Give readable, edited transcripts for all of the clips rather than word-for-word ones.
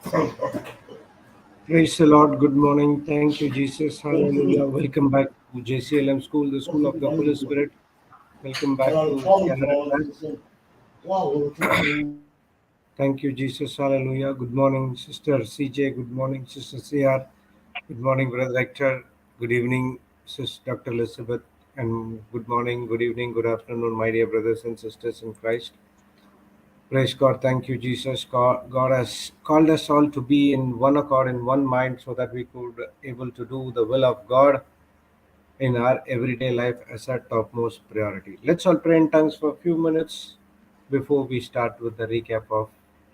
Praise the Lord. Good morning. Thank you, Jesus. Hallelujah. Welcome back to JCILM School, the School of the Holy Spirit. Welcome back to Gathering Class. Thank you, Jesus. Hallelujah. Good morning, Sister CJ. Good morning, Sister CR. Good morning, Brother Hector. Good evening, Sister Dr. Elizabeth. And good morning, good evening, good afternoon, my dear brothers and sisters in Christ. Praise God. Thank you, Jesus. God has called us all to be in one accord, in one mind, so that we could able to do the will of God in our everyday life as our topmost priority. Let's all pray in tongues for a few minutes before we start with the recap of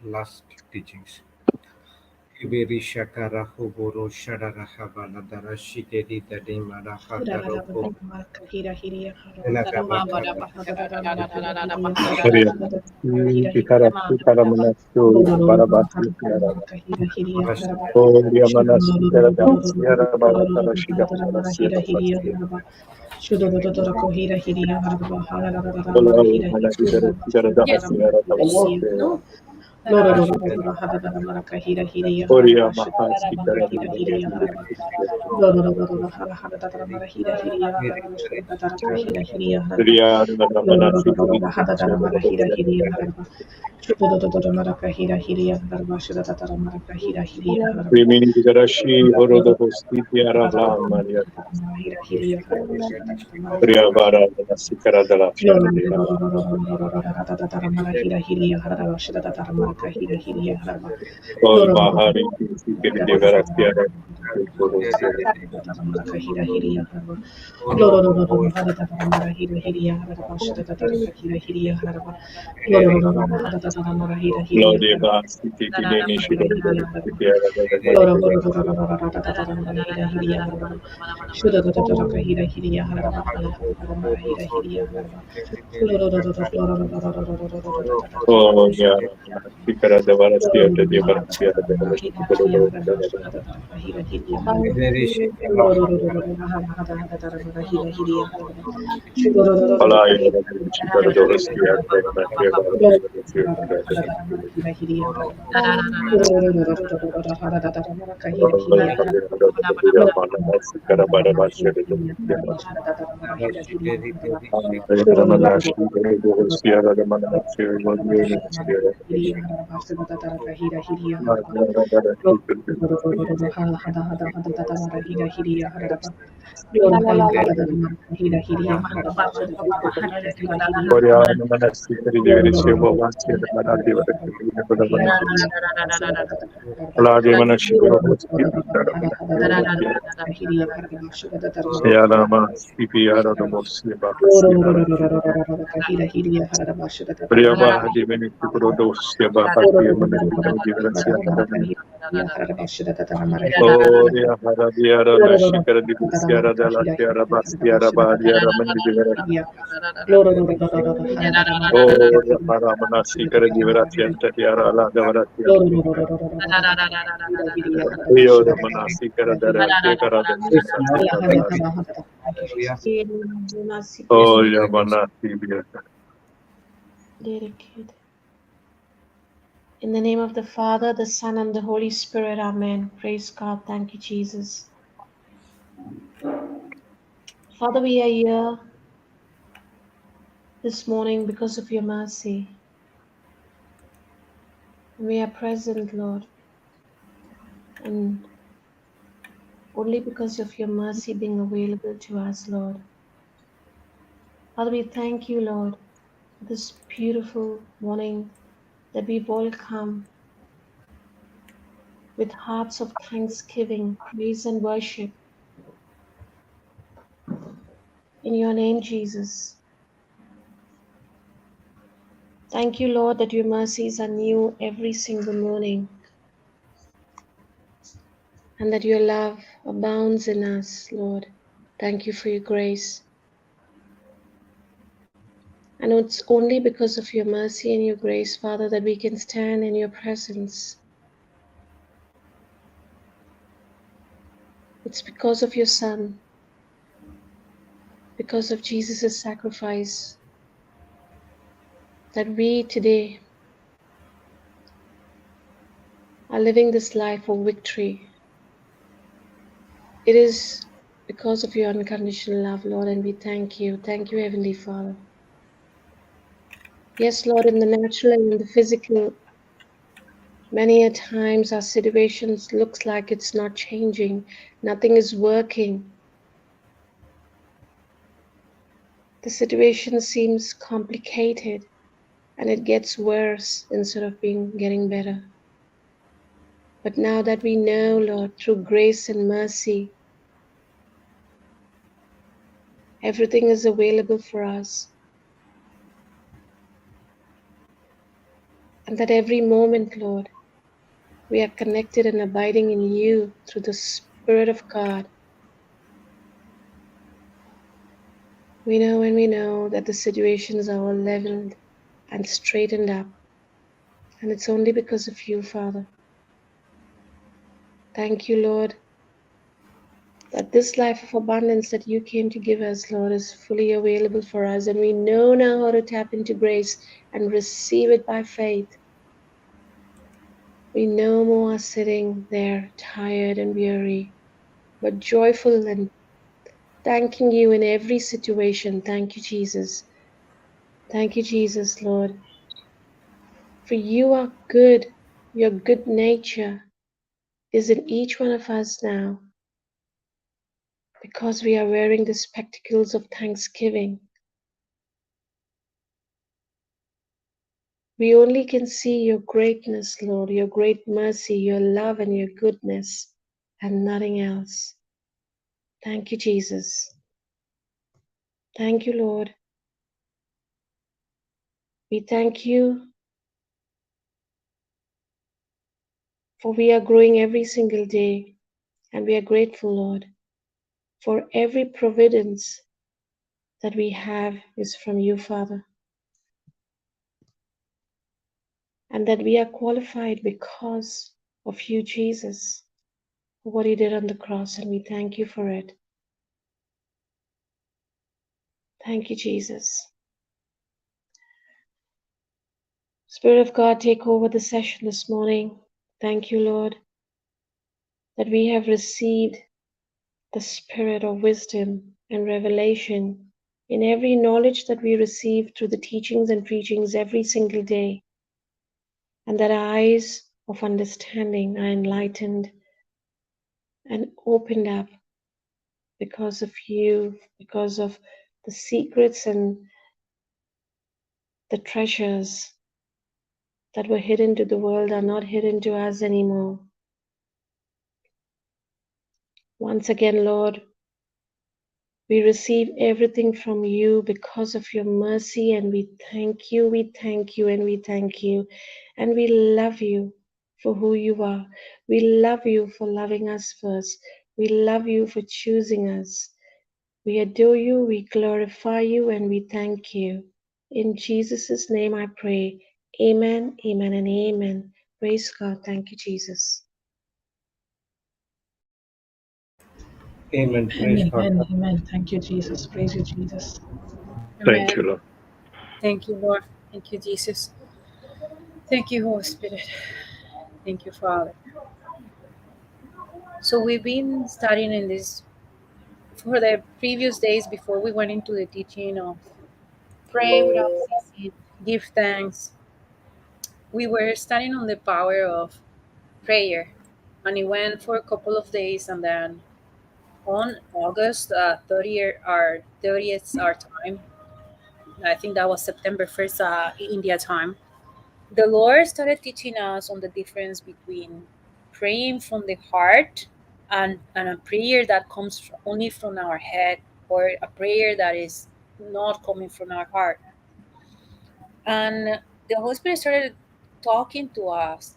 last teachings. Iberi shakara hoboro shadara habala dara shikeri dadimara hataro ko In the name of the Father, the Son, and the Holy Spirit, amen. Praise God. Thank you, Jesus. Father, we are here this morning because of your mercy. We are present, Lord, and only because of your mercy being available to us, Lord. Father, we thank you, Lord, for this beautiful morning that we've all come with hearts of thanksgiving, praise, and worship. In your name, Jesus. Thank you, Lord, that your mercies are new every single morning and that your love abounds in us, Lord. Thank you for your grace. And it's only because of your mercy and your grace, Father, that we can stand in your presence. It's because of your Son, because of Jesus' sacrifice, that we today are living this life of victory. It is because of your unconditional love, Lord, and we thank you. Thank you, Heavenly Father. Yes, Lord, in the natural and in the physical, many a times our situations looks like it's not changing. Nothing is working. The situation seems complicated and it gets worse instead of getting better. But now that we know, Lord, through grace and mercy, everything is available for us. And that every moment, Lord, we are connected and abiding in you through the Spirit of God. We know that the situations are all leveled and straightened up. And it's only because of you, Father. Thank you, Lord, that this life of abundance that you came to give us, Lord, is fully available for us. And we know now how to tap into grace and receive it by faith. We no more are sitting there tired and weary, but joyful and thanking you in every situation. Thank you, Jesus. Thank you, Jesus, Lord. For you are good. Your good nature is in each one of us now because we are wearing the spectacles of thanksgiving. We only can see your greatness, Lord, your great mercy, your love, and your goodness, and nothing else. Thank you, Jesus. Thank you, Lord. We thank you for we are growing every single day, and we are grateful, Lord, for every providence that we have is from you, Father, and that we are qualified because of you, Jesus, for what you did on the cross, and we thank you for it. Thank you, Jesus. Spirit of God, take over the session this morning. Thank you, Lord, that we have received the spirit of wisdom and revelation in every knowledge that we receive through the teachings and preachings every single day, and that our eyes of understanding are enlightened and opened up because of you, because of the secrets and the treasures that were hidden to the world are not hidden to us anymore. Once again, Lord, we receive everything from you because of your mercy, and we thank you, we thank you, and we thank you. And we love you for who you are. We love you for loving us first. We love you for choosing us. We adore you, we glorify you, and we thank you. In Jesus' name I pray. Amen, amen, and amen. Praise God. Thank you, Jesus. Amen. Praise Amen. God. Amen. Thank you, Jesus. Praise you, Jesus. Thank you, Amen. Lord. Thank you, Lord. Thank you, Jesus. Thank you, Holy Spirit. Thank you, Father. So we've been studying in this for the previous days before we went into the teaching of pray without ceasing, give thanks. We were studying on the power of prayer, and it went for a couple of days, and then on August 30th, our 30th our time. I think that was September 1st, India time. The Lord started teaching us on the difference between praying from the heart and a prayer that comes only from our head, or a prayer that is not coming from our heart. And the Holy Spirit started talking to us,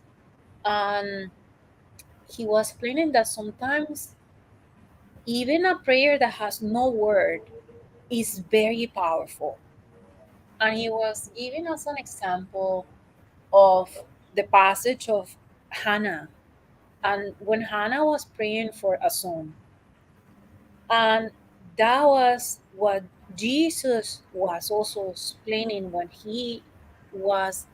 and He was explaining that sometimes even a prayer that has no word is very powerful. And He was giving us an example of the passage of Hannah, and when Hannah was praying for a son. And that was what Jesus was also explaining when he was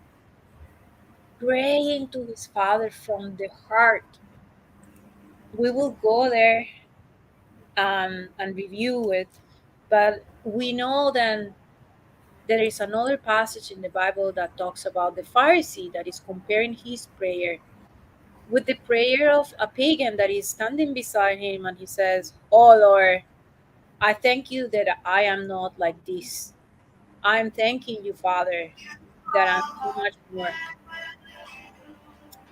praying to his Father from the heart. We will go there and review it, but we know that there is another passage in the Bible that talks about the Pharisee that is comparing his prayer with the prayer of a pagan that is standing beside him, and he says, "Oh Lord, I thank you that I am not like this. I'm thanking you, Father, that I'm so much more.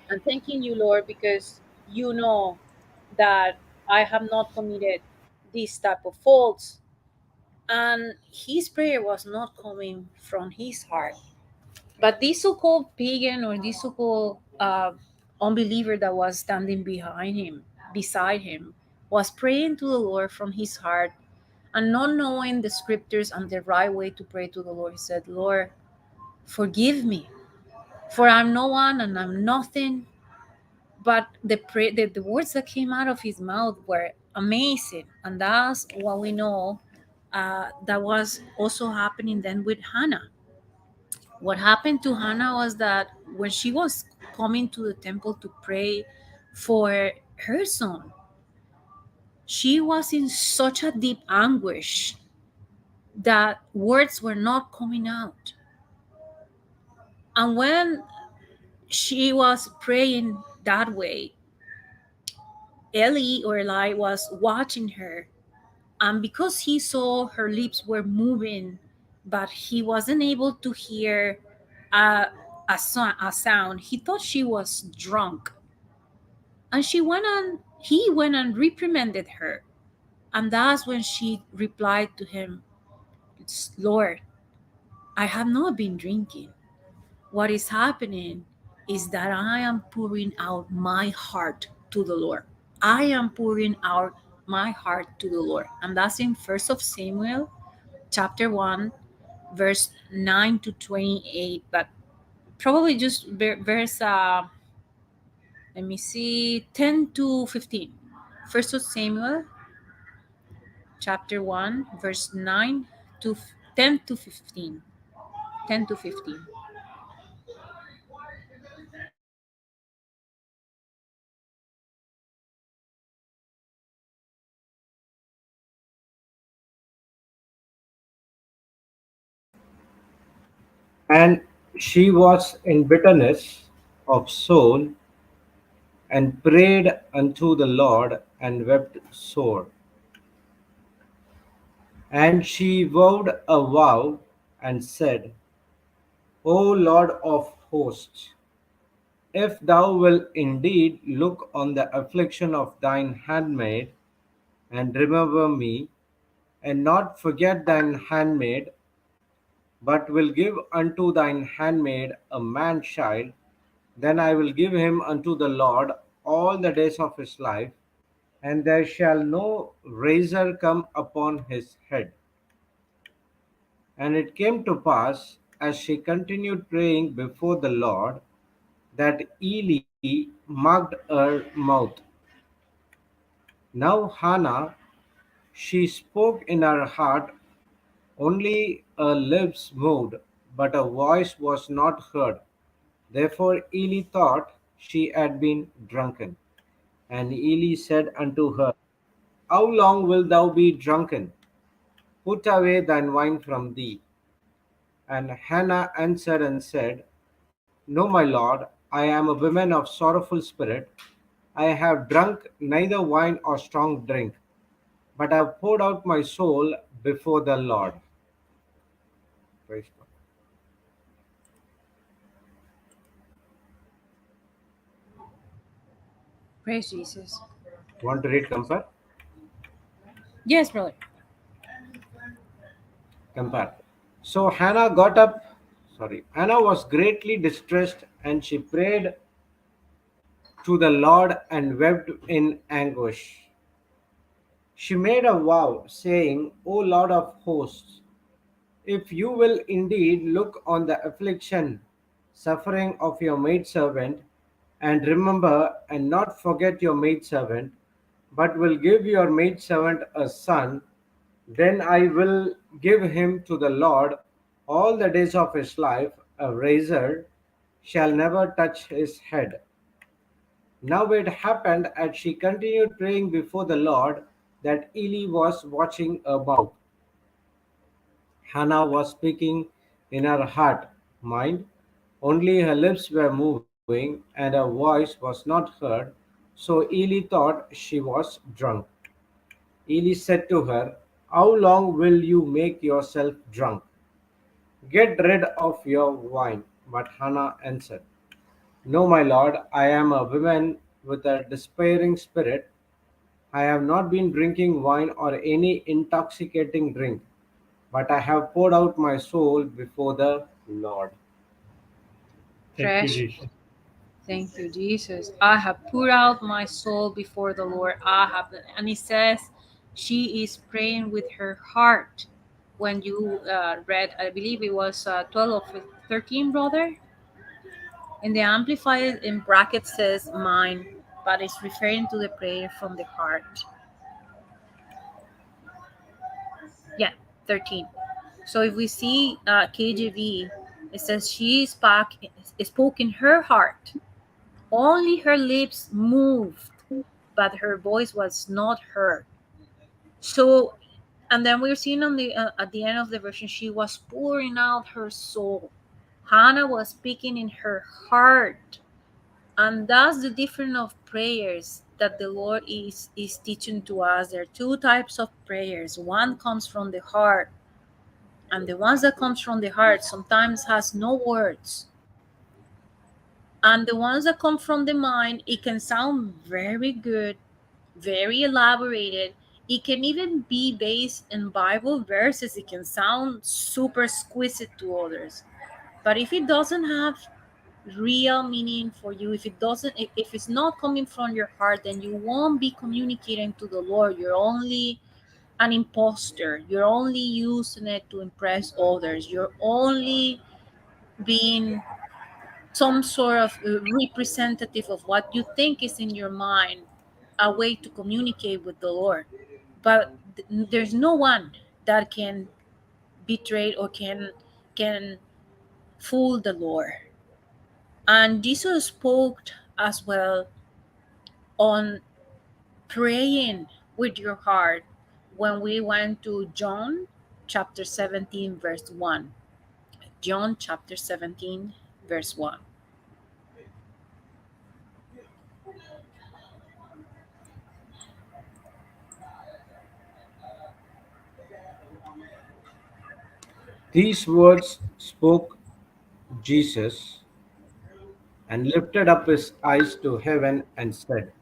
I'm thanking you, Lord, because you know that I have not committed this type of faults." And his prayer was not coming from his heart. But this so called pagan or this so called unbeliever that was standing beside him, was praying to the Lord from his heart and not knowing the scriptures and the right way to pray to the Lord. He said, "Lord, forgive me, for I'm no one and I'm nothing." But the words that came out of his mouth were amazing. And that's what we know that was also happening then with Hannah. What happened to Hannah was that when she was coming to the temple to pray for her son, she was in such a deep anguish that words were not coming out. And when she was praying that way, Eli was watching her. And because he saw her lips were moving, but he wasn't able to hear a sound, he thought she was drunk. And he went and reprimanded her. And that's when she replied to him, "Lord, I have not been drinking. What is happening is that I am pouring out my heart to the Lord. I am pouring out my heart to the Lord." And that's in First of Samuel, chapter 1, verse 9 to 28. But probably just verse, let me see, 10 to 15. First of Samuel, chapter 1, verse 9 to 10 to 15. 10 to 15. And she was in bitterness of soul, and prayed unto the Lord, and wept sore. And she vowed a vow, and said, O Lord of hosts, if thou wilt indeed look on the affliction of thine handmaid, and remember me, and not forget thine handmaid, but will give unto thine handmaid a man child, then I will give him unto the Lord all the days of his life, and there shall no razor come upon his head. And it came to pass, as she continued praying before the Lord, that Eli marked her mouth. Now Hannah, she spoke in her heart, only her lips moved, but her voice was not heard. Therefore Eli thought she had been drunken. And Eli said unto her, How long wilt thou be drunken? Put away thine wine from thee. And Hannah answered and said, No, my Lord, I am a woman of sorrowful spirit. I have drunk neither wine or strong drink, but have poured out my soul before the Lord. Praise God. Praise Jesus. Want to read compare? Yes, brother. Compare. So Hannah got up. Sorry. Hannah was greatly distressed, and she prayed to the Lord and wept in anguish. She made a vow, saying, O Lord of hosts, if you will indeed look on the affliction, suffering of your maidservant, and remember and not forget your maidservant, but will give your maidservant a son, then I will give him to the Lord all the days of his life, a razor shall never touch his head. Now it happened as she continued praying before the Lord that Eli was watching her mouth. Hannah was speaking in her heart, mind, only her lips were moving and her voice was not heard, so Eli thought she was drunk. Eli said to her, "How long will you make yourself drunk? Get rid of your wine." But Hannah answered, "No, my lord, I am a woman with a despairing spirit. I have not been drinking wine or any intoxicating drink, but I have poured out my soul before the Lord." Thank you, Fresh. Jesus. Thank you, Jesus. I have poured out my soul before the Lord. I have, and it says she is praying with her heart. When you read, I believe it was 12 or 13, brother. And the Amplified in brackets says mine, but it's referring to the prayer from the heart. Yeah, 13. So if we see KJV, it says spoke in her heart. Only her lips moved, but her voice was not heard. So, and then we're seeing on the at the end of the version, she was pouring out her soul. Hannah was speaking in her heart, and that's the difference of prayers that the Lord is teaching to us. There are two types of prayers. One comes from the heart, and the ones that comes from the heart sometimes has no words, and the ones that come from the mind, it can sound very good, very elaborated. It can even be based in Bible verses. It can sound super exquisite to others. But if it doesn't have real meaning for you, if it doesn't, if it's not coming from your heart, then you won't be communicating to the Lord. You're only an imposter. You're only using it to impress others. You're only being some sort of representative of what you think is in your mind, a way to communicate with the Lord. But there's no one that can betray or can fool the Lord. And Jesus spoke as well on praying with your heart when we went to John chapter 17 verse 1. John chapter 17 verse 1. These words spoke Jesus and lifted up his eyes to heaven and said,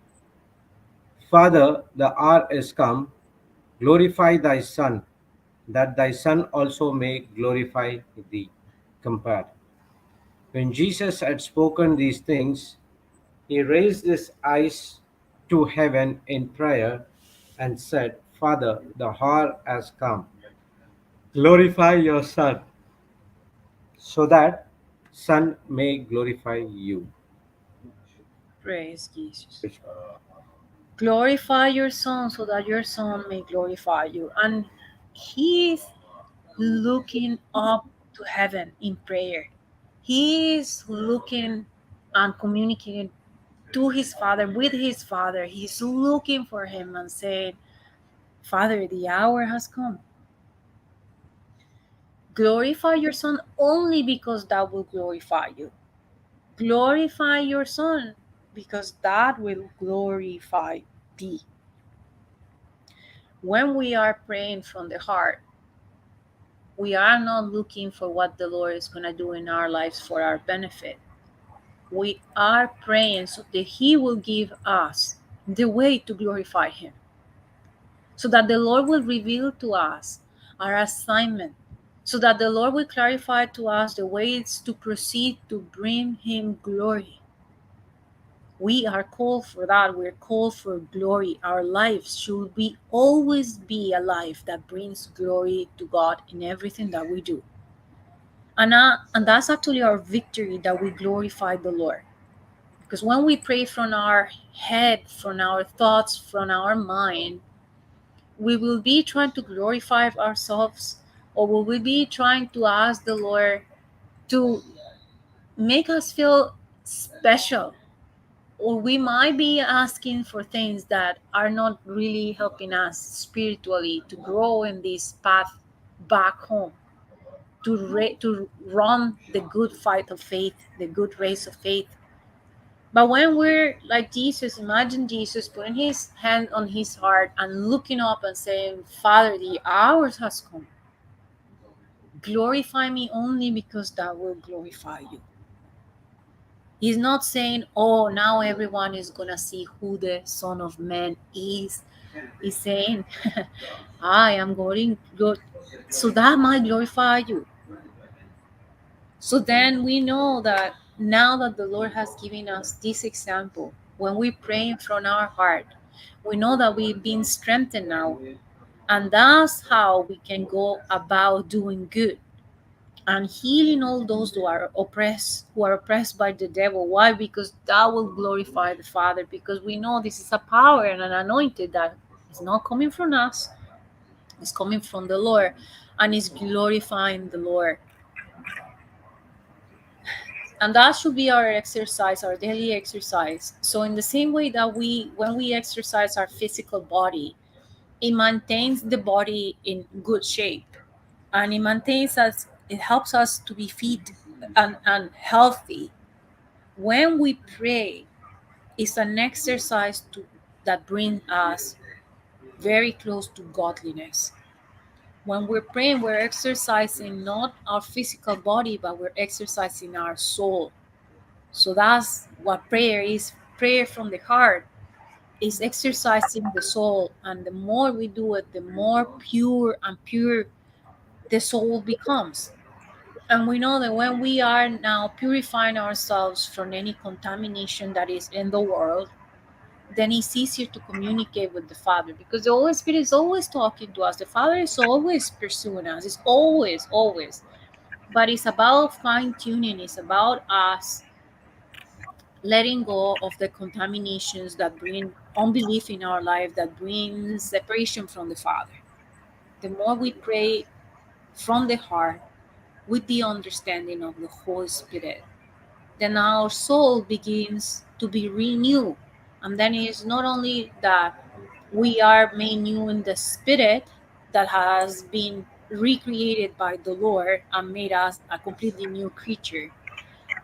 "Father, the hour is come. Glorify thy Son, that thy Son also may glorify thee." Compared. When Jesus had spoken these things, he raised his eyes to heaven in prayer and said, "Father, the hour has come. Glorify your Son, so that Son may glorify you." Praise Jesus. Glorify your Son so that your Son may glorify you. And He is looking up to heaven in prayer. He is looking and communicating to his Father, with his Father. He's looking for him and saying, "Father, the hour has come. Glorify your Son only because that will glorify you. Glorify your Son because that will glorify thee." When we are praying from the heart, we are not looking for what the Lord is going to do in our lives for our benefit. We are praying so that He will give us the way to glorify Him, so that the Lord will reveal to us our assignment, so that the Lord will clarify to us the ways to proceed to bring Him glory. We are called for that. We're called for glory. Our lives should always be a life that brings glory to God in everything that we do. And that's actually our victory, that we glorify the Lord. Because when we pray from our head, from our thoughts, from our mind, we will be trying to glorify ourselves, or will we be trying to ask the Lord to make us feel special, or we might be asking for things that are not really helping us spiritually to grow in this path back home, to run the good fight of faith, the good race of faith. But when we're like Jesus, imagine Jesus putting his hand on his heart and looking up and saying, Father, the hour has come. Glorify me only because that will glorify you. He's not saying, oh, now everyone is going to see who the Son of Man is. He's saying, I am going to, so that might glorify you. So then we know that now that the Lord has given us this example, when we pray from our heart, we know that we've been strengthened now. And that's how we can go about doing good and healing all those who are oppressed by the devil. Why? Because that will glorify the Father, because we know this is a power and an anointing that is not coming from us, it's coming from the Lord, and is glorifying the Lord. And that should be our exercise, our daily exercise. So in the same way that when we exercise our physical body, it maintains the body in good shape, and it helps us to be fit and healthy. When we pray, it's an exercise that brings us very close to godliness. When we're praying, we're exercising not our physical body, but we're exercising our soul. So that's what prayer is. Prayer from the heart is exercising the soul. And the more we do it, the more pure the soul becomes. And we know that when we are now purifying ourselves from any contamination that is in the world, then it's easier to communicate with the Father, because the Holy Spirit is always talking to us. The Father is always pursuing us. It's always, always. But it's about fine tuning. It's about us letting go of the contaminations that bring unbelief in our life, that brings separation from the Father. The more we pray from the heart with the understanding of the Holy Spirit, then our soul begins to be renewed. And then it's not only that we are made new in the spirit, that has been recreated by the Lord and made us a completely new creature,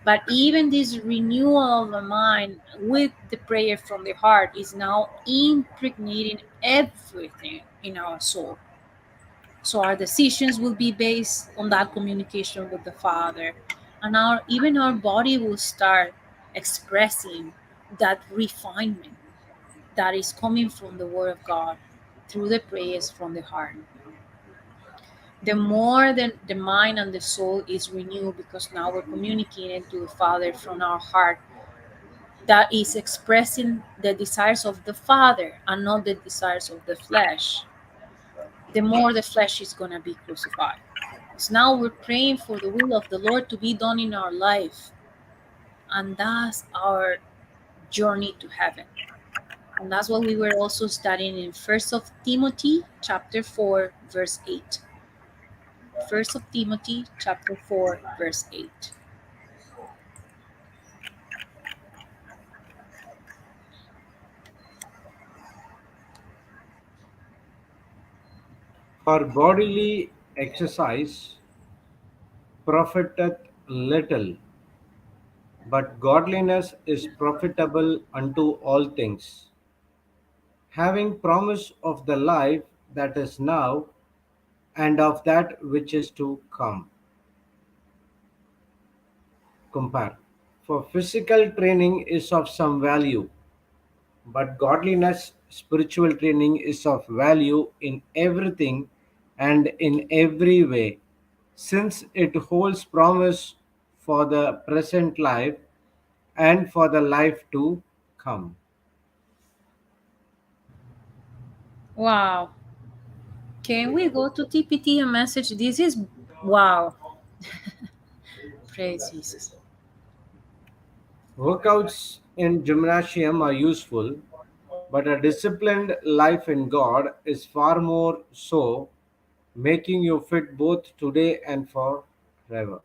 but even this renewal of the mind with the prayer from the heart is now impregnating everything in our soul. So our decisions will be based on that communication with the Father. And even our body will start expressing that refinement that is coming from the Word of God through the prayers from the heart. The more the mind and the soul is renewed, because now we're communicating to the Father from our heart, that is expressing the desires of the Father and not the desires of the flesh, the more the flesh is going to be crucified. So now we're praying for the will of the Lord to be done in our life. And that's our journey to heaven. And that's what we were also studying in First of Timothy chapter 4, verse 8. First of Timothy chapter 4, verse 8. For bodily exercise profiteth little, but godliness is profitable unto all things, having promise of the life that is now and of that which is to come. Compare. For physical training is of some value, but godliness, spiritual training, is of value in everything and in every way, since it holds promise for the present life and for the life to come. Wow. Can we go to TPT and message? This is wow. Praise Jesus. Workouts in gymnasium are useful, but a disciplined life in God is far more so, making you fit both today and forever.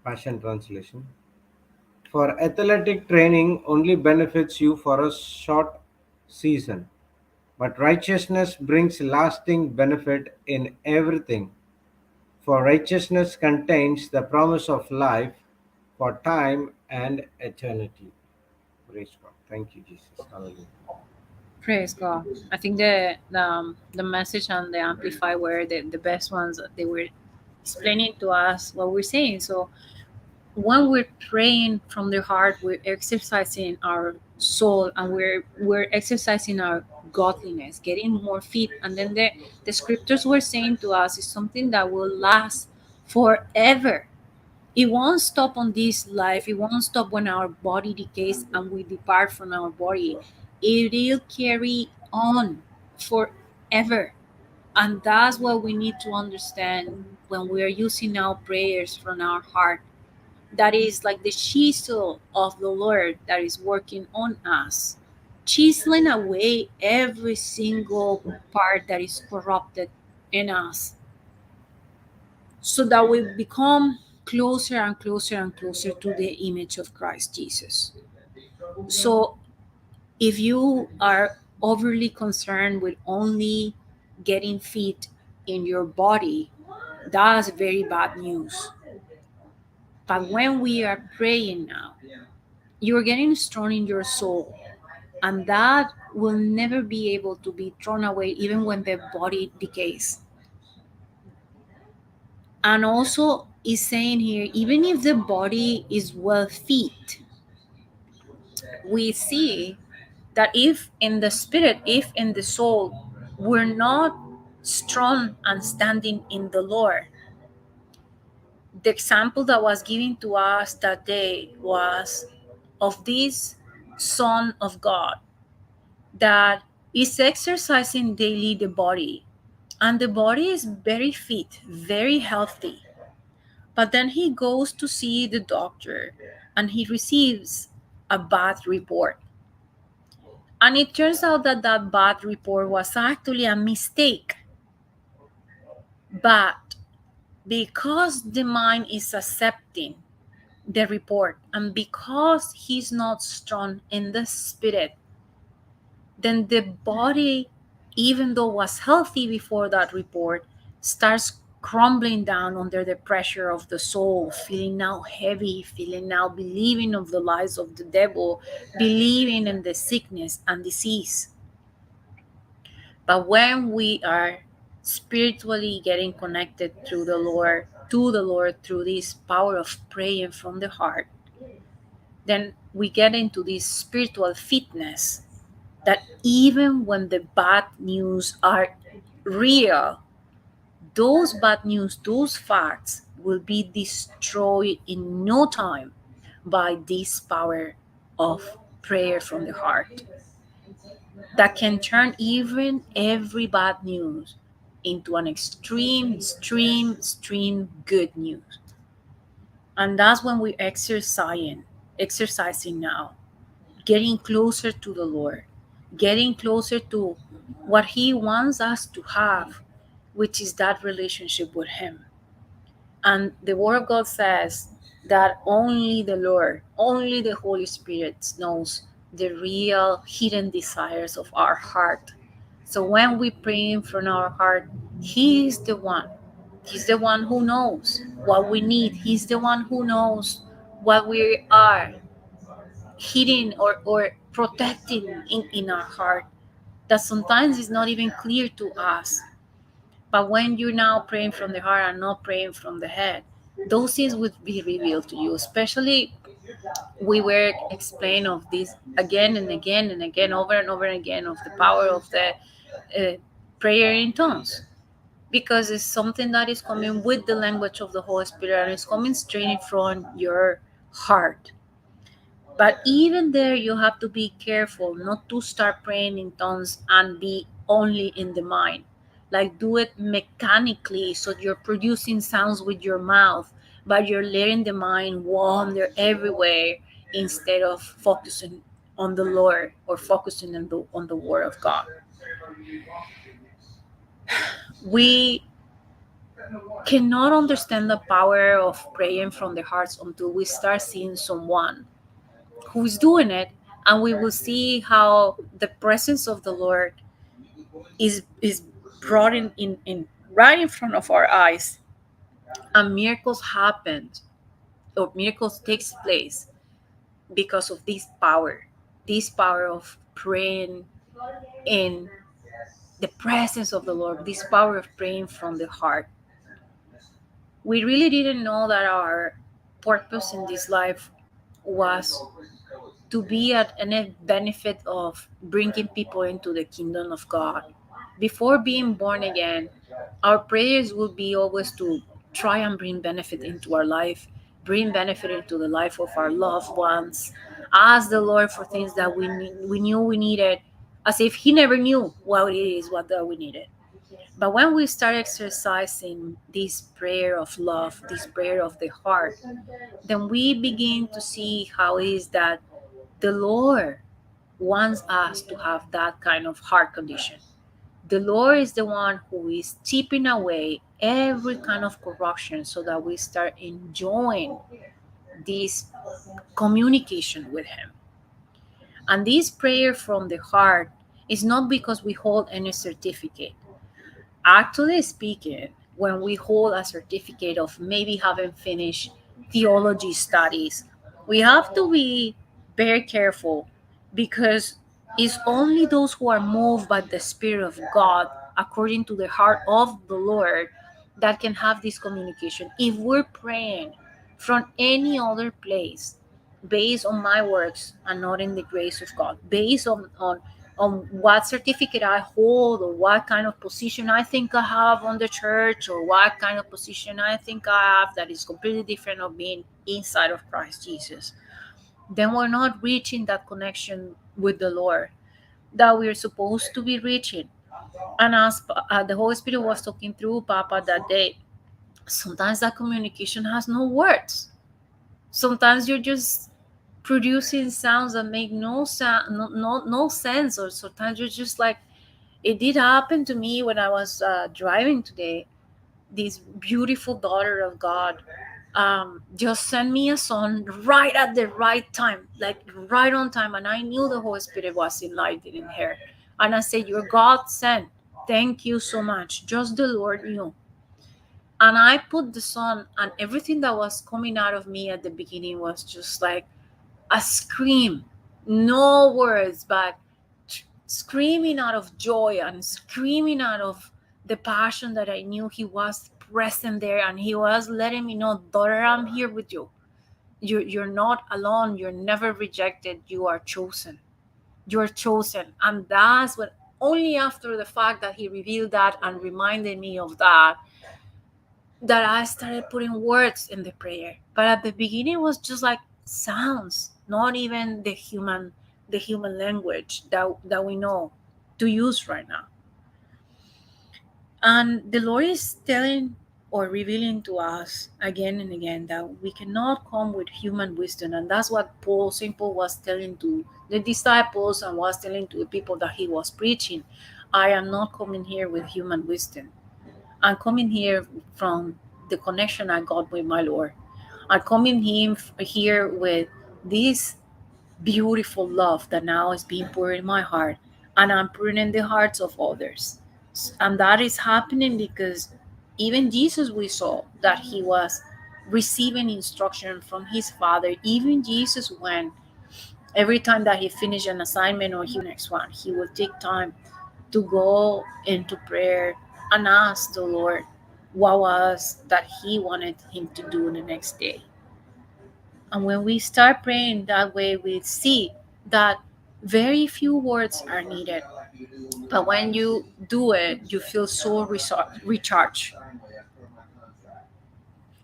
Passion Translation. For athletic training only benefits you for a short season, but righteousness brings lasting benefit in everything. For righteousness contains the promise of life for time and eternity. Praise God. Thank you, Jesus. Hallelujah. Praise God. I think the message on the Amplify were the best ones. They were explaining to us what we're saying. So when we're praying from the heart, we're exercising our soul, and we're exercising our godliness, getting more fit. And then the scriptures were saying to us is something that will last forever. It won't stop on this life. It won't stop when our body decays and we depart from our body. It will carry on forever. And that's what we need to understand when we are using our prayers from our heart. That is like the chisel of the Lord that is working on us, chiseling away every single part that is corrupted in us, so that we become closer and closer and closer to the image of Christ Jesus. So if you are overly concerned with only getting fit in your body, that's very bad news. But when we are praying now, you're getting strong in your soul, and that will never be able to be thrown away even when the body decays. And also is saying here, even if the body is well fit, we see that if in the spirit, if in the soul, we're not strong and standing in the Lord. The example that was given to us that day was of this Son of God that is exercising daily the body, and the body is very fit, very healthy. But then he goes to see the doctor and he receives a bad report. And it turns out that that bad report was actually a mistake. But because the mind is accepting the report, and because he's not strong in the spirit, then the body, even though was healthy before that report, starts crumbling down under the pressure of the soul, feeling now heavy, feeling now believing of the lies of the devil, believing in the sickness and disease. But when we are spiritually getting connected through the Lord, to the Lord through this power of praying from the heart, then we get into this spiritual fitness that even when the bad news are real, those bad news, those facts will be destroyed in no time by this power of prayer from the heart that can turn even every bad news into an extreme good news. And that's when we're exercising now, getting closer to the Lord, getting closer to what He wants us to have, which is that relationship with Him. And the Word of God says that only the Lord, only the Holy Spirit knows the real hidden desires of our heart. So when we pray from our heart, He is the one. He's the one who knows what we need. He's the one who knows what we are hidden or protecting in our heart, that sometimes is not even clear to us. But when you're now praying from the heart and not praying from the head, those things would be revealed to you. Especially, we were explaining of this again and again and again, over and over again, of the power of the prayer in tongues, because it's something that is coming with the language of the Holy Spirit, and it's coming straight from your heart. But even there, you have to be careful not to start praying in tongues and be only in the mind. Like, do it mechanically, so you're producing sounds with your mouth, but you're letting the mind wander everywhere instead of focusing on the Lord or focusing on the Word of God. We cannot understand the power of praying from the hearts until we start seeing someone who's doing it, and we will see how the presence of the Lord is brought in right in front of our eyes, and miracles happen, or miracles takes place because of this power of praying in the presence of the Lord, this power of praying from the heart. We really didn't know that our purpose in this life was to be at any benefit of bringing people into the kingdom of God. Before being born again, our prayers would be always to try and bring benefit into our life, bring benefit into the life of our loved ones, ask the Lord for things that we knew we needed, as if He never knew what it is, what that we needed. But when we start exercising this prayer of love, this prayer of the heart, then we begin to see how it is that the Lord wants us to have that kind of heart condition. The Lord is the one who is chipping away every kind of corruption so that we start enjoying this communication with Him. And this prayer from the heart is not because we hold any certificate. Actually speaking, when we hold a certificate of maybe having finished theology studies, we have to be very careful, because it's only those who are moved by the Spirit of God, according to the heart of the Lord, that can have this communication. If we're praying from any other place, based on my works and not in the grace of God, based on what certificate I hold, or what kind of position I think I have on the church, or what kind of position I think I have that is completely different of being inside of Christ Jesus, then we're not reaching that connection with the Lord that we're supposed to be reaching. And as the Holy Spirit was talking through Papa that day, sometimes that communication has no words. Sometimes you're just producing sounds that make no sound, no sense, or sometimes you're just like, it did happen to me when I was driving today. This beautiful daughter of God just sent me a song right at the right time, like right on time, and I knew the Holy Spirit was enlightening her. And I said, "You're God sent. Thank you so much. Just the Lord knew." And I put the song, and everything that was coming out of me at the beginning was just like a scream, no words, but screaming out of joy and screaming out of the passion that I knew He was present there, and He was letting me know, "Daughter, I'm here with you. You're not alone. You're never rejected. You are chosen. You're chosen." And that's what, only after the fact that He revealed that and reminded me of that, that I started putting words in the prayer. But at the beginning, it was just like sounds, not even the human language that we know to use right now. And the Lord is telling or revealing to us again and again that we cannot come with human wisdom. And that's what St. Paul was telling to the disciples and was telling to the people that he was preaching. I am not coming here with human wisdom. I'm coming here from the connection I got with my Lord. I'm coming here with this beautiful love that now is being poured in my heart, and I'm pouring in the hearts of others. And that is happening because even Jesus, we saw that He was receiving instruction from His Father. Even Jesus, when every time that He finished an assignment or He next one, He would take time to go into prayer and ask the Lord what was that He wanted him to do the next day. And when we start praying that way, we see that very few words are needed. But when you do it, you feel so recharged.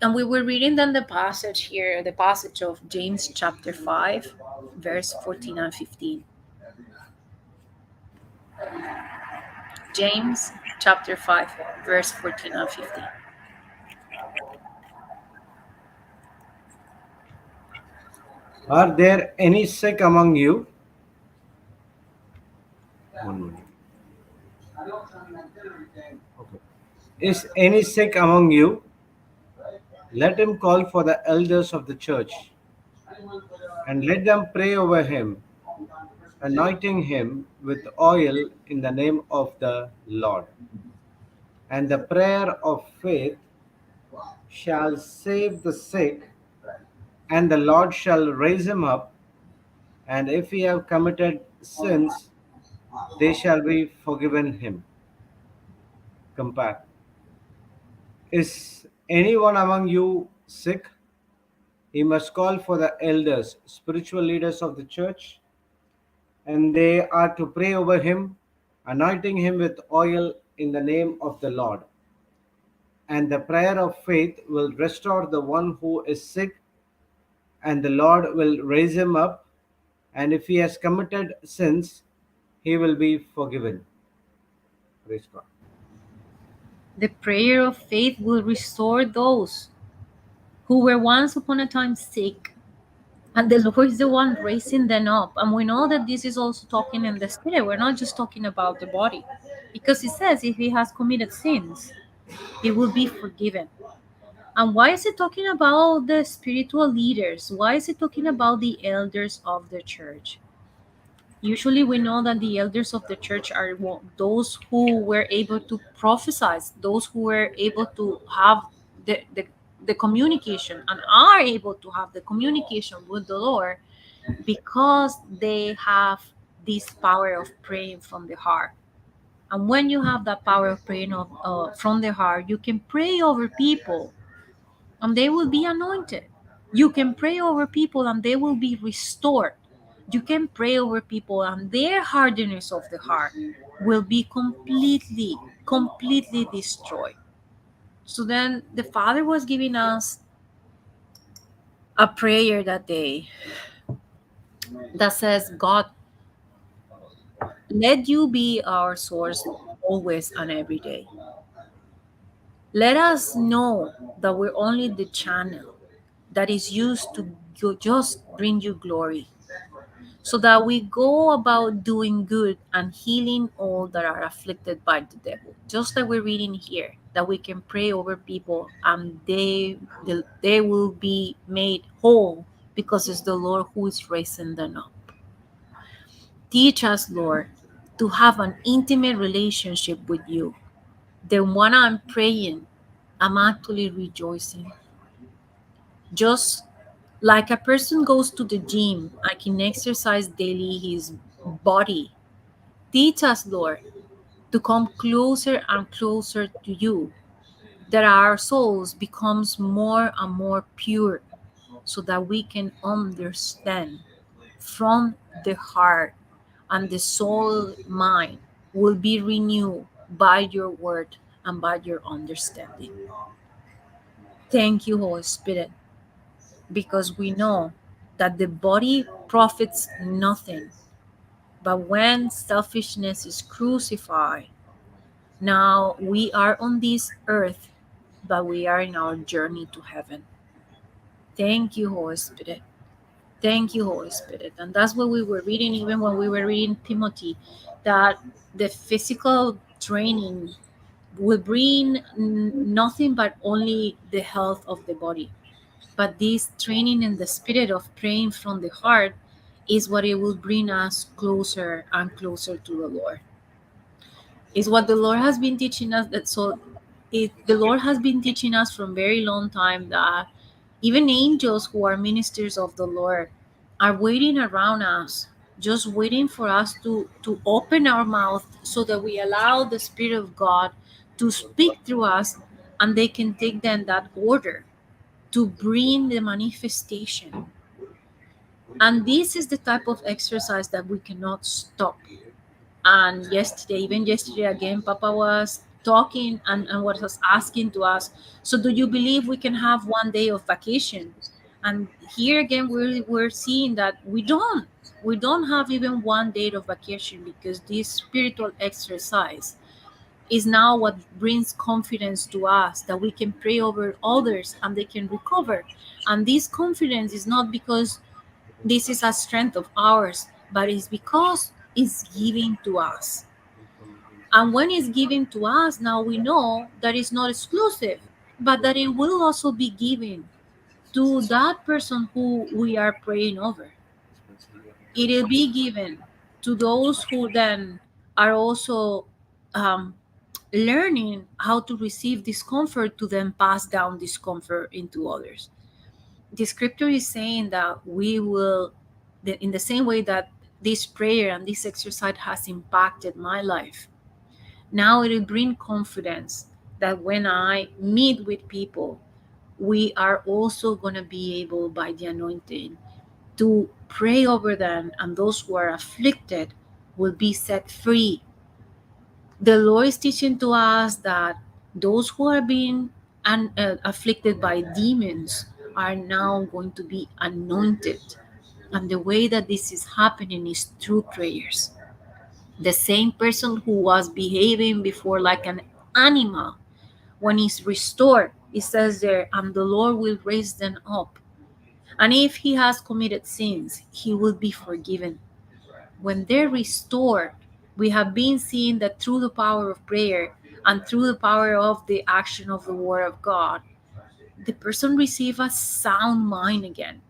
And we were reading then the passage here, the passage of James chapter 5, verse 14 and 15. James chapter 5, verse 14 and 15. Are there any sick among you? One minute. Okay. Is any sick among you? Let him call for the elders of the church, and let them pray over him, anointing him with oil in the name of the Lord. And the prayer of faith shall save the sick, and the Lord shall raise him up. And if he have committed sins, they shall be forgiven him. Compare. Is anyone among you sick? He must call for the elders, spiritual leaders of the church, and they are to pray over him, anointing him with oil in the name of the Lord. And the prayer of faith will restore the one who is sick, and the Lord will raise him up. And if he has committed sins, he will be forgiven. Praise God. The prayer of faith will restore those who were once upon a time sick, and the Lord is the one raising them up. And we know that this is also talking in the spirit. We're not just talking about the body, because it says if he has committed sins, he will be forgiven. And why is it talking about the spiritual leaders? Why is it talking about the elders of the church? Usually, we know that the elders of the church are those who were able to prophesy, those who were able to have the communication and are able to have the communication with the Lord, because they have this power of praying from the heart. And when you have that power of praying from the heart, you can pray over people and they will be anointed. You can pray over people and they will be restored. You can pray over people and their hardness of the heart will be completely destroyed. So then the Father was giving us a prayer that day that says, God, let you be our source always and every day. Let us know that we're only the channel that is used to just bring you glory, so that we go about doing good and healing all that are afflicted by the devil. Just like we're reading here, that we can pray over people and they will be made whole, because it's the Lord who is raising them up. Teach us, Lord, to have an intimate relationship with you. Then when I'm praying, I'm actually rejoicing. Just like a person goes to the gym, I can exercise daily his body. Teach us, Lord, to come closer and closer to you, that our souls becomes more and more pure, so that we can understand from the heart, and the soul mind will be renewed by your word and by your understanding. Thank you, Holy Spirit, because we know that the body profits nothing, but when selfishness is crucified, now we are on this earth, but we are in our journey to heaven. Thank you, Holy Spirit. Thank you, Holy Spirit. And that's what we were reading, even when we were reading Timothy, that the physical training will bring nothing but only the health of the body. But this training in the spirit of praying from the heart is what it will bring us closer and closer to the Lord. Is what the Lord has been teaching us. The Lord has been teaching us from very long time that even angels who are ministers of the Lord are waiting around us, just waiting for us to open our mouth, so that we allow the Spirit of God to speak through us, and they can take then that order to bring the manifestation. And this is the type of exercise that we cannot stop. And even yesterday again, Papa was talking and was asking to us, so do you believe we can have one day of vacation? And here again, we're seeing that we don't have even one day of vacation, because this spiritual exercise is now what brings confidence to us, that we can pray over others and they can recover. And this confidence is not because this is a strength of ours, but it's because it's given to us. And when it's given to us, now we know that it's not exclusive, but that it will also be given to that person who we are praying over. It will be given to those who then are also um, learning how to receive discomfort to then pass down discomfort into others. The scripture is saying that we will, in the same way that this prayer and this exercise has impacted my life, now it will bring confidence that when I meet with people, we are also going to be able, by the anointing, to pray over them, and those who are afflicted will be set free. The Lord is teaching to us that those who are being afflicted by demons are now going to be anointed. And the way that this is happening is through prayers. The same person who was behaving before like an animal, when he's restored, it says there, and the Lord will raise them up. And if he has committed sins, he will be forgiven. When they're restored, we have been seeing that through the power of prayer and through the power of the action of the Word of God, the person receives a sound mind again.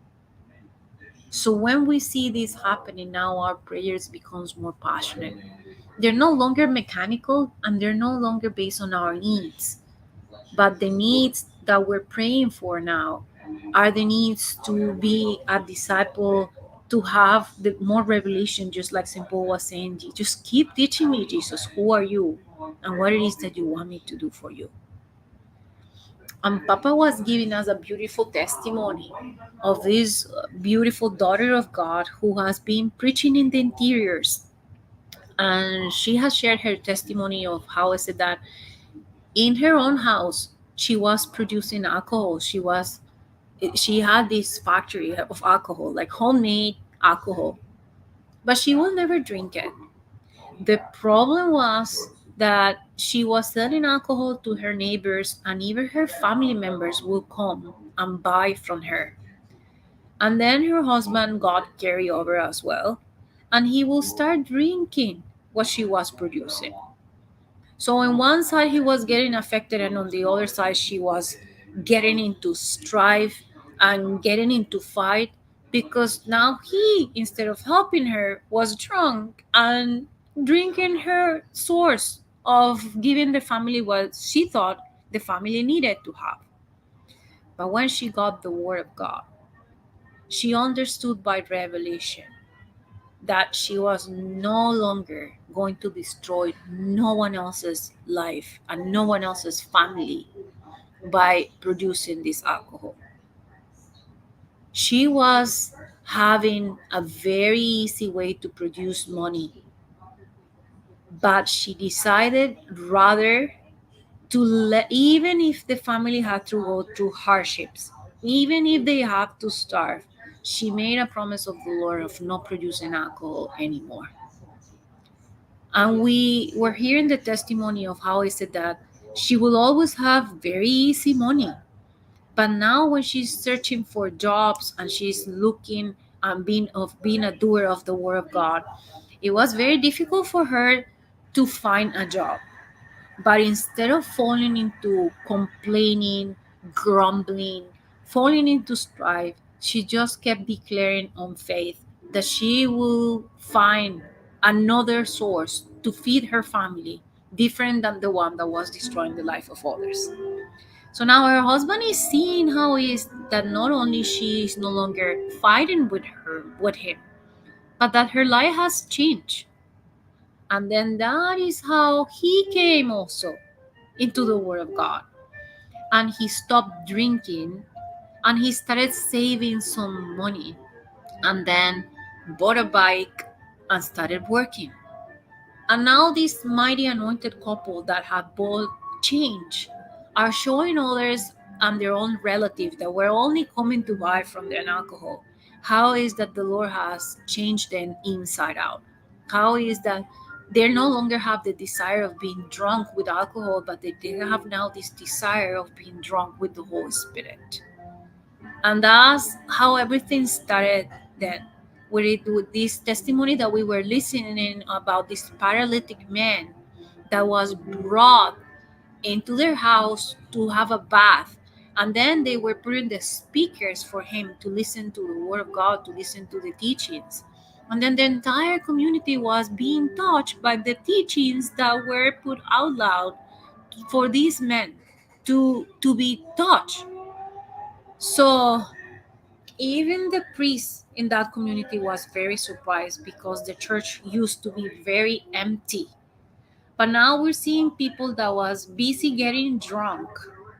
So when we see this happening now, our prayers becomes more passionate. They're no longer mechanical and they're no longer based on our needs, but the needs that we're praying for now are the needs to be a disciple, to have the more revelation, just like St. Paul was saying. Just keep teaching me, Jesus, who are you and what it is that you want me to do for you. And Papa was giving us a beautiful testimony of this beautiful daughter of God who has been preaching in the interiors. And she has shared her testimony of how is it that in her own house she was producing alcohol. She had this factory of alcohol, like homemade alcohol, but she will never drink it. The problem was that she was selling alcohol to her neighbors, and even her family members will come and buy from her. And then her husband got carried over as well, and he will start drinking what she was producing. So on one side he was getting affected, and on the other side she was getting into strife and getting into fight, because now he, instead of helping her, was drunk and drinking her source of giving the family what she thought the family needed to have. But when she got the word of God, she understood by revelation that she was no longer going to destroy no one else's life and no one else's family by producing this alcohol. She was having a very easy way to produce money, but she decided rather to let, even if the family had to go through hardships, even if they had to starve, she made a promise of the Lord of not producing alcohol anymore. And we were hearing the testimony of how is it that she will always have very easy money, but now when she's searching for jobs and she's looking and being a doer of the word of God, it was very difficult for her to find a job. But instead of falling into complaining, grumbling, falling into strife, she just kept declaring on faith that she will find another source to feed her family, different than the one that was destroying the life of others. So now her husband is seeing how is that not only she is no longer fighting with him, but that her life has changed. And then that is how he came also into the Word of God. And he stopped drinking and he started saving some money, and then bought a bike and started working. And now this mighty anointed couple that have both changed are showing others and their own relatives that were only coming to buy from them alcohol. How is that the Lord has changed them inside out? How is that they no longer have the desire of being drunk with alcohol, but they have now this desire of being drunk with the Holy Spirit. And that's how everything started then, with this testimony that we were listening about this paralytic man that was brought into their house to have a bath. And then they were putting the speakers for him to listen to the word of God, to listen to the teachings. And then the entire community was being touched by the teachings that were put out loud for these men to be touched. So even the priest in that community was very surprised because the church used to be very empty. But now we're seeing people that was busy getting drunk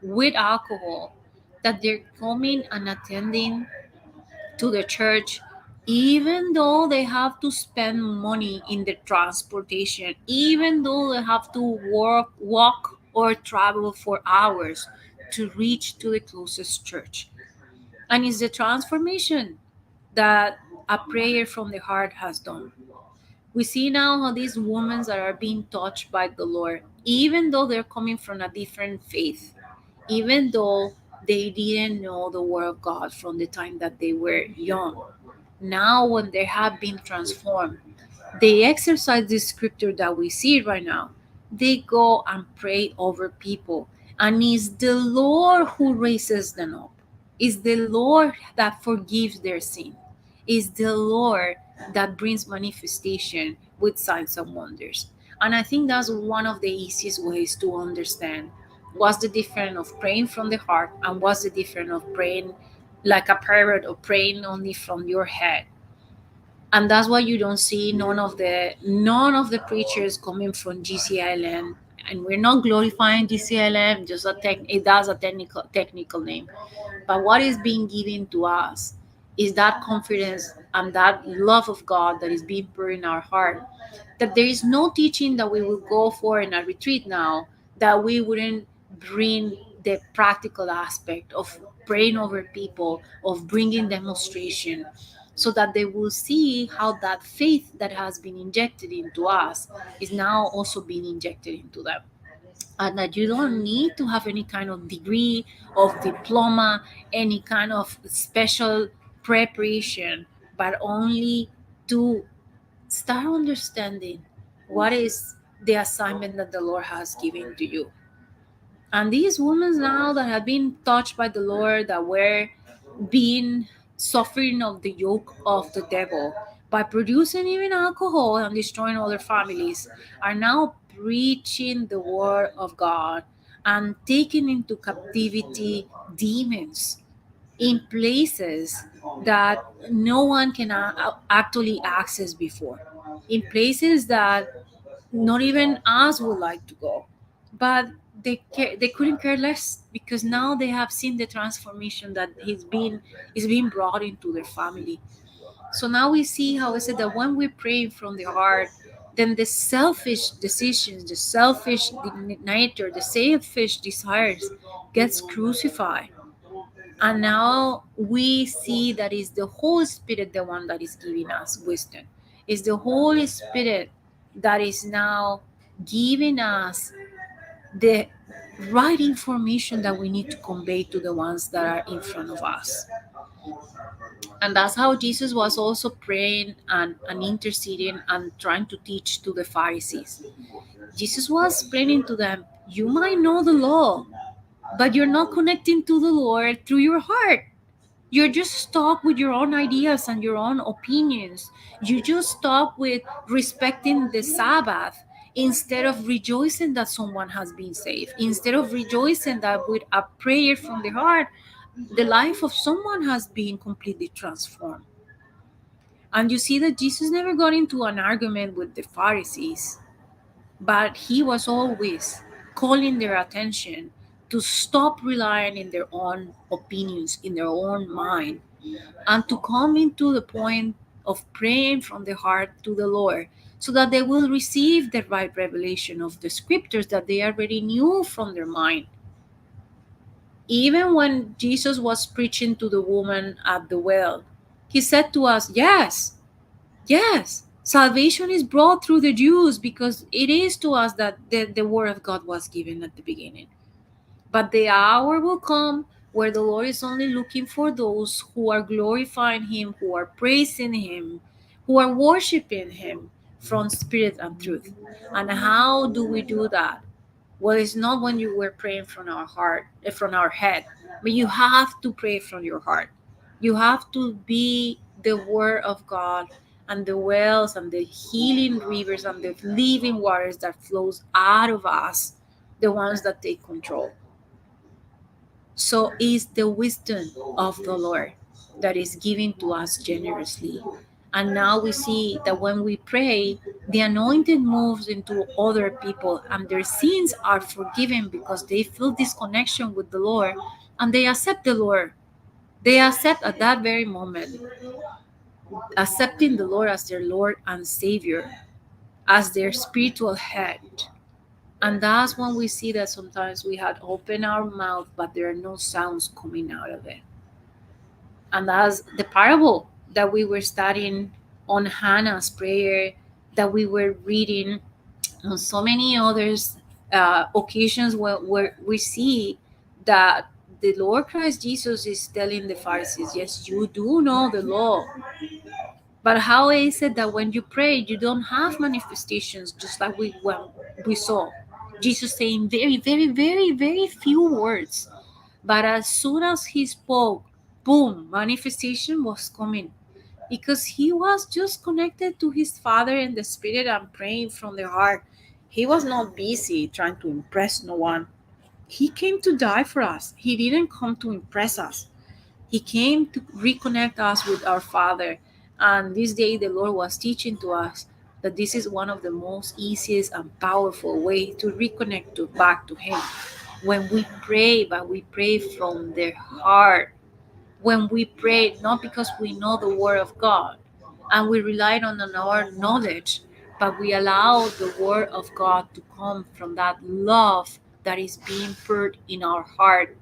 with alcohol, that they're coming and attending to the church, even though they have to spend money in the transportation, even though they have to walk or travel for hours to reach to the closest church. And it's the transformation that a prayer from the heart has done. We see now how these women that are being touched by the Lord, even though they're coming from a different faith, even though they didn't know the word of God from the time that they were young. Now, when they have been transformed, they exercise this scripture that we see right now. They go and pray over people, and it's the Lord who raises them up. It's the Lord that forgives their sin. It's the Lord that brings manifestation with signs and wonders. And I think that's one of the easiest ways to understand what's the difference of praying from the heart and what's the difference of praying like a parrot or praying only from your head. And that's why you don't see none of the preachers coming from JCILM. And we're not glorifying JCILM, just it does a technical name. But what is being given to us is that confidence and that love of God that is being put in our heart, that there is no teaching that we will go for in a retreat now that we wouldn't bring the practical aspect of praying over people, of bringing demonstration, so that they will see how that faith that has been injected into us is now also being injected into them. And that you don't need to have any kind of degree of diploma, any kind of special preparation, but only to start understanding what is the assignment that the Lord has given to you. And these women now that have been touched by the Lord, that were being suffering of the yoke of the devil by producing even alcohol and destroying other families, are now preaching the word of God and taking into captivity demons in places that no one can actually access before, in places that not even us would like to go. But they couldn't care less because now they have seen the transformation that is being brought into their family. So now we see how is it that when we pray from the heart, then the selfish decisions, the selfish nature, the selfish desires gets crucified. And now we see that is the Holy Spirit, the one that is giving us wisdom. It's the Holy Spirit that is now giving us the right information that we need to convey to the ones that are in front of us. And that's how Jesus was also praying and interceding and trying to teach to the Pharisees. Jesus was explaining to them, you might know the law, but you're not connecting to the Lord through your heart. You're just stuck with your own ideas and your own opinions. You just stuck with respecting the Sabbath instead of rejoicing that someone has been saved, instead of rejoicing that with a prayer from the heart, the life of someone has been completely transformed. And you see that Jesus never got into an argument with the Pharisees, but he was always calling their attention to stop relying in their own opinions, in their own mind, and to come into the point of praying from the heart to the Lord so that they will receive the right revelation of the scriptures that they already knew from their mind. Even when Jesus was preaching to the woman at the well, he said to us, yes, yes, salvation is brought through the Jews because it is to us that the word of God was given at the beginning. But the hour will come where the Lord is only looking for those who are glorifying Him, who are praising Him, who are worshiping Him from spirit and truth. And how do we do that? Well, it's not when you were praying from our heart, from our head, but you have to pray from your heart. You have to be the word of God and the wells and the healing rivers and the living waters that flows out of us, the ones that take control. So is the wisdom of the Lord that is given to us generously. And now we see that when we pray, the anointing moves into other people and their sins are forgiven because they feel this connection with the Lord and they accept the Lord. They accept at that very moment, accepting the Lord as their Lord and Savior, as their spiritual head. And that's when we see that sometimes we had opened our mouth, but there are no sounds coming out of it. And that's the parable that we were studying on Hannah's prayer, that we were reading on so many others occasions where we see that the Lord Christ Jesus is telling the Pharisees, yes, you do know the law, but how is it that when you pray, you don't have manifestations, just like we saw Jesus saying very, very, very, very few words, but as soon as he spoke, boom, manifestation was coming because he was just connected to his Father in the Spirit and praying from the heart. He was not busy trying to impress no one. He came to die for us, he didn't come to impress us. He came to reconnect us with our Father. And this day, the Lord was teaching to us that this is one of the most easiest and powerful way to reconnect back to Him. When we pray, but we pray from the heart. When we pray, not because we know the Word of God and we rely on our knowledge, but we allow the Word of God to come from that love that is being poured in our heart.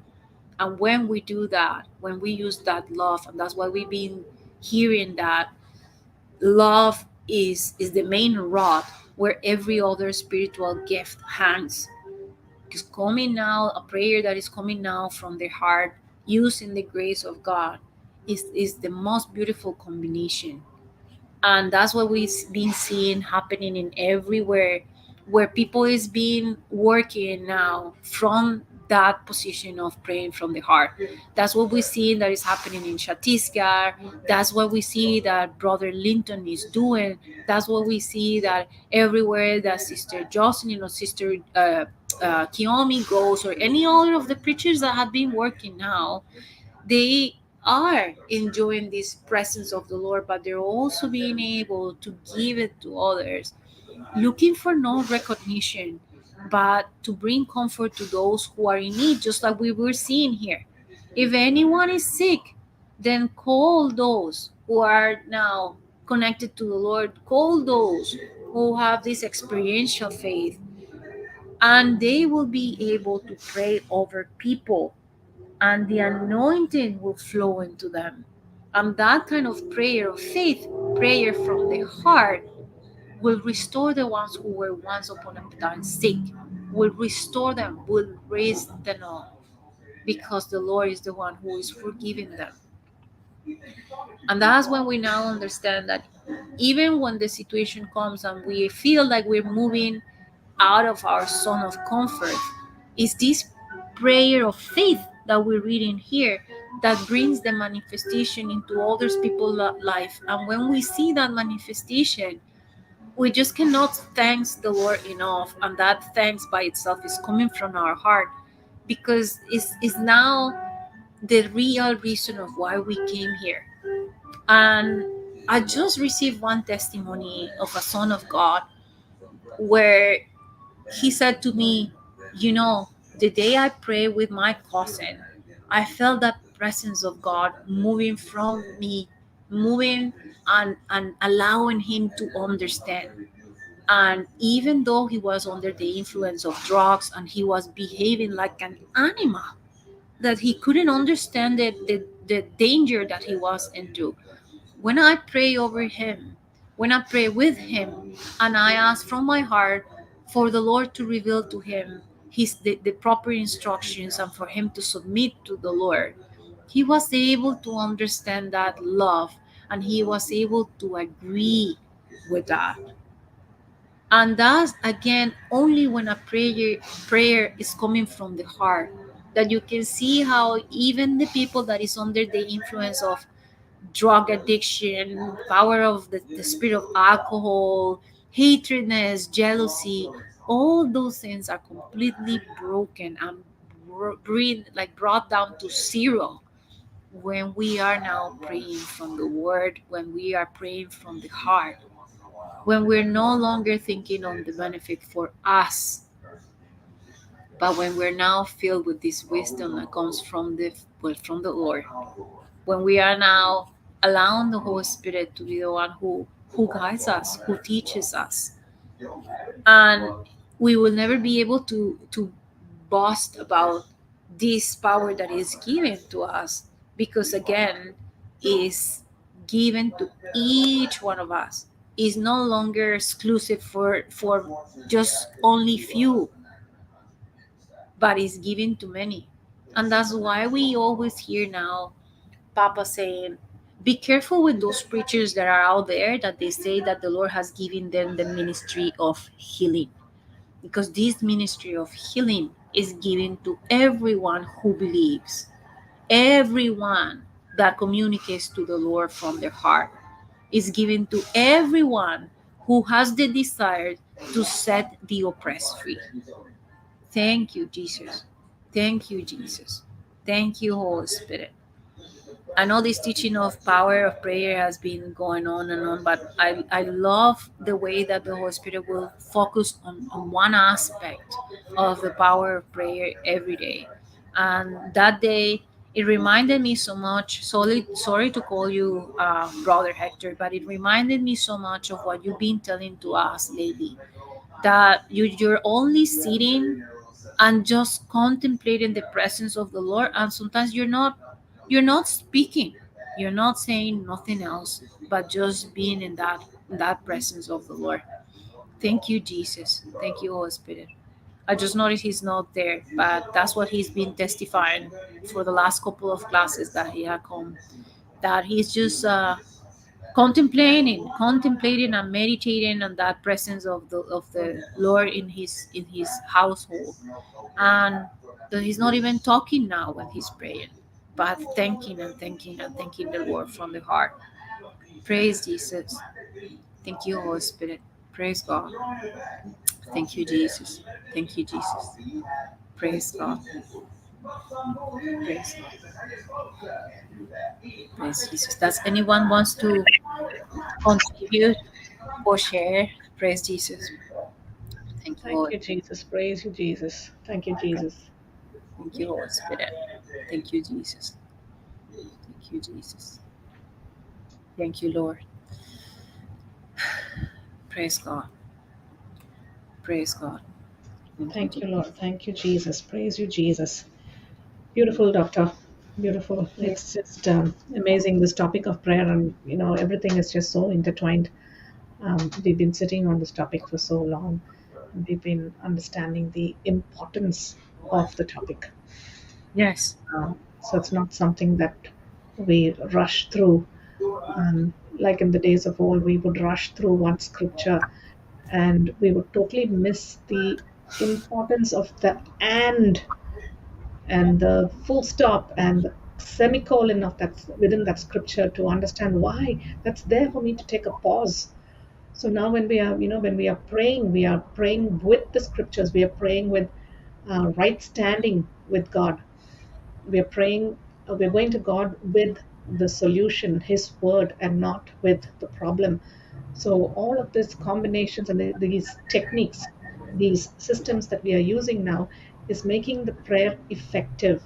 And when we do that, when we use that love, and that's why we've been hearing that love is the main rod where every other spiritual gift hangs. Because coming now, a prayer that is coming now from the heart, using the grace of God, is the most beautiful combination. And that's what we've been seeing happening in everywhere where people is being working now from that position of praying from the heart. That's what we see that is happening in Chhattisgarh. That's what we see that Brother Linton is doing. That's what we see that everywhere that Sister Jocelyn or Sister Kiomi goes, or any other of the preachers that have been working now, they are enjoying this presence of the Lord, but they're also being able to give it to others, looking for no recognition, but to bring comfort to those who are in need, just like we were seeing here. If anyone is sick, then call those who are now connected to the Lord, call those who have this experiential faith, and they will be able to pray over people and the anointing will flow into them. And that kind of prayer of faith, prayer from the heart, will restore the ones who were once upon a time sick, will restore them, will raise them up, because the Lord is the one who is forgiving them. And that's when we now understand that even when the situation comes and we feel like we're moving out of our zone of comfort, is this prayer of faith that we're reading here that brings the manifestation into others people's life. And when we see that manifestation, we just cannot thank the Lord enough. And that thanks by itself is coming from our heart, because it's now the real reason of why we came here. And I just received one testimony of a son of God where he said to me, the day I prayed with my cousin, I felt that presence of God moving from me, moving and allowing him to understand. And even though he was under the influence of drugs and he was behaving like an animal, that he couldn't understand the danger that he was into, when I pray over him, when I pray with him, and I ask from my heart for the Lord to reveal to him the proper instructions and for him to submit to the Lord, he was able to understand that love and he was able to agree with that. And that's again only when a prayer is coming from the heart, that you can see how even the people that is under the influence of drug addiction, power of the spirit of alcohol, hatredness, jealousy, all those things are completely broken and brought down to zero when we are now praying from the word, when we are praying from the heart, when we're no longer thinking on the benefit for us, but when we're now filled with this wisdom that comes from the Lord, when we are now allowing the Holy Spirit to be the one who guides us, who teaches us, and we will never be able to boast about this power that is given to us, because again is given to each one of us, is no longer exclusive for just only few, but is given to many. And that's why we always hear now Papa saying, be careful with those preachers that are out there that they say that the Lord has given them the ministry of healing. Because this ministry of healing is given to everyone who believes, everyone that communicates to the Lord from their heart, is given to everyone who has the desire to set the oppressed free. Thank you, Jesus. Thank you, Jesus. Thank you, Holy Spirit. I know this teaching of power of prayer has been going on and on, but I love the way that the Holy Spirit will focus on one aspect of the power of prayer every day. And that day, it reminded me so much. Sorry to call you Brother Hector, but it reminded me so much of what you've been telling to us lately. That you're only sitting and just contemplating the presence of the Lord, and sometimes you're not speaking, you're not saying nothing else but just being in that presence of the Lord. Thank you, Jesus. Thank you, Holy Spirit. I just noticed he's not there, but that's what he's been testifying for the last couple of classes that he had come, that he's just contemplating and meditating on that presence of the Lord in his household, and that he's not even talking now when he's praying, but thanking and thanking and thanking the Lord from the heart. Praise Jesus. Thank you, Holy Spirit. Praise God. Thank you, Jesus. Thank you, Jesus. Praise God. Praise God. Praise Jesus. Does anyone wants to contribute or share? Praise Jesus. Thank you, Thank Lord. you, Jesus. Praise you, Jesus. Thank you, Jesus. Thank you, Holy Spirit. Thank you, Jesus. Thank you, Jesus. Thank you, Lord. Praise God. Praise God. Thank you, Thank you, Jesus. Lord. Thank you, Jesus. Praise you, Jesus. Beautiful, Doctor. Beautiful. Yeah. It's just amazing, this topic of prayer, and everything is just so intertwined. We've been sitting on this topic for so long, and we've been understanding the importance of the topic. Yes. So it's not something that we rush through. Like in the days of old, we would rush through one scripture and we would totally miss the importance of the and the full stop and the semicolon of that within that scripture, to understand why that's there for me to take a pause. So now when we are praying, we are praying with the scriptures, we are praying with right standing with God. We are praying, we're going to God with the solution, His word, and not with the problem. So all of these combinations and these techniques, these systems that we are using now, is making the prayer effective.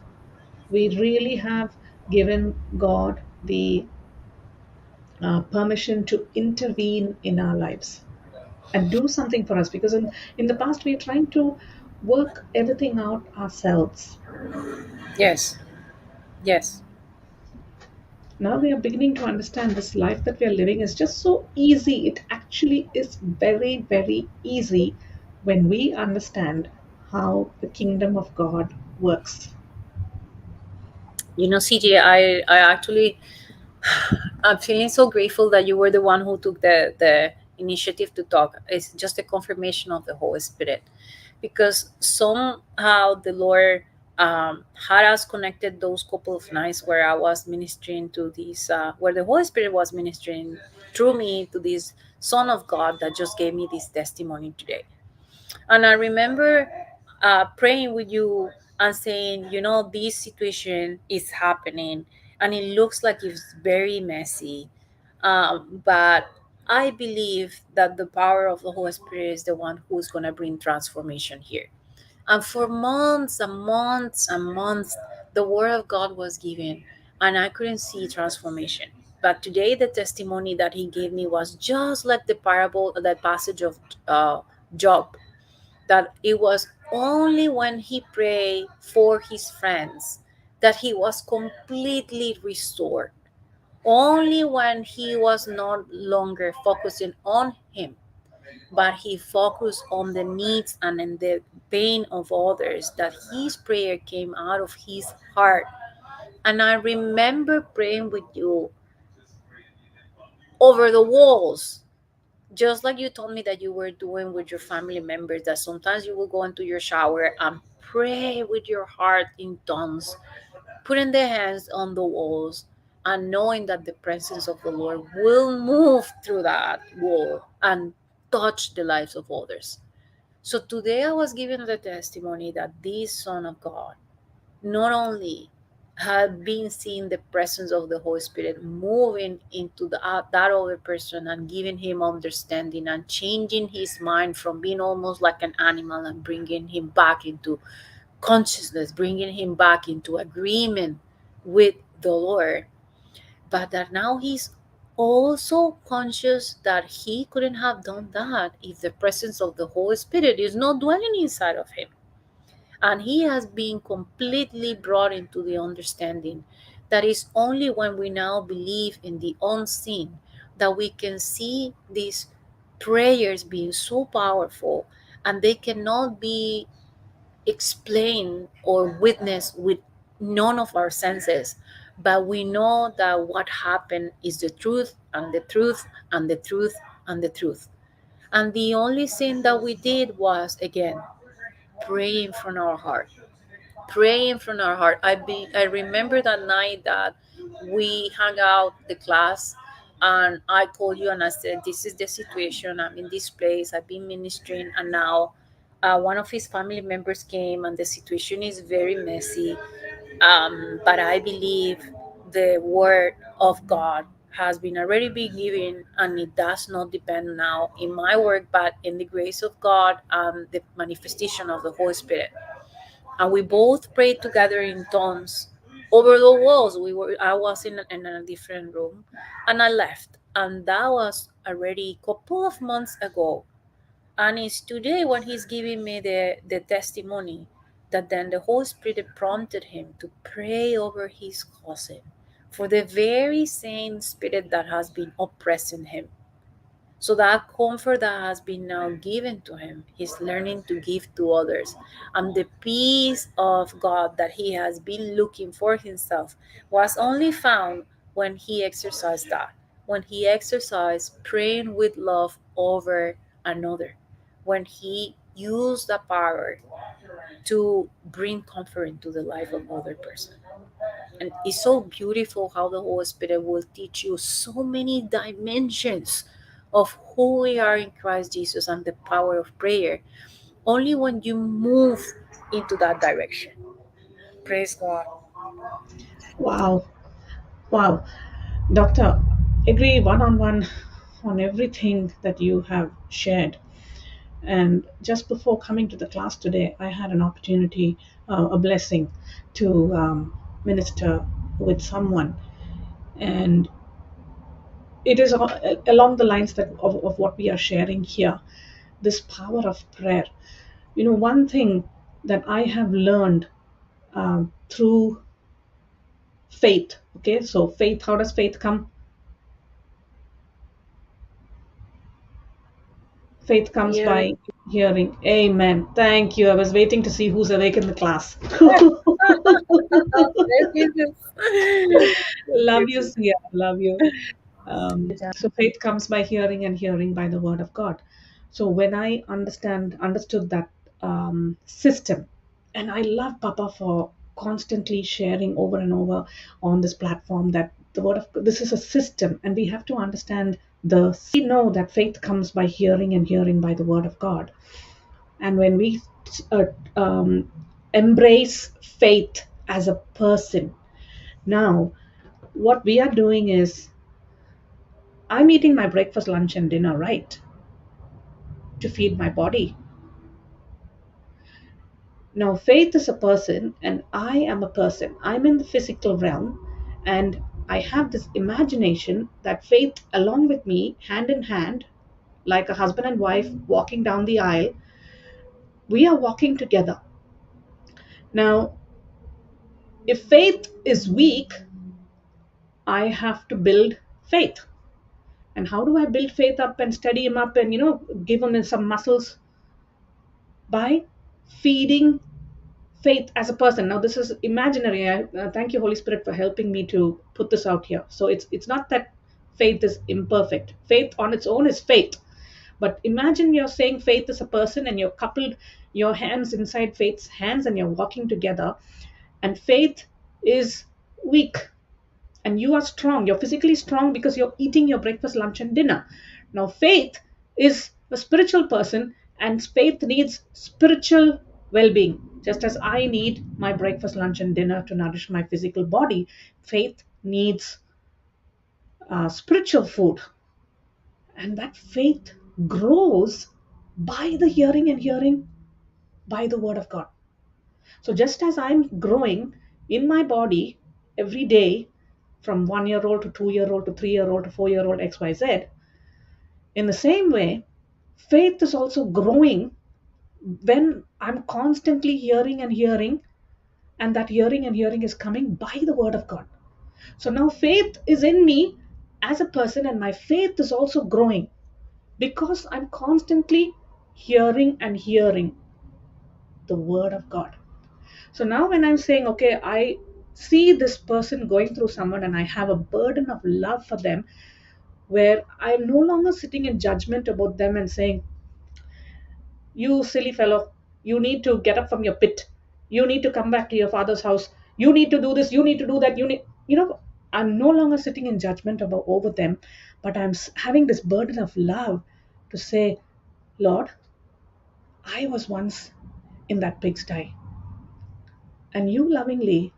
We really have given God the permission to intervene in our lives and do something for us, because in the past we are trying to work everything out ourselves. Yes. Yes. Now we are beginning to understand this life that we are living is just so easy. It actually is very, very easy when we understand how the kingdom of God works. CJ, I actually, I'm feeling so grateful that you were the one who took the initiative to talk. It's just a confirmation of the Holy Spirit, because somehow the Lord had us connected those couple of nights where I was ministering to these, where the Holy Spirit was ministering through me to this Son of God that just gave me this testimony today. And I remember praying with you and saying, this situation is happening and it looks like it's very messy. But I believe that the power of the Holy Spirit is the one who's going to bring transformation here. And for months and months and months, the word of God was given, and I couldn't see transformation. But today, the testimony that he gave me was just like the parable, that passage of Job, that it was only when he prayed for his friends that he was completely restored. Only when he was no longer focusing on him, but he focused on the needs and in the pain of others, that his prayer came out of his heart. And I remember praying with you over the walls, just like you told me that you were doing with your family members, that sometimes you will go into your shower and pray with your heart in tongues, putting their hands on the walls and knowing that the presence of the Lord will move through that wall and touch the lives of others. So today I was given the testimony that this Son of God not only had been seeing the presence of the Holy Spirit moving into that other person and giving him understanding and changing his mind from being almost like an animal and bringing him back into consciousness, bringing him back into agreement with the Lord, but that now he's also conscious that he couldn't have done that if the presence of the Holy Spirit is not dwelling inside of him. And he has been completely brought into the understanding that it's only when we now believe in the unseen that we can see these prayers being so powerful, and they cannot be explained or witnessed with none of our senses. But we know that what happened is the truth, and the truth, and the truth, and the truth. And the only thing that we did was, again, praying from our heart, praying from our heart. I remember that night that we hung out the class, and I called you and I said, this is the situation, I'm in this place, I've been ministering, and now one of his family members came and the situation is very messy. But I believe the word of God has been already been given, and it does not depend now in my work but in the grace of God and the manifestation of the Holy Spirit. And we both prayed together in tongues over the walls. I was in a different room, and I left, and that was already a couple of months ago. And it's today when he's giving me the testimony that then the Holy Spirit prompted him to pray over his cousin for the very same spirit that has been oppressing him. So that comfort that has been now given to him, he's learning to give to others. And the peace of God that he has been looking for himself was only found when he exercised that, when he exercised praying with love over another, when he used the power to bring comfort into the life of other person. And it's so beautiful how the Holy Spirit will teach you so many dimensions of who we are in Christ Jesus and the power of prayer, only when you move into that direction. Praise God. Wow. Wow. Doctor, agree one on one on everything that you have shared. And just before coming to the class today, I had an opportunity, a blessing to minister with someone. And it is along the lines of what we are sharing here, this power of prayer. One thing that I have learned through faith. Okay, so faith, how does faith come? Faith comes by Hearing. hearing. Amen. Thank you. I was waiting to see who's awake in the class. Thank you. Love you, Sia. Love you. So faith comes by hearing, and hearing by the word of God. So when I understood that system, and I love Papa for constantly sharing over and over on this platform that the word of this is a system, and we have to understand the we know that faith comes by hearing, and hearing by the word of God. And when we uh, um, embrace faith as a person, now what we are doing is I'm eating my breakfast, lunch, and dinner, right? To feed my body. Now, faith is a person, and I am a person. I'm in the physical realm, and I have this imagination that faith, along with me, hand in hand, like a husband and wife walking down the aisle, we are walking together. Now, if faith is weak, I have to build faith. And how do I build faith up and steady him up and, give him some muscles? By feeding faith as a person. Now this is imaginary. Thank you, Holy Spirit, for helping me to put this out here. So it's not that faith is imperfect. Faith on its own is faith. But imagine you're saying faith is a person, and you're coupled your hands inside faith's hands, and you're walking together, and faith is weak, and you are strong. You're physically strong because you're eating your breakfast, lunch, and dinner. Now faith is a spiritual person, and faith needs spiritual well-being. Just as I need my breakfast, lunch, and dinner to nourish my physical body, faith needs spiritual food. And that faith grows by the hearing, and hearing by the word of God. So just as I'm growing in my body every day, from 1 year old to 2 year old to 3 year old to 4 year old XYZ, in the same way, faith is also growing when I'm constantly hearing and hearing, and that hearing and hearing is coming by the word of God. So now faith is in me as a person, and my faith is also growing because I'm constantly hearing and hearing the word of God. So now when I'm saying, okay, I see this person going through someone, and I have a burden of love for them, where I'm no longer sitting in judgment about them and saying, you silly fellow, you need to get up from your pit. You need to come back to your father's house. You need to do this. You need to do that. I'm no longer sitting in judgment about over them, but I'm having this burden of love to say, Lord, I was once in that pigsty, and you lovingly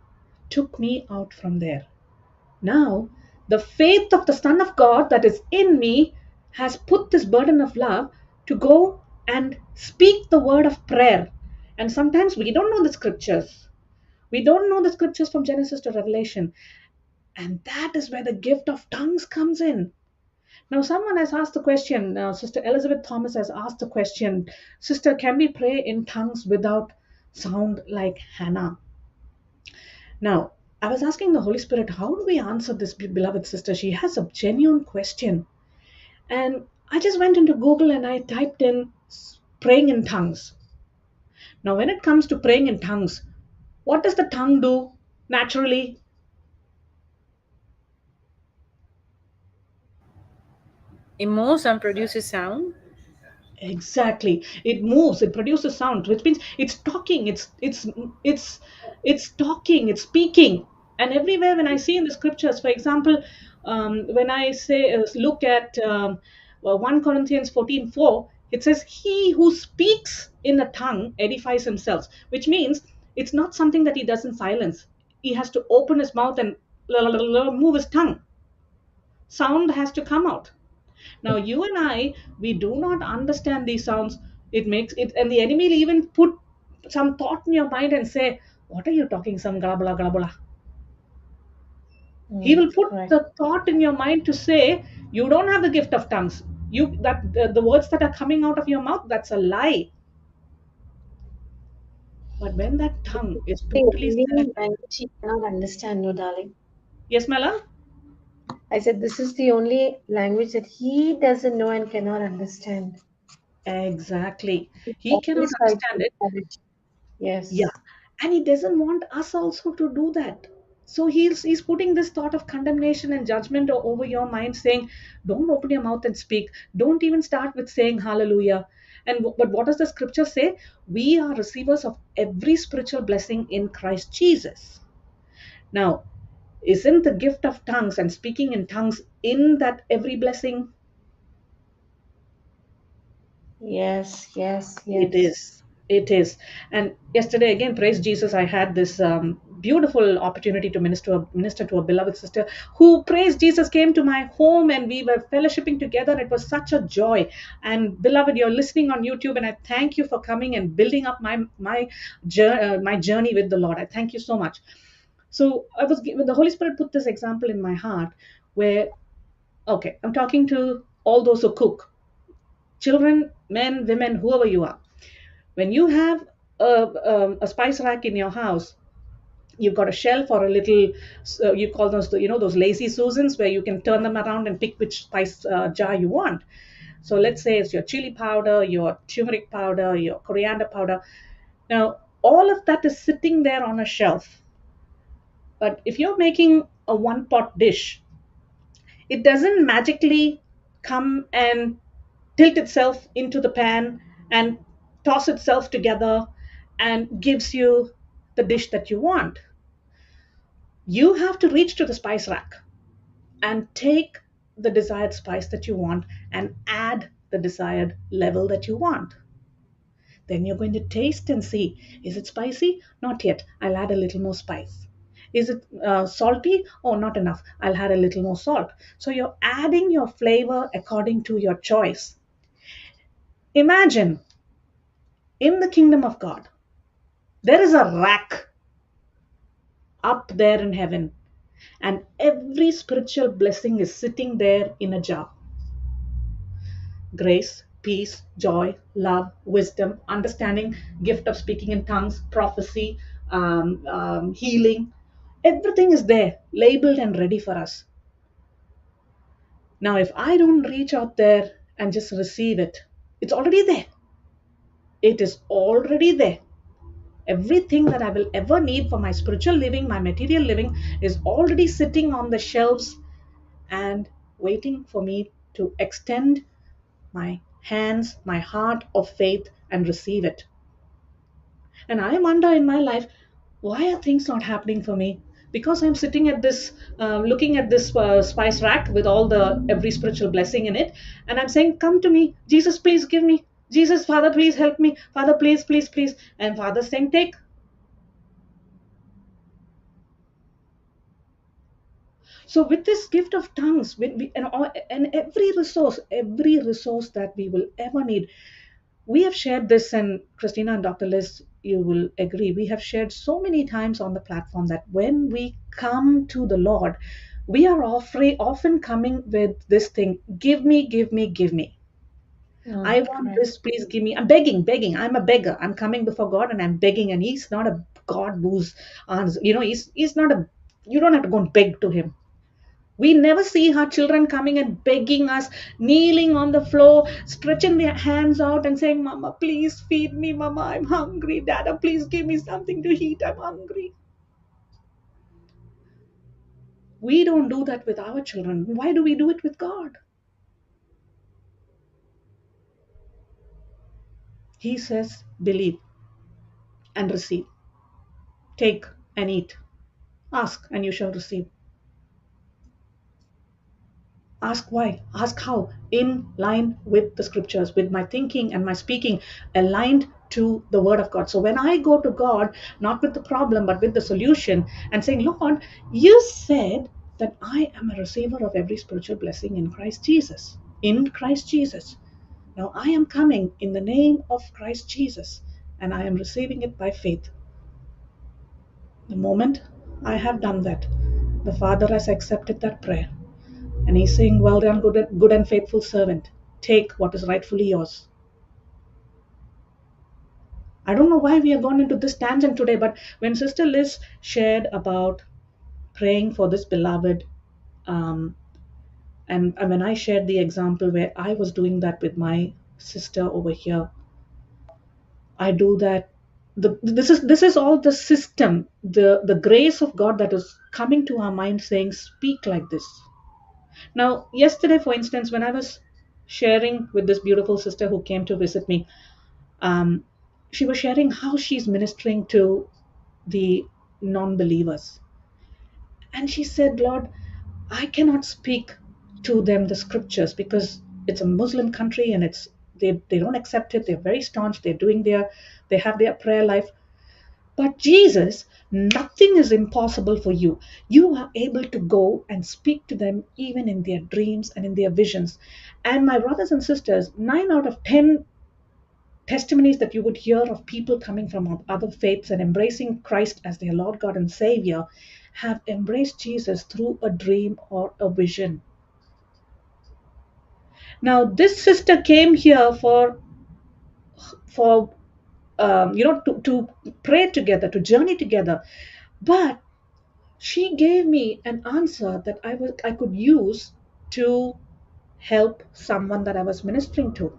took me out from there. Now, the faith of the Son of God that is in me has put this burden of love to go and speak the word of prayer. And sometimes we don't know the scriptures. We don't know the scriptures from Genesis to Revelation. And that is where the gift of tongues comes in. Now, someone has asked the question, Sister Elizabeth Thomas has asked the question, Sister, can we pray in tongues without sound like Hannah? Now, I was asking the Holy Spirit, how do we answer this beloved sister? She has a genuine question. And I just went into Google and I typed in praying in tongues. Now, when it comes to praying in tongues, what does the tongue do naturally? It moves and produces sound. Exactly. It moves, it produces sound, which means it's talking, it's it's talking, it's speaking. And everywhere when I see in the scriptures, for example, when I say look at 1 Corinthians 14:4, it says, he who speaks in a tongue edifies himself, which means it's not something that he does in silence. He has to open his mouth and move his tongue. Sound has to come out. Now, you and I, we do not understand these sounds. It makes it, and the enemy will even put some thought in your mind and say, what are you talking? Some galabala galabala. He will put Correct. the thought in your mind to say, you don't have the gift of tongues. You that the words that are coming out of your mouth, that's a lie. But when that tongue is The totally only set, language he cannot understand, no, darling. yes, my love? I said this is the only language that he doesn't know and cannot understand. Exactly. He He cannot always fights understand with it. courage. Yeah. Yes. And he doesn't want us also to do that. So he's putting this thought of condemnation and judgment over your mind, saying, don't open your mouth and speak. Don't even start with saying hallelujah. But what does the scripture say? We are receivers of every spiritual blessing in Christ Jesus. Now, isn't the gift of tongues and speaking in tongues in that every blessing? Yes, yes, It yes. is. It is. And yesterday, again, praise Jesus, I had this beautiful opportunity to minister to a beloved sister who, praise Jesus, came to my home, and we were fellowshipping together. It was such a joy. And beloved, you're listening on YouTube, and I thank you for coming and building up my journey with the Lord. I thank you so much. So the Holy Spirit put this example in my heart where, okay, I'm talking to all those who cook, children, men, women, whoever you are. When you have a spice rack in your house, you've got a shelf or a little, you call those, those lazy Susans, where you can turn them around and pick which spice jar you want. So let's say it's your chili powder, your turmeric powder, your coriander powder. Now, all of that is sitting there on a shelf. But if you're making a one pot dish, it doesn't magically come and tilt itself into the pan and toss itself together and gives you the dish that you want. You have to reach to the spice rack and take the desired spice that you want and add the desired level that you want. Then you're going to taste and see, is it spicy? Not yet. I'll add a little more spice. Is it salty? Oh, not enough. I'll add a little more salt. So you're adding your flavor according to your choice. Imagine in the kingdom of God, there is a rack up there in heaven, and every spiritual blessing is sitting there in a jar. Grace, peace, joy, love, wisdom, understanding, gift of speaking in tongues, prophecy, healing. Everything is there, labeled and ready for us. Now, if I don't reach out there and just receive it, it's already there. It is already there. Everything that I will ever need for my spiritual living, my material living, is already sitting on the shelves and waiting for me to extend my hands, my heart of faith, and receive it. And I wonder in my life, why are things not happening for me? Because I'm sitting at this, looking at this spice rack with all the every spiritual blessing in it, and I'm saying, "Come to me, Jesus, please give me. Jesus, Father, please help me. Father, please, please, please." And Father saying, "Take." So with this gift of tongues, and every resource that we will ever need, we have shared this, and Christina and Dr. Liz, you will agree, we have shared so many times on the platform that when we come to the Lord, we are often coming with this thing: give me, give me, give me. I want Correct. this, please give me. I'm begging. I'm a beggar. I'm coming before God and I'm begging, and He's not a God who's he's not a, you don't have to go and beg to Him. We never see our children coming and begging us, kneeling on the floor, stretching their hands out and saying, "Mama, please feed me. Mama, I'm hungry. Dada, please give me something to eat. I'm hungry." We don't do that with our children. Why do we do it with God? He says, believe and receive. Take and eat. Ask and you shall receive. Ask why, ask how, in line with the scriptures, with my thinking and my speaking aligned to the word of God. So when I go to God, not with the problem, but with the solution, and saying, "Lord, you said that I am a receiver of every spiritual blessing in Christ Jesus. In Christ Jesus. Now I am coming in the name of Christ Jesus, and I am receiving it by faith." The moment I have done that, the Father has accepted that prayer. And He's saying, "Well done, good and faithful servant. Take what is rightfully yours." I don't know why we have gone into this tangent today, but when Sister Liz shared about praying for this beloved, um, and when I shared the example where I was doing that with my sister over here, I do that this is all the system, the grace of God that is coming to our mind saying, speak like this. Now, yesterday, for instance, when I was sharing with this beautiful sister who came to visit me, um, she was sharing how she's ministering to the non-believers. And she said, Lord, I cannot speak to them the scriptures because it's a Muslim country and they don't accept it. They're very staunch. They have their prayer life. But Jesus, nothing is impossible for you. You are able to go and speak to them even in their dreams and in their visions. And my brothers and sisters, 9 out of 10 testimonies that you would hear of people coming from other faiths and embracing Christ as their Lord God and Savior have embraced Jesus through a dream or a vision. Now, this sister came here for to pray together, to journey together, but she gave me an answer that I could use to help someone that I was ministering to.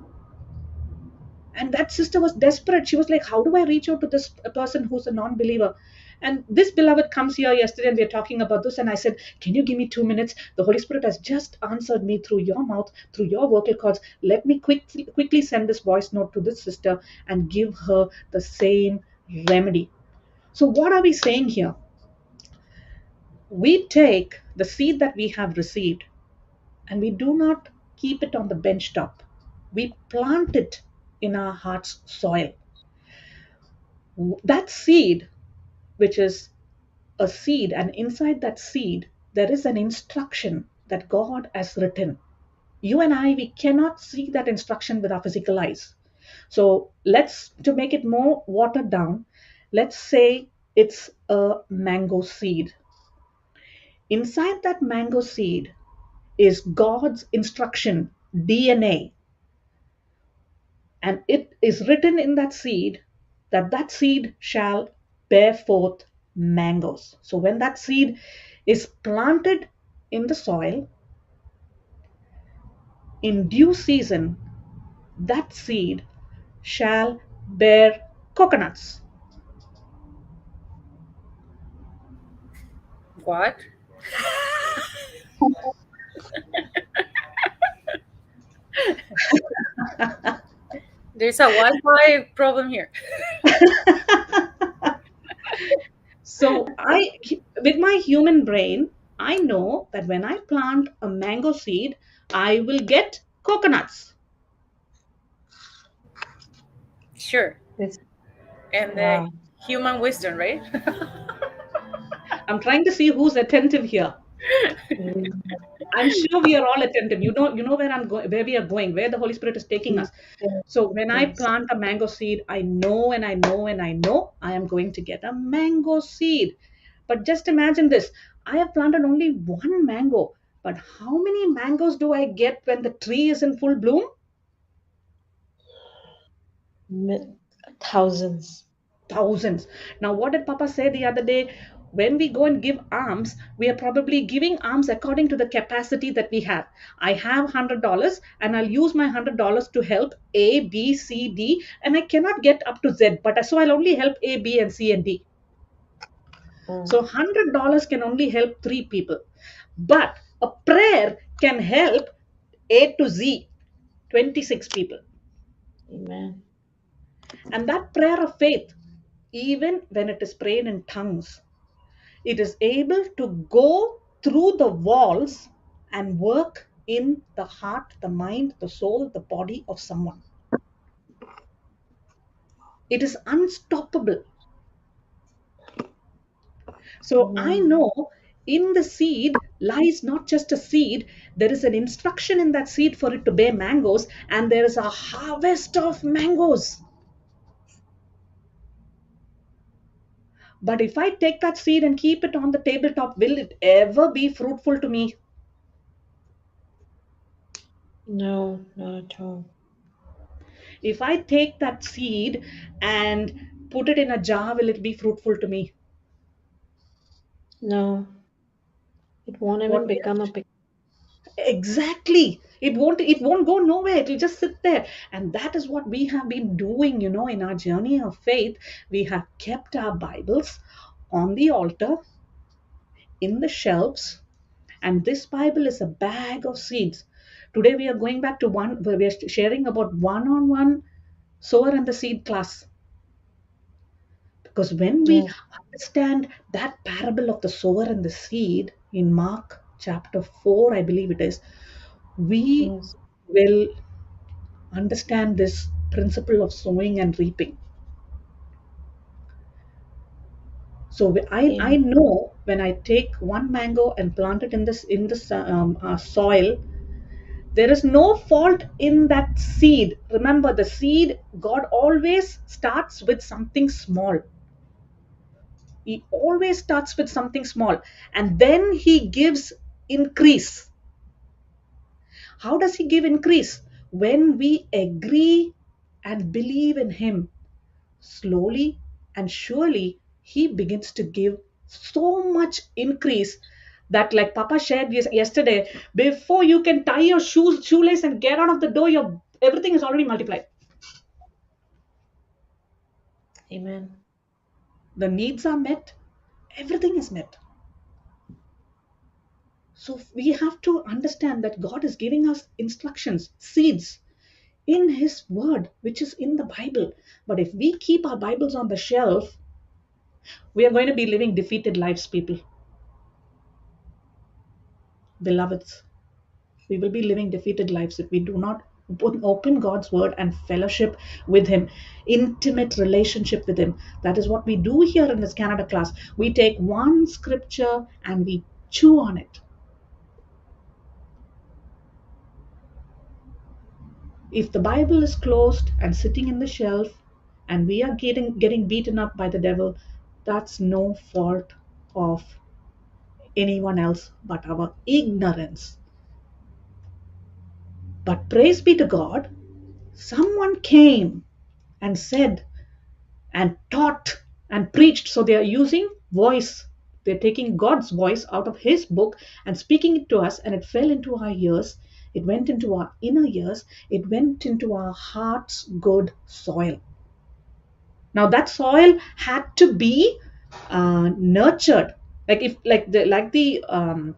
And that sister was desperate. She was like, how do I reach out to this person who's a non-believer? And this beloved comes here yesterday and we're talking about this. And I said, can you give me 2 minutes? The Holy Spirit has just answered me through your mouth, through your vocal cords. Let me quickly send this voice note to this sister and give her the same remedy. So what are we saying here? We take the seed that we have received and we do not keep it on the bench top. We plant it in our heart's soil. That seed, which is a seed, and inside that seed, there is an instruction that God has written. You and I, we cannot see that instruction with our physical eyes. So to make it more watered down, let's say it's a mango seed. Inside that mango seed is God's instruction, DNA. And it is written in that seed that that seed shall bear forth mangoes. So when that seed is planted in the soil, in due season, that seed shall bear coconuts. What? There's a Wi-Fi problem here. So with my human brain, I know that when I plant a mango seed, I will get coconuts. Sure. It's, And the wow. human wisdom, right? I'm trying to see who's attentive here. Mm, I'm sure we are all attentive. You know where I'm going, where we are going, where the Holy Spirit is taking us. yes, So when I yes. plant a mango seed, I know and I know and I know I am going to get a mango seed. But just imagine this. I have planted only one mango, but how many mangoes do I get when the tree is in full bloom? Thousands. Thousands. Now, what did Papa say the other day? When we go and give alms, we are probably giving alms according to the capacity that we have. I have $100 and I'll use my $100 to help A, B, C, D, and I cannot get up to Z, but so I'll only help A, B, and C and D. Mm, So $100 can only help 3 people, but a prayer can help A to Z, 26 people. amen. And that prayer of faith, even when it is prayed in tongues, it is able to go through the walls and work in the heart, the mind, the soul, the body of someone. It is unstoppable. So I Amen. know in the seed lies not just a seed, there is an instruction in that seed for it to bear mangoes, and there is a harvest of mangoes. But if I take that seed and keep it on the tabletop, will it ever be fruitful to me? No, not at all. If I take that seed and put it in a jar, will it be fruitful to me? No, it won't even What? become a pic. Exactly. It won't go nowhere. It will just sit there. And that is what we have been doing, in our journey of faith. We have kept our Bibles on the altar, in the shelves, and this Bible is a bag of seeds. Today we are going back to one where we are sharing about one-on-one sower and the seed class. Because when we Yes. understand that parable of the sower and the seed in Mark chapter 4, I believe it is, we Yes. will understand this principle of sowing and reaping. So I Amen. know when I take one mango and plant it in this soil, there is no fault in that seed. Remember, the seed, God always starts with something small. He always starts with something small, and then He gives increase. How does He give increase? When we agree and believe in Him, slowly and surely He begins to give so much increase that, like Papa shared yesterday, before you can tie your shoelace and get out of the door, your everything is already multiplied. Amen. The needs are met, everything is met. So we have to understand that God is giving us instructions, seeds in His word, which is in the Bible. But if we keep our Bibles on the shelf, we are going to be living defeated lives, people, beloveds. We will be living defeated lives if we do not open God's word and fellowship with Him, intimate relationship with Him. That is what we do here in this Canada class. We take one scripture and we chew on it. If the Bible is closed and sitting in the shelf and we are getting beaten up by the devil, that's no fault of anyone else but our ignorance. But praise be to God, someone came and said and taught and preached. So they are using voice. They're taking God's voice out of His book and speaking it to us, and it fell into our ears. It went into our inner ears. It went into our heart's good soil. Now that soil had to be nurtured, like the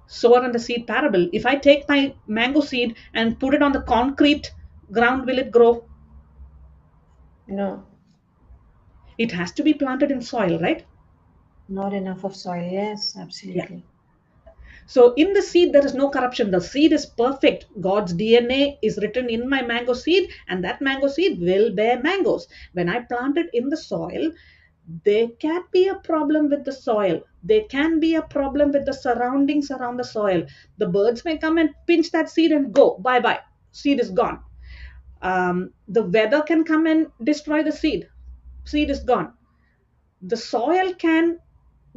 sower and the seed parable. If I take my mango seed and put it on the concrete ground, will it grow? No, It has to be planted in soil, right? not enough of soil. Yes, Yeah. absolutely. So in the seed, there is no corruption. The seed is perfect. God's DNA is written in my mango seed, and that mango seed will bear mangoes. When I plant it in the soil, there can be a problem with the soil. There can be a problem with the surroundings around the soil. The birds may come and pinch that seed and go. Bye bye. Seed is gone. The weather can come and destroy the seed. Seed is gone. The soil can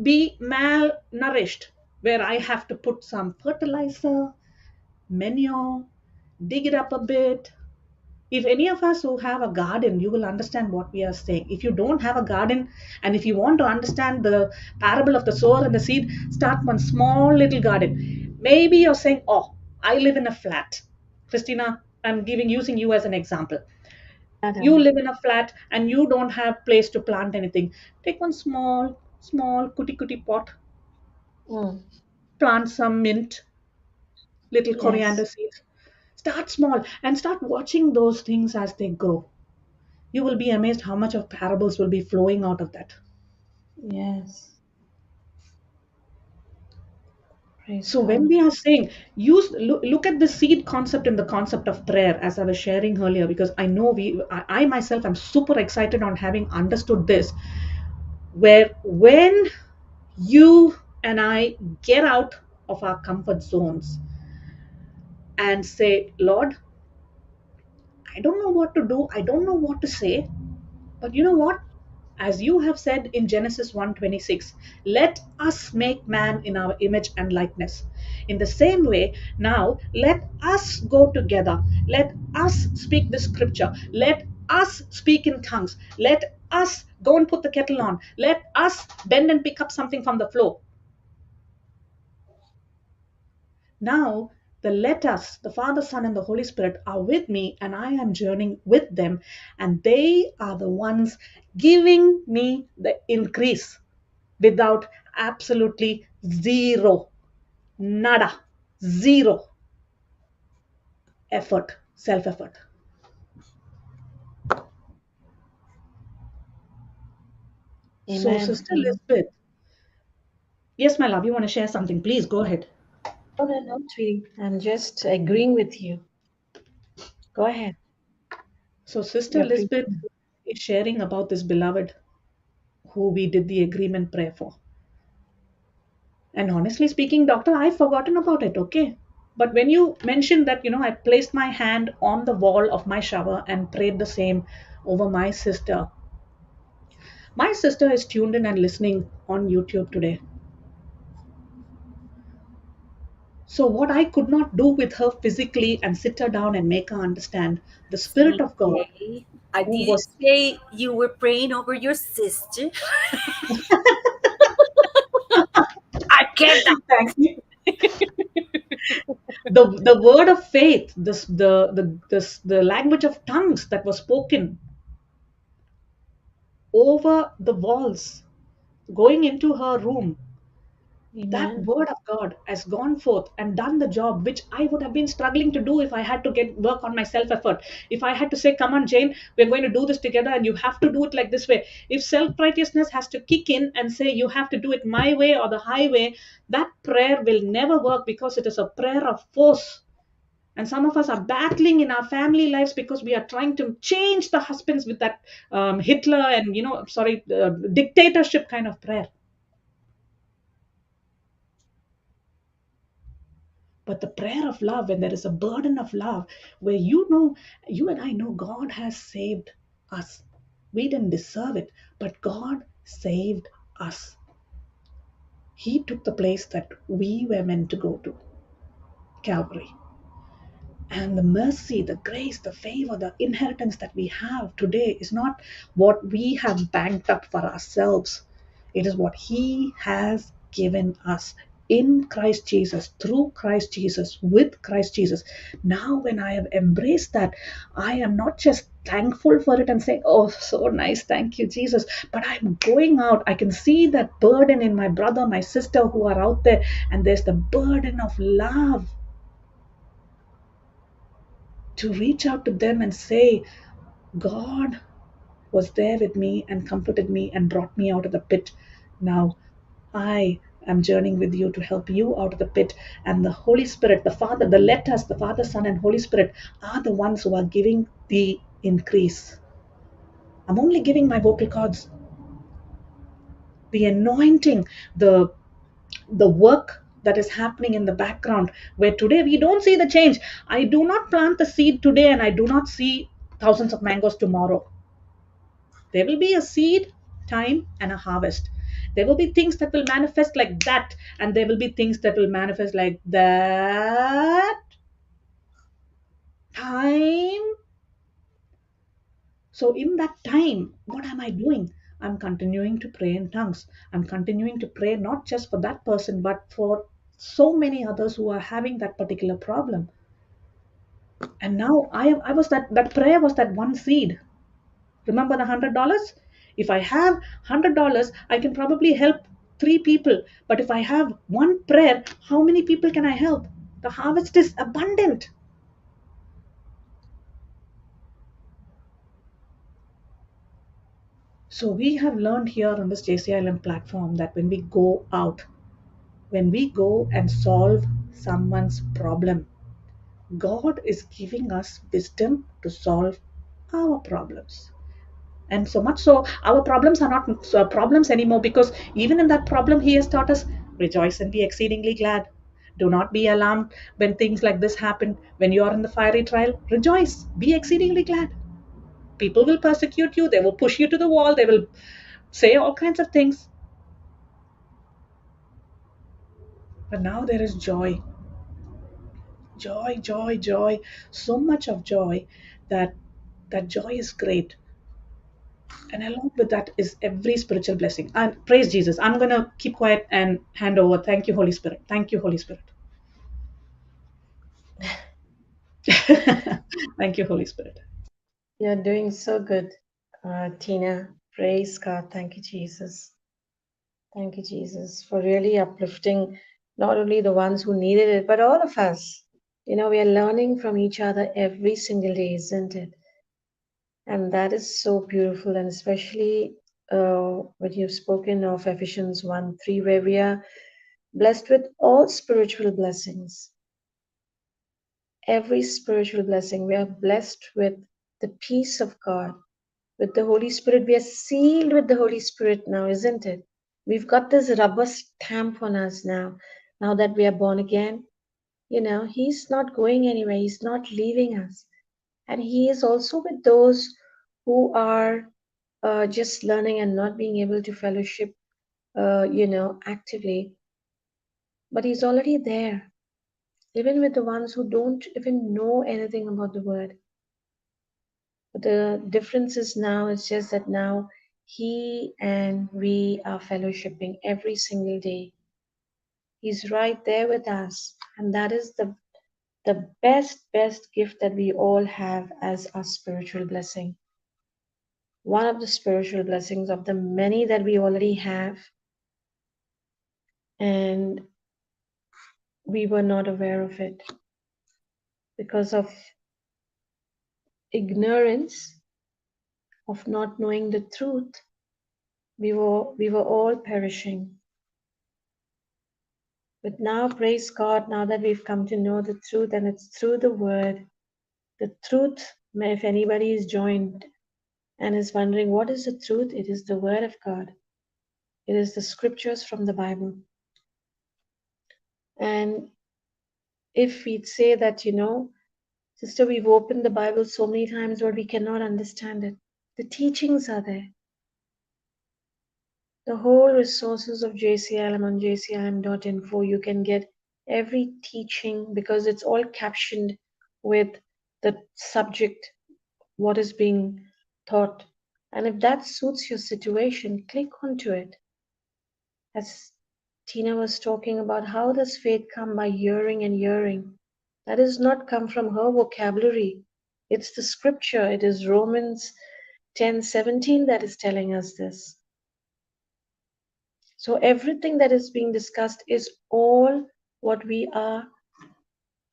be malnourished, where I have to put some fertilizer, manure, dig it up a bit. If any of us who have a garden, you will understand what we are saying. If you don't have a garden, and if you want to understand the parable of the sower and the seed, start one small little garden. Maybe you're saying, "Oh, I live in a flat." Christina, I'm giving using you as an example. You Adam. live in a flat and you don't have place to plant anything. Take one small cutie pot, Mm. plant some mint, little coriander Yes. seeds. Start small and start watching those things as they grow. You will be amazed how much of parables will be flowing out of that. Yes. Praise So when God. we are saying look at the seed concept and the concept of prayer, as I was sharing earlier, because I know I myself am super excited on having understood this, where when you and I get out of our comfort zones and say, Lord, I don't know what to do, I don't know what to say, but you know what? As you have said in Genesis 1:26, let us make man in our image and likeness. In the same way, now let us go together. Let us speak the scripture. Let us speak in tongues. Let us go and put the kettle on. Let us bend and pick up something from the floor. Now, the letters, the Father, Son, and the Holy Spirit are with me, and I am journeying with them, and they are the ones giving me the increase without absolutely zero, nada, zero effort, self effort. So, Amen. Sister Amen. Elizabeth, yes, my love, you want to share something? Please go ahead. Oh, no, no, sweetie. I'm just agreeing with you. Go ahead. So, Sister You're Elizabeth preaching. is sharing about this beloved who we did the agreement prayer for. And honestly speaking, doctor, I've forgotten about it, okay? But when you mentioned that, I placed my hand on the wall of my shower and prayed the same over my sister is tuned in and listening on YouTube today. So, what I could not do with her physically and sit her down and make her understand the Spirit of God CJ, I who didn't was say you were praying over your sister. I can't. thank you. The word of faith, the language of tongues that was spoken over the walls, going into her room, that Amen. word of God has gone forth and done the job which I would have been struggling to do if I had to get work on my self effort. If I had to say, come on, Jane, we're going to do this together and you have to do it like this way. If self righteousness has to kick in and say, you have to do it my way or the highway, that prayer will never work because it is a prayer of force. And some of us are battling in our family lives because we are trying to change the husbands with that Hitler and, dictatorship kind of prayer. But the prayer of love, when there is a burden of love, where you and I know God has saved us. We didn't deserve it, but God saved us. He took the place that we were meant to go to, Calvary. And the mercy, the grace, the favor, the inheritance that we have today is not what we have banked up for ourselves. It is what He has given us in Christ Jesus, through Christ Jesus, with Christ Jesus. Now, when I have embraced that, I am not just thankful for it and saying, oh, so nice, thank you, Jesus. But I'm going out. I can see that burden in my brother, my sister who are out there, and there's the burden of love to reach out to them and say, God was there with me and comforted me and brought me out of the pit. Now I am journeying with you to help you out of the pit. And the Holy Spirit, the Father, the letters, the Father, Son, and Holy Spirit are the ones who are giving the increase. I'm only giving my vocal cords, the anointing, the work that is happening in the background, where today we don't see the change. I do not plant the seed today and I do not see thousands of mangoes tomorrow. There will be a seed time and a harvest. There will be things that will manifest like that, and there will be things that will manifest like that time. So, in that time, what am I doing? I'm continuing to pray in tongues. I'm continuing to pray not just for that person, but for so many others who are having that particular problem. And now I was that prayer was that one seed. Remember the $100? If I have $100, I can probably help three people. But if I have one prayer, how many people can I help? The harvest is abundant. So we have learned here on this JCILM platform that when we go out, when we go and solve someone's problem, God is giving us wisdom to solve our problems. And so much so, our problems are not problems anymore, because even in that problem, He has taught us, rejoice and be exceedingly glad. Do not be alarmed when things like this happen. When you are in the fiery trial, rejoice, be exceedingly glad. People will persecute you, they will push you to the wall, they will say all kinds of things. But now there is joy, joy, joy, joy, so much of joy that that joy is great. And along with that is every spiritual blessing. And praise Jesus. I'm going to keep quiet and hand over. Thank you, Holy Spirit. Thank you, Holy Spirit. Thank you, Holy Spirit. You're doing so good, Tina. Praise God. Thank you, Jesus. Thank you, Jesus, for really uplifting not only the ones who needed it, but all of us. You know, we are learning from each other every single day, isn't it? And that is so beautiful. And especially when you've spoken of Ephesians 1:3, where we are blessed with all spiritual blessings, every spiritual blessing. We are blessed with the peace of God, with the Holy Spirit. We are sealed with the Holy Spirit now, isn't it? We've got this rubber stamp on us now. Now that we are born again, you know, He's not going anywhere. He's not leaving us. And He is also with those who are just learning and not being able to fellowship, actively. But He's already there, even with the ones who don't even know anything about the Word. But the difference is now, it's just that now He and we are fellowshipping every single day. He's right there with us. And that is the best gift that we all have as our spiritual blessing. One of the spiritual blessings of the many that we already have, and we were not aware of it because of ignorance, of not knowing the truth. We were all perishing. But now, praise God, now that we've come to know the truth, and it's through the word, the truth, if anybody is joined and is wondering what is the truth, it is the word of God. It is the scriptures from the Bible. And if we'd say that, sister, we've opened the Bible so many times, but we cannot understand it. The teachings are there. The whole resources of JCILM on jcilm.info, you can get every teaching because it's all captioned with the subject, what is being taught. And if that suits your situation, click onto it. As Tina was talking about, how does faith come? By hearing and hearing. That does not come from her vocabulary. It's the scripture. It is Romans 10:17 that is telling us this. So everything that is being discussed is all what we are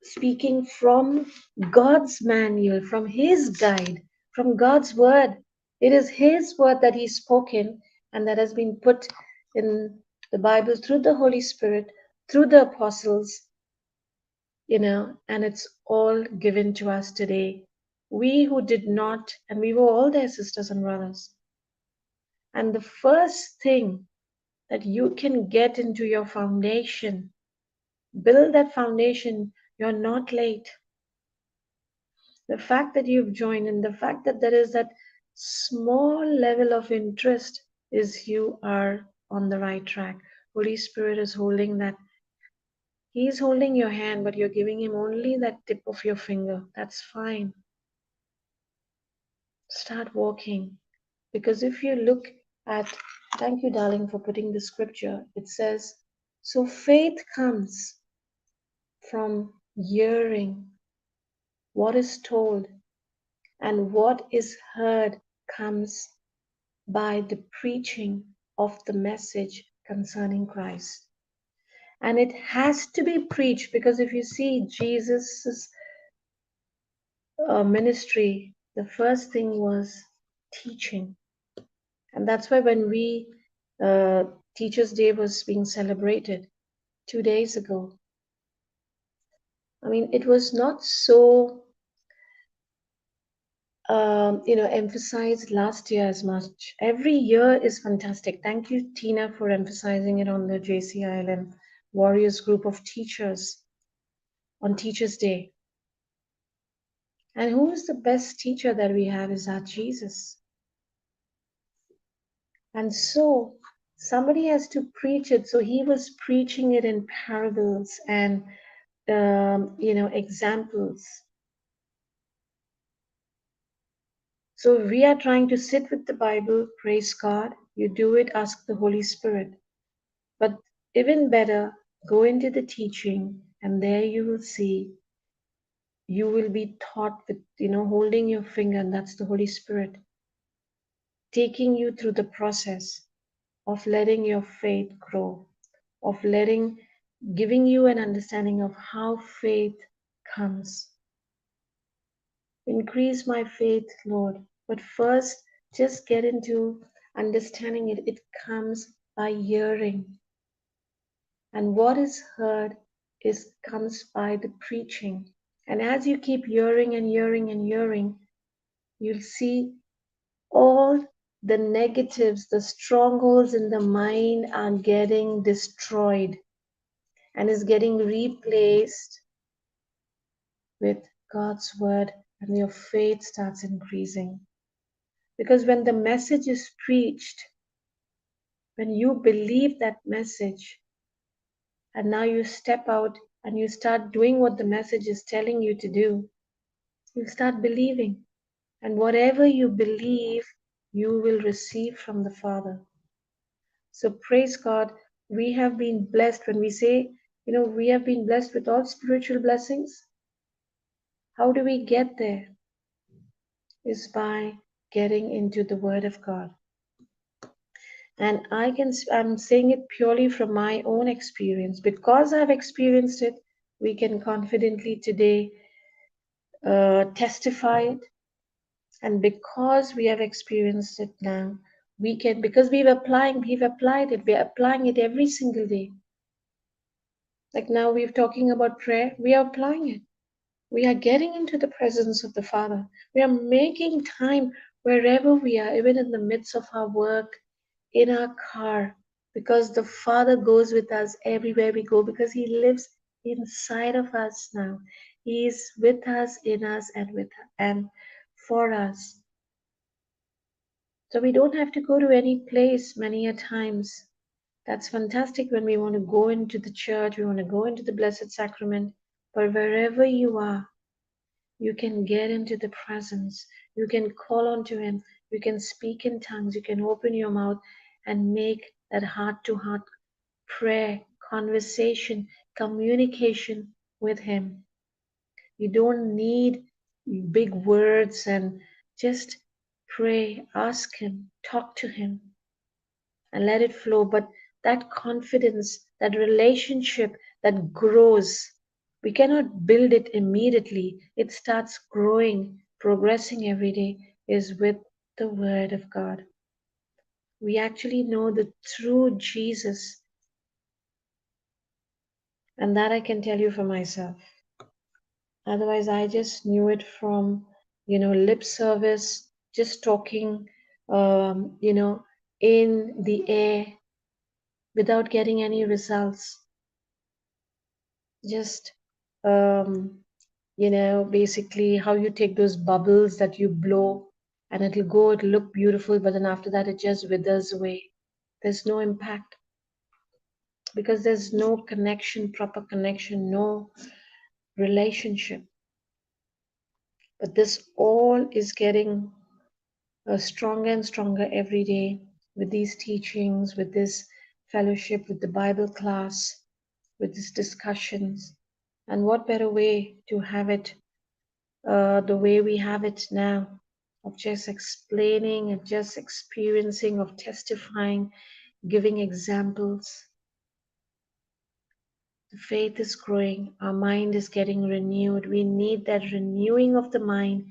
speaking from God's manual, from His guide, from God's word. It is His word that He's spoken and that has been put in the Bible through the Holy Spirit, through the apostles, and it's all given to us today. We who did not, and we were all their sisters and brothers. And the first thing that you can get into your foundation, build that foundation, you're not late. The fact that you've joined and the fact that there is that small level of interest is you are on the right track. Holy Spirit is holding that. He's holding your hand, but you're giving Him only that tip of your finger. That's fine. Start walking. Because if you look at, thank you, darling, for putting the scripture, it says, so faith comes from hearing what is told, and what is heard comes by the preaching of the message concerning Christ. And it has to be preached because if you see Jesus' ministry, the first thing was teaching. And that's why when Teachers' Day was being celebrated 2 days ago, I mean, it was not so emphasized last year as much. Every year is fantastic. Thank you, Tina, for emphasizing it on the JCILM Warriors group of teachers on Teachers' Day. And who is the best teacher that we have is our Jesus. And so somebody has to preach it. So he was preaching it in parables and examples. So we are trying to sit with the Bible, praise God. You do it, ask the Holy Spirit. But even better, go into the teaching, and there you will see you will be taught with, holding your finger, and that's the Holy Spirit, taking you through the process of letting your faith grow, of giving you an understanding of how faith comes. Increase my faith, Lord. But first, just get into understanding it. It comes by hearing. And what is heard comes by the preaching. And as you keep hearing and hearing and hearing, you'll see all the negatives, the strongholds in the mind are getting destroyed and is getting replaced with God's word, and your faith starts increasing. Because when the message is preached, when you believe that message, and now you step out and you start doing what the message is telling you to do, you start believing. And whatever you believe, you will receive from the Father. So praise God. We have been blessed. When we say, we have been blessed with all spiritual blessings, how do we get there? Is by getting into the Word of God. And I'm saying it purely from my own experience. Because I've experienced it, we can confidently today testify it. And because we have experienced it now, because we've applied it, we're applying it every single day. Like now we're talking about prayer, we are applying it. We are getting into the presence of the Father. We are making time wherever we are, even in the midst of our work, in our car, because the Father goes with us everywhere we go, because He lives inside of us now. He is with us, in us, and for us. So we don't have to go to any place many a times. That's fantastic when we want to go into the church, we want to go into the Blessed Sacrament. But wherever you are, you can get into the presence. You can call onto Him. You can speak in tongues. You can open your mouth and make that heart-to-heart prayer, conversation, communication with Him. You don't need big words, and just pray, ask Him, talk to Him, and let it flow. But that confidence, that relationship that grows, we cannot build it immediately. It starts growing, progressing every day, is with the Word of God. We actually know the true Jesus, and that I can tell you for myself. Otherwise, I just knew it from, lip service, just talking, in the air without getting any results. Just, basically how you take those bubbles that you blow and it'll look beautiful, but then after that it just withers away. There's no impact because there's no connection, proper connection, no relationship. But this all is getting stronger and stronger every day with these teachings, with this fellowship, with the Bible class, with these discussions. And what better way to have it the way we have it now, of just explaining and just experiencing, of testifying, giving examples. The faith is growing, our mind is getting renewed. We need that renewing of the mind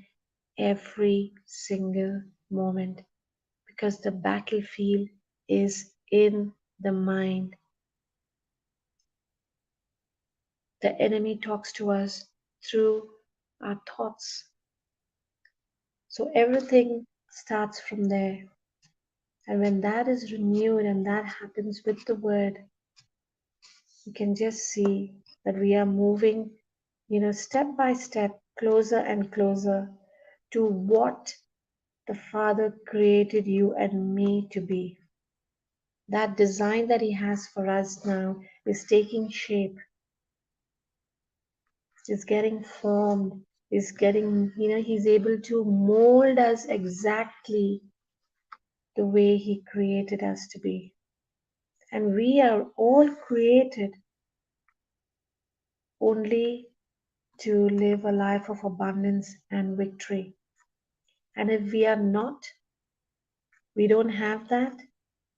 every single moment, because the battlefield is in the mind. The enemy talks to us through our thoughts. So everything starts from there. And when that is renewed and that happens with the Word, you can just see that we are moving, step by step, closer and closer to what the Father created you and me to be. That design that He has for us now is taking shape, is getting formed, is getting, He's able to mold us exactly the way He created us to be. And we are all created only to live a life of abundance and victory. And if we are not, we don't have that,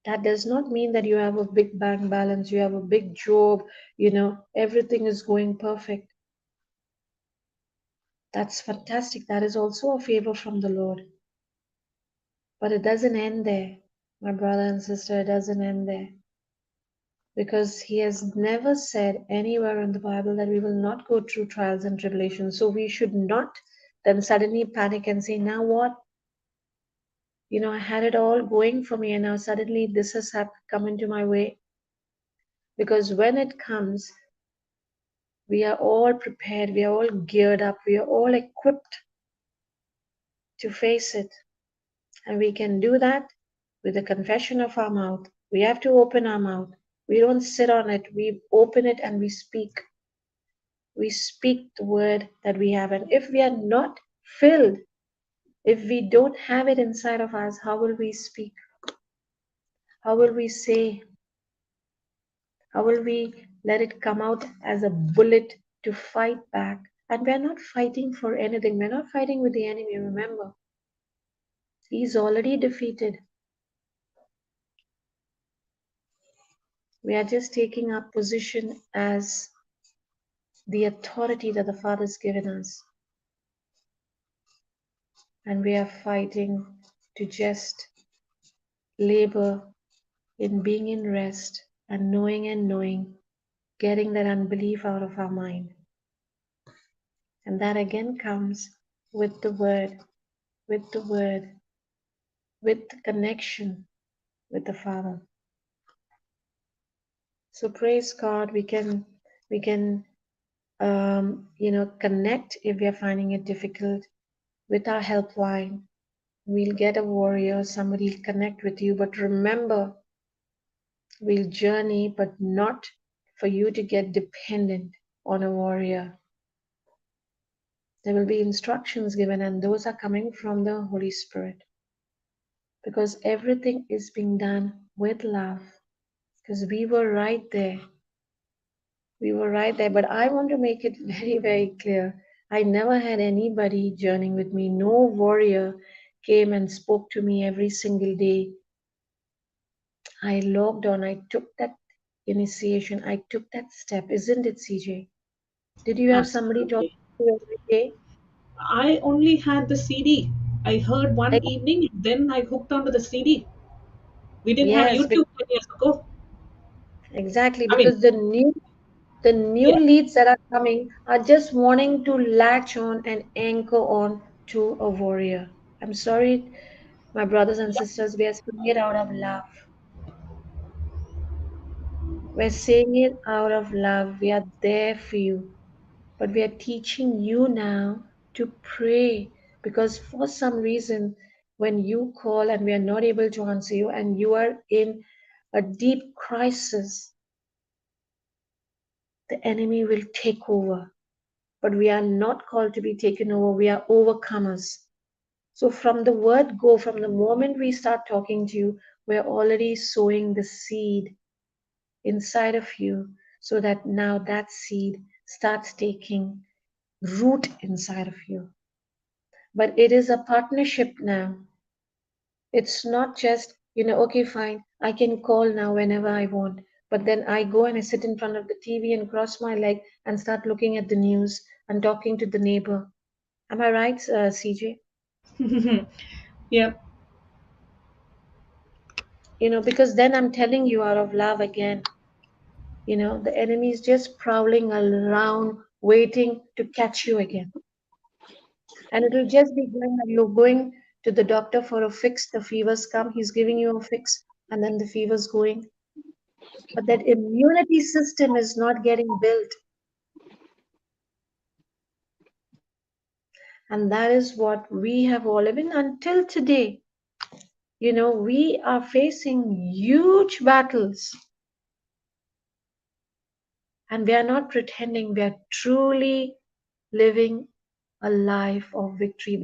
that does not mean that you have a big bank balance, you have a big job, everything is going perfect. That's fantastic. That is also a favor from the Lord. But it doesn't end there, my brother and sister, it doesn't end there. Because He has never said anywhere in the Bible that we will not go through trials and tribulations. So we should not then suddenly panic and say, now what? I had it all going for me and now suddenly this has come into my way. Because when it comes, we are all prepared, we are all geared up, we are all equipped to face it. And we can do that with the confession of our mouth. We have to open our mouth. We don't sit on it, we open it and we speak. We speak the word that we have. And if we are not filled, if we don't have it inside of us, how will we speak? How will we say? How will we let it come out as a bullet to fight back? And we're not fighting for anything. We're not fighting with the enemy, remember. He's already defeated. We are just taking our position as the authority that the Father's given us. And we are fighting to just labor in being in rest and knowing, getting that unbelief out of our mind. And that again comes with the word, with the word, with the connection with the Father. So praise God, we can connect if we are finding it difficult with our helpline. We'll get a warrior, somebody will connect with you, but remember, we'll journey, but not for you to get dependent on a warrior. There will be instructions given, and those are coming from the Holy Spirit. Because everything is being done with love. Because we were right there. We were right there. But I want to make it very, very clear. I never had anybody journeying with me. No warrior came and spoke to me every single day. I logged on. I took that initiation. I took that step. Isn't it, CJ? Did you have somebody talking Absolutely. to you every day? I only had the CD. I heard one Like, evening, then I hooked onto the CD. We didn't have yes, YouTube 10 years ago. exactly. I mean, Because the new yeah. leads that are coming are just wanting to latch on and anchor on to a warrior. I'm sorry, my brothers and sisters, we are saying it out of love. We're saying it out of love. We are there for you. But we are teaching you now to pray because for some reason, when you call and we are not able to answer you and you are in a deep crisis, the enemy will take over. But we are not called to be taken over, we are overcomers. So, from the word go, from the moment we start talking to you, we're already sowing the seed inside of you so that now that seed starts taking root inside of you. But it is a partnership now. It's not just, okay, fine, I can call now whenever I want. But then I go and I sit in front of the TV and cross my leg and start looking at the news and talking to the neighbor. Am I right, CJ? Yeah. Because then I'm telling you out of love again, the enemy is just prowling around, waiting to catch you again. And it will just be going that you're going to the doctor for a fix, the fever's come, he's giving you a fix, and then the fever's going. But that immunity system is not getting built. And that is what we have all, even until today, we are facing huge battles. And we are not pretending, we are truly living a life of victory.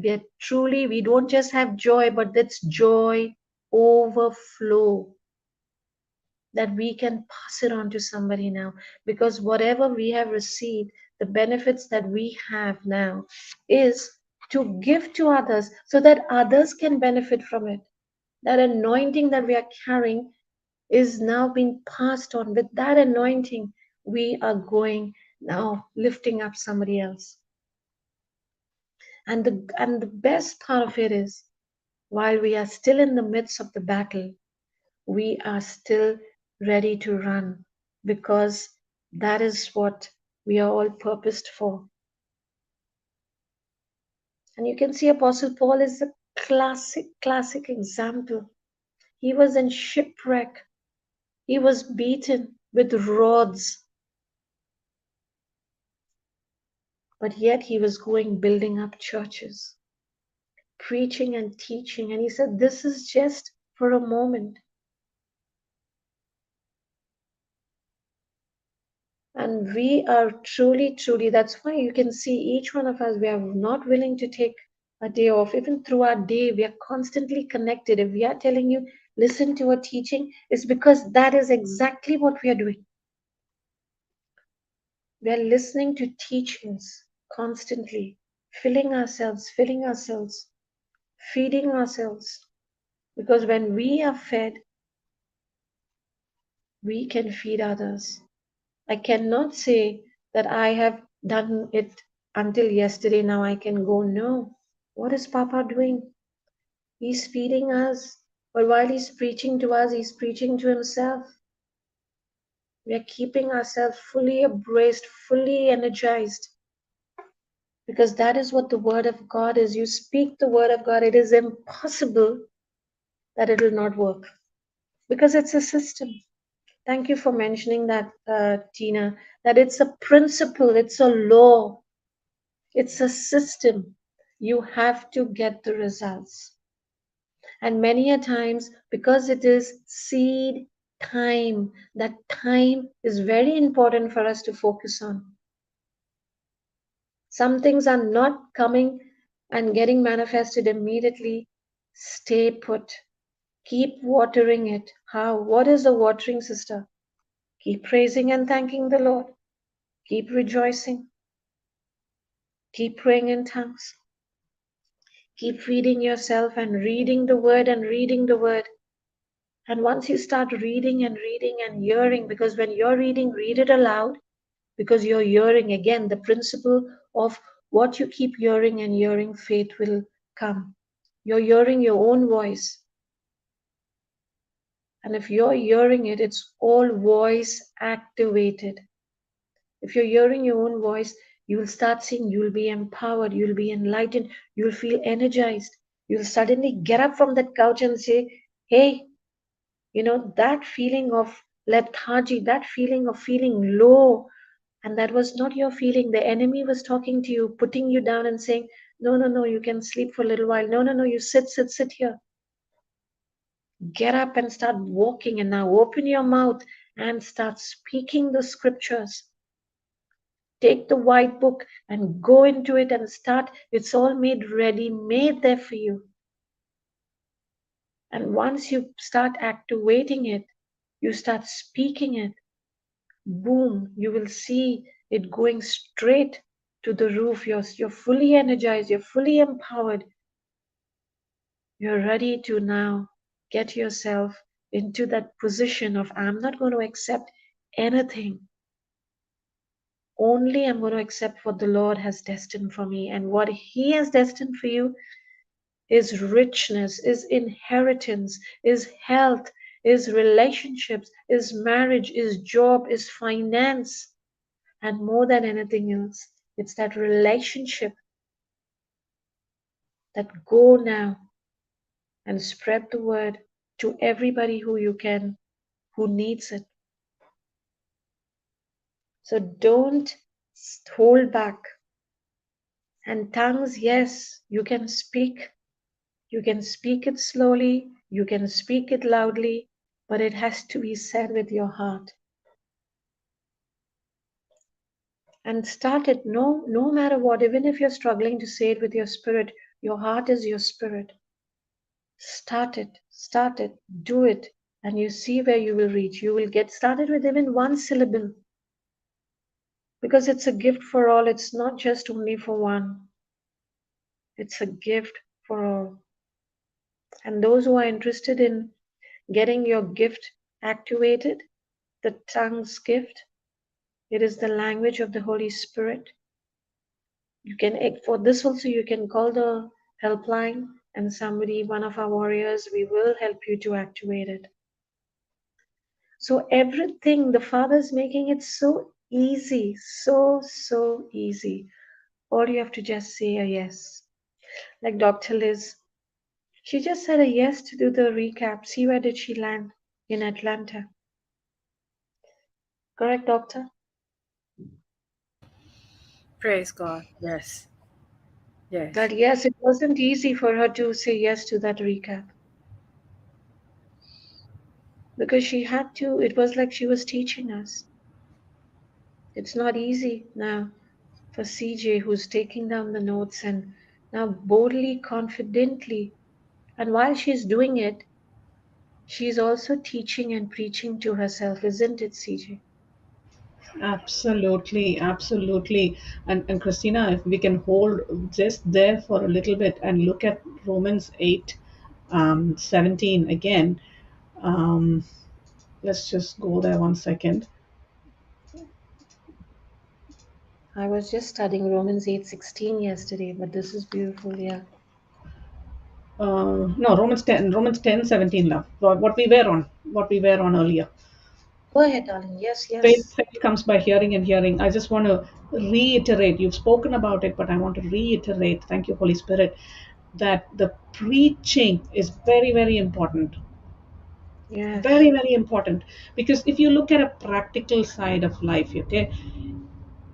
We don't just have joy, but that's joy overflow. that we can pass it on to somebody now. Because whatever we have received, the benefits that we have now is to give to others so that others can benefit from it. That anointing that we are carrying is now being passed on. With that anointing, we are going now lifting up somebody else. And the best part of it is, while we are still in the midst of the battle, we are still ready to run, because that is what we are all purposed for. And you can see Apostle Paul is a classic example. He was in shipwreck. He was beaten with rods, but yet he was going building up churches, preaching and teaching. And he said, this is just for a moment. And we are truly, that's why you can see each one of us, we are not willing to take a day off. Even through our day, we are constantly connected. If we are telling you, listen to a teaching, it's because that is exactly what we are doing. We are listening to teachings constantly, filling ourselves, feeding ourselves. Because when we are fed, we can feed others. I cannot say that I have done it until yesterday, now I can go. No. What is Papa doing? He's feeding us. But while he's preaching to us, he's preaching to himself. We are keeping ourselves fully embraced, fully energized. Because that is what the Word of God is. You speak the Word of God, it is impossible that it will not work. Because it's a system. Thank you for mentioning that, Tina, that it's a principle, it's a law, it's a system. You have to get the results. And many a times, because it is seed time, that time is very important for us to focus on. Some things are not coming and getting manifested immediately. Stay put. Keep watering it. How? What is the watering, sister? Keep praising and thanking the Lord. Keep rejoicing. Keep praying in tongues. Keep feeding yourself and reading the word and reading the word. And once you start reading and hearing, because when you're reading, read it aloud, because you're hearing, again, the principle of what you keep hearing and hearing, faith will come. You're hearing your own voice. And if you're hearing it, it's all voice activated. If you're hearing your own voice, you will start seeing, you'll be empowered, you'll be enlightened, you'll feel energized. You'll suddenly get up from that couch and say, hey, that feeling of lethargy, that feeling of feeling low, and that was not your feeling. The enemy was talking to you, putting you down and saying, no, you can sleep for a little while. No, you sit here. Get up and start walking, and now open your mouth and start speaking the scriptures. Take the white book and go into it and start. It's all made ready, made there for you. And once you start activating it, you start speaking it, boom, you will see it going straight to the roof. You're fully energized, you're fully empowered. You're ready to now get yourself into that position of, I'm not going to accept anything. Only I'm going to accept what the Lord has destined for me. And what He has destined for you is richness, is inheritance, is health, is relationships, is marriage, is job, is finance. And more than anything else, it's that relationship that go now and spread the word to everybody who you can, who needs it. So don't hold back. And tongues, yes, you can speak. You can speak it slowly, you can speak it loudly, but it has to be said with your heart. And start it, no matter what, even if you're struggling to say it with your spirit, your heart is your spirit. Start it, do it. and you see where you will reach. You will get started with even one syllable because it's a gift for all. It's not just only for one, it's a gift for all. And those who are interested in getting your gift activated, the tongue's gift, it is the language of the Holy Spirit. You can, for this also, you can call the helpline and somebody, one of our warriors, we will help you to activate it. So everything, the Father is making it so easy, so easy. All you have to just say a yes. Like Dr. Liz, she just said a yes to do the recap. See, where did she land? In Atlanta. Correct, Doctor? Praise God. Yes. Yes. That yes, it wasn't easy for her to say yes to that recap. Because she had to, it was like she was teaching us. It's not easy now for CJ, who's taking down the notes and now boldly, confidently. And while she's doing it, she's also teaching and preaching to herself, isn't it, CJ? Absolutely, absolutely. And Christina, if we can hold just there for a little bit and look at Romans 8, 17 again. Um, let's just go there one second. I was just studying Romans 8:16 yesterday, but this is beautiful, yeah. No, Romans 10, 17, love. What we were on earlier. Go ahead, darling. Yes, Faith, yes. faith comes by hearing and hearing. I just want to reiterate. You've spoken about it, but I want to reiterate. Thank you, Holy Spirit, that the preaching is very, very important. Yes. Very, very important. Because if you look at a practical side of life, okay,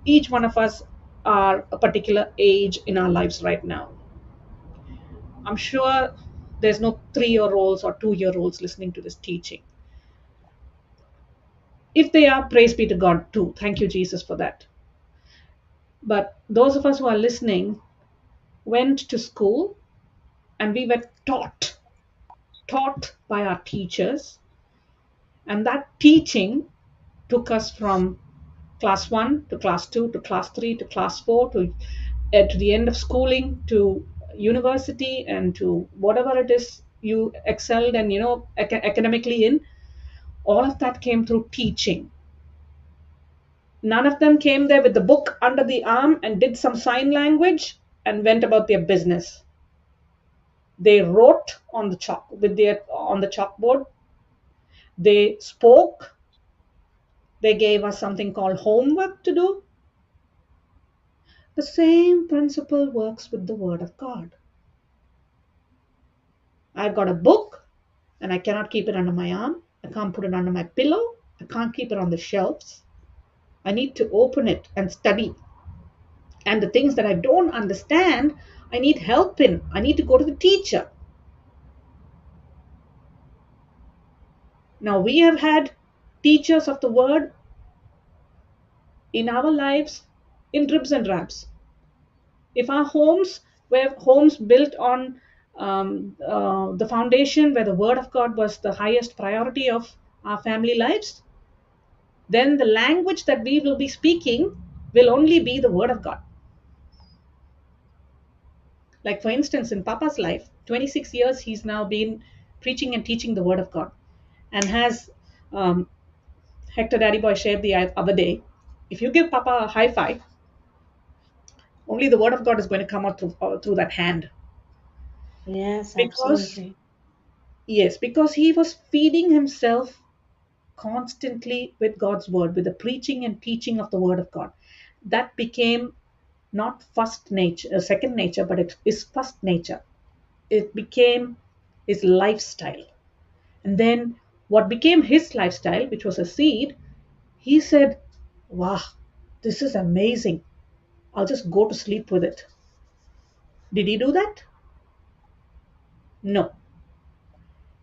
each one of us are a particular age in our lives right now. I'm sure there's no 3-year-olds or 2-year-olds listening to this teaching. If they are, praise be to God too. Thank you, Jesus, for that. But those of us who are listening went to school and we were taught by our teachers, and that teaching took us from class 1 to class 2 to class 3 to class 4 to the end of schooling to university and to whatever it is you excelled and academically in. All of that came through teaching. None of them came there with the book under the arm and did some sign language and went about their business. They wrote on the chalkboard. They spoke. They gave us something called homework to do. The same principle works with the Word of God. I've got a book and I cannot keep it under my arm. I can't put it under my pillow. I can't keep it on the shelves. I need to open it and study. And the things that I don't understand, I need help in. I need to go to the teacher. Now, we have had teachers of the Word in our lives in dribs and drabs. If our homes were homes built on the foundation where the Word of God was the highest priority of our family lives, then the language that we will be speaking will only be the Word of God. Like, for instance, in Papa's life, 26 years he's now been preaching and teaching the Word of God. And has Hector Daddy Boy shared the other day, if you give Papa a high five, only the Word of God is going to come out through that hand. Yes, Because, absolutely. yes, because he was feeding himself constantly with God's Word, with the preaching and teaching of the Word of God. That became not first nature, second nature, but it is first nature. It became his lifestyle. And then what became his lifestyle, which was a seed, he said, wow, this is amazing. I'll just go to sleep with it. Did he do that? No.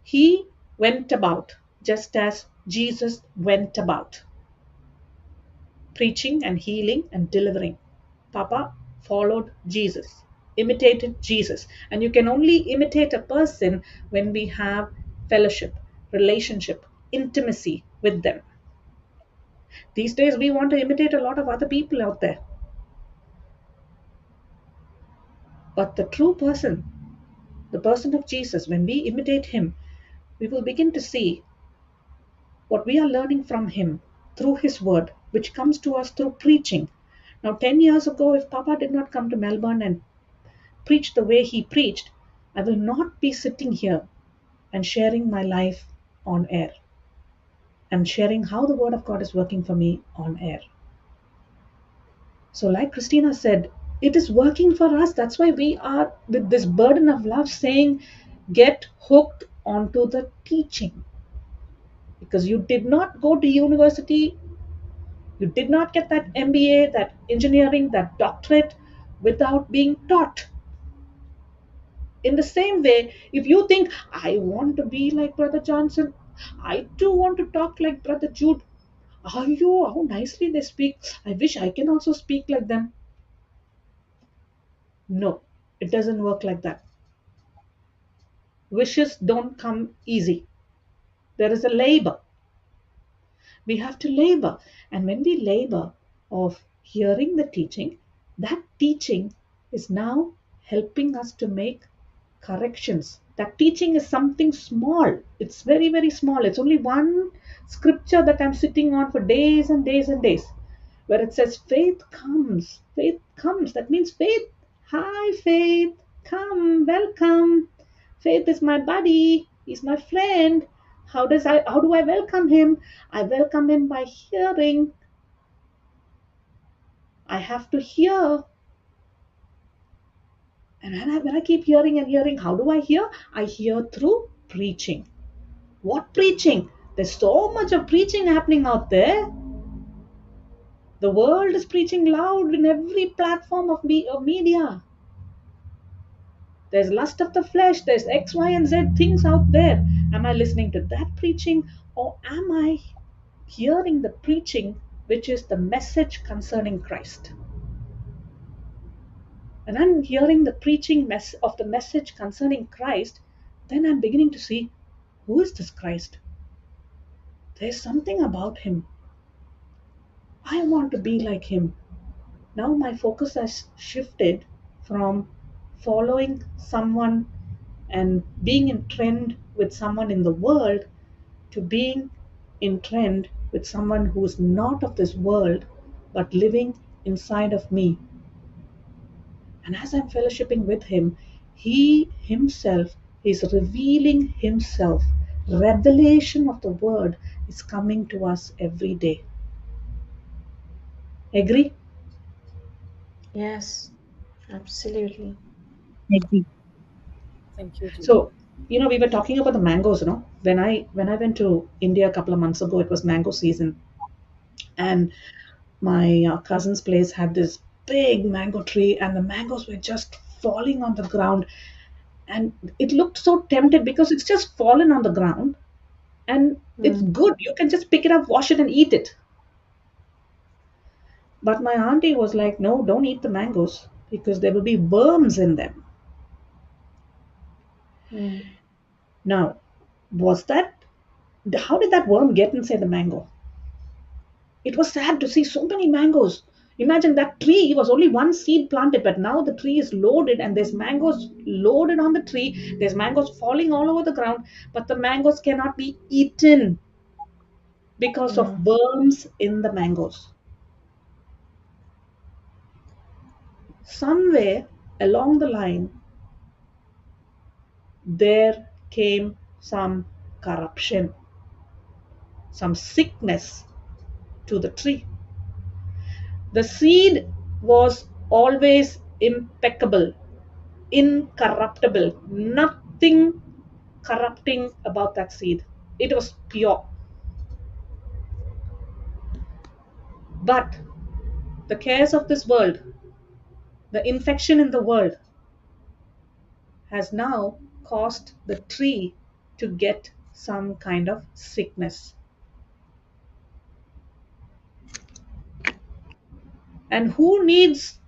He went about just as Jesus went about, preaching and healing and delivering. Papa followed Jesus, imitated Jesus. And you can only imitate a person when we have fellowship, relationship, intimacy with them. These days, we want to imitate a lot of other people out there. But the true person, the person of Jesus, when we imitate him, we will begin to see what we are learning from him through his word, which comes to us through preaching. Now, 10 years ago, if Papa did not come to Melbourne and preach the way he preached, I will not be sitting here and sharing my life on air. I'm sharing how the word of God is working for me on air. So, like Christina said, it is working for us. That's why we are with this burden of love saying, get hooked onto the teaching. Because you did not go to university, you did not get that MBA, that engineering, that doctorate without being taught. In the same way, if you think, I want to be like Brother Johnson, I too want to talk like Brother Jude. Oh, how nicely they speak. I wish I can also speak like them. No, it doesn't work like that. Wishes don't come easy. There is a labor. We have to labor. And when we labor of hearing the teaching, that teaching is now helping us to make corrections. That teaching is something small. It's very, very small. It's only one scripture that I'm sitting on for days and days and days, where it says, faith comes. Faith comes. That means faith. Hi, faith. Come, welcome. Faith is my buddy. He's my friend. How do I welcome him? I welcome him by hearing. I have to hear. And when I keep hearing and hearing, how do I hear? I hear through preaching. What preaching? There's so much of preaching happening out there. The world is preaching loud in every platform of media. There's lust of the flesh, there's X, Y, and Z things out there. Am I listening to that preaching, or am I hearing the preaching which is the message concerning Christ? When I'm hearing the preaching of the message concerning Christ, then I'm beginning to see, who is this Christ? There's something about him. I want to be like him. Now my focus has shifted from following someone and being in trend with someone in the world to being in trend with someone who is not of this world but living inside of me. And as I'm fellowshipping with him, he himself is revealing himself. Revelation of the word is coming to us every day. Agree? Yes, absolutely. Agree. Thank you, Jude. So, we were talking about the mangoes, When I went to India a couple of months ago, it was mango season. And my cousin's place had this big mango tree, and the mangoes were just falling on the ground. And it looked so tempted because it's just fallen on the ground and it's good. You can just pick it up, wash it, and eat it. But my auntie was like, no, don't eat the mangoes because there will be worms in them. Now, how did that worm get inside the mango? It was sad to see so many mangoes. Imagine that tree was only one seed planted, but now the tree is loaded and there's mangoes loaded on the tree. There's mangoes falling all over the ground, but the mangoes cannot be eaten because of worms in the mangoes. Somewhere along the line, there came some corruption, some sickness to the tree. The seed was always impeccable, incorruptible, nothing corrupting about that seed. It was pure. But the cares of this world, the infection in the world, has now caused the tree to get some kind of sickness. And who needs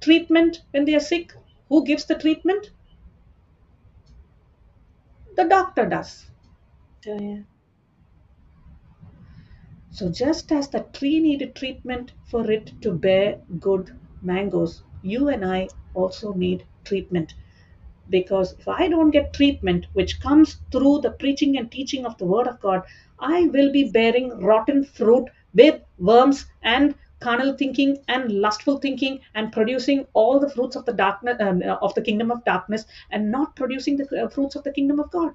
treatment when they are sick? Who gives the treatment? The doctor does. Oh, yeah. So just as the tree needed treatment for it to bear good mangoes, you and I also need treatment. Because if I don't get treatment, which comes through the preaching and teaching of the Word of God, I will be bearing rotten fruit with worms and carnal thinking and lustful thinking, and producing all the fruits of the darkness, of the kingdom of darkness, and not producing the fruits of the kingdom of God.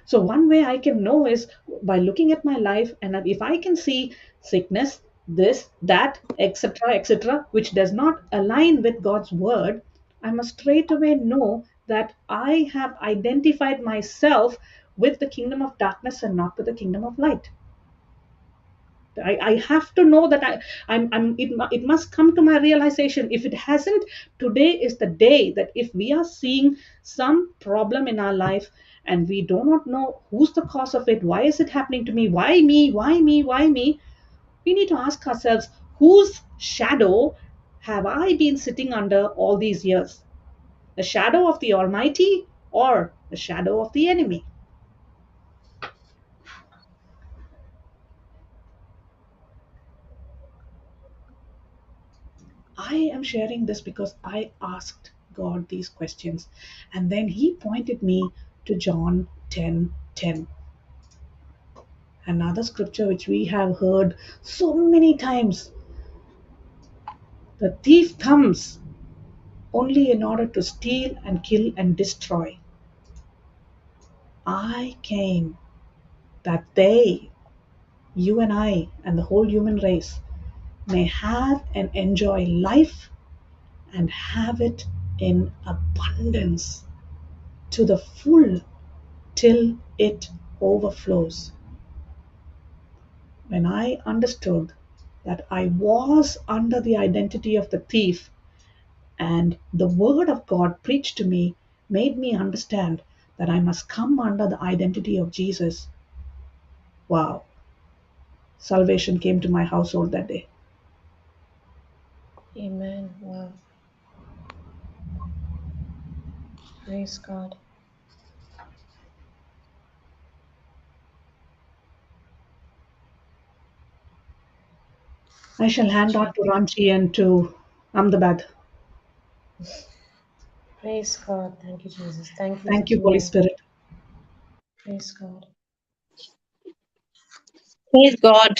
So one way I can know is by looking at my life, and if I can see sickness, this, that, etc., etc., which does not align with God's word, I must straight away know that I have identified myself with the kingdom of darkness and not with the kingdom of light. I have to know that it must come to my realization. If it hasn't, today is the day that if we are seeing some problem in our life and we do not know who's the cause of it, why is it happening to me, why me, why me, why me, we need to ask ourselves, whose shadow have I been sitting under all these years? The shadow of the Almighty or the shadow of the enemy? I am sharing this because I asked God these questions, and then He pointed me to John 10:10, another scripture which we have heard so many times. The thief comes only in order to steal and kill and destroy. I came that they, you and I, and the whole human race may have and enjoy life and have it in abundance to the full till it overflows. When I understood that I was under the identity of the thief, and the word of God preached to me made me understand that I must come under the identity of Jesus. Wow, salvation came to my household that day. Amen. Wow. Praise God. I shall hand on to Ranchi and to Ahmedabad. Praise God. Thank you, Jesus. Thank you for Thank you, Holy today. Spirit. Praise God. Praise God.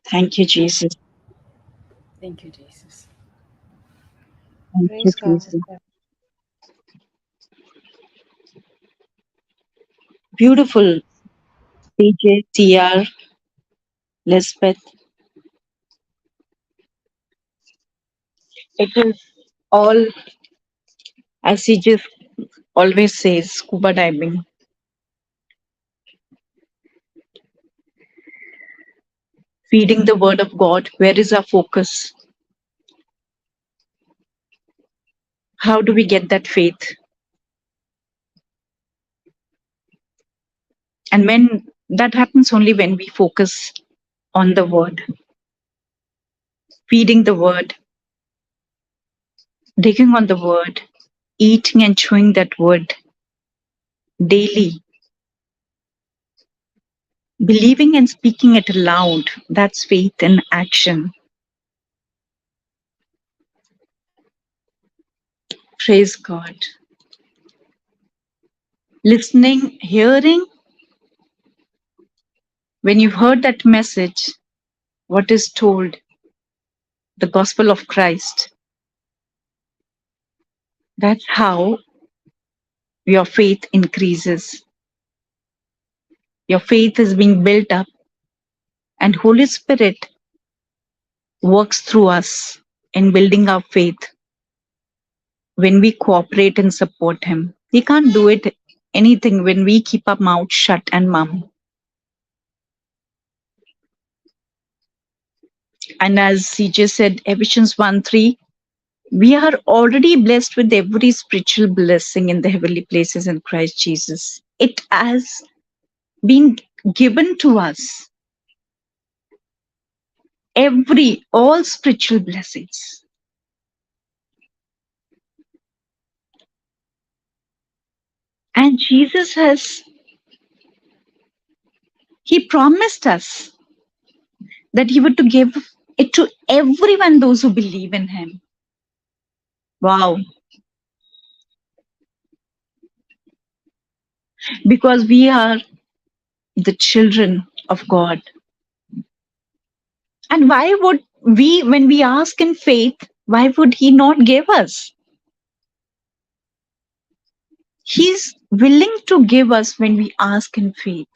Thank you, Jesus. Thank you, Jesus. Thank you, Praise God, Jesus. sister. Beautiful. CJ, TR, Lisbeth. It is all, as CJ always says, scuba diving. Feeding the word of God. Where is our focus? How do we get that faith? And when that happens only when we focus on the word, feeding the word, digging on the word, eating and chewing that word daily, believing and speaking it aloud. That's faith in action. Praise God. Listening, hearing, when you've heard that message, what is told, the gospel of Christ, that's how your faith increases. Your faith is being built up, and Holy Spirit works through us in building our faith when we cooperate and support Him. He can't do it anything when we keep our mouth shut and mum. And as CJ said, Ephesians 1:3, we are already blessed with every spiritual blessing in the heavenly places in Christ Jesus. It has been given to us. All spiritual blessings. And he promised us that he would to give it to everyone, those who believe in him. Wow. Because we are the children of God. And why would we, when we ask in faith, why would he not give us? He's willing to give us when we ask in faith.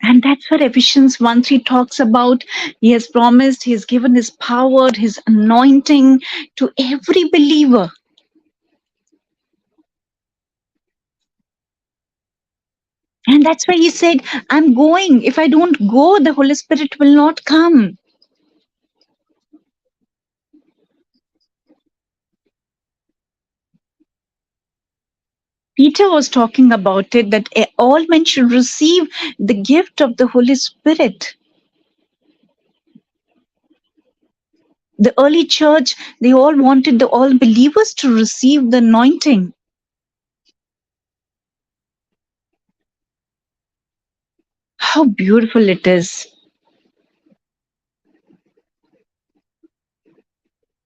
And that's what Ephesians 1:3 talks about. He has promised, he has given his power, his anointing to every believer. And that's why he said, I'm going. If I don't go, the Holy Spirit will not come. Peter was talking about it, that all men should receive the gift of the Holy Spirit. The early church, they all wanted all believers to receive the anointing. How beautiful it is.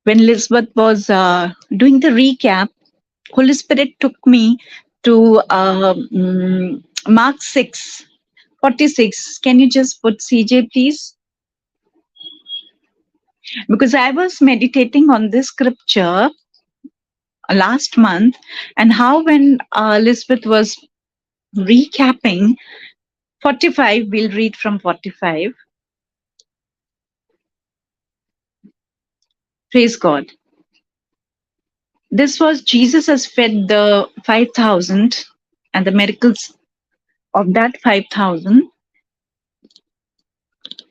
When Elizabeth was doing the recap, Holy Spirit took me to Mark 6:46. Can you just put CJ, please? Because I was meditating on this scripture last month, and how when Elizabeth was recapping 45, we'll read from 45. Praise God. This was Jesus has fed the 5,000 and the miracles of that 5,000.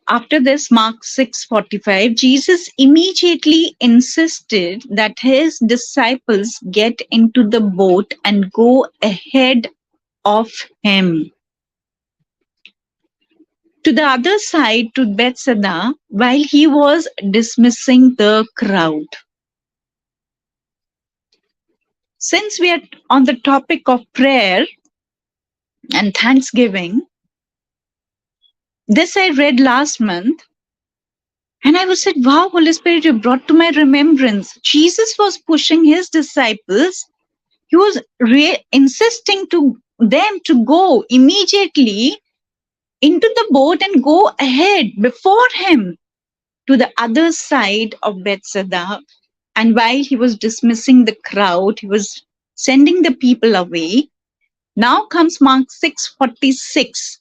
After this, Mark 6:45, Jesus immediately insisted that his disciples get into the boat and go ahead of him to the other side, to Bethsaida, while he was dismissing the crowd. Since we are on the topic of prayer and thanksgiving, this I read last month, and I was said, wow, Holy Spirit, you brought to my remembrance. Jesus was pushing his disciples. He was insisting to them to go immediately into the boat and go ahead before him to the other side of Bethsaida. And while he was dismissing the crowd, he was sending the people away. Now comes Mark 6:46.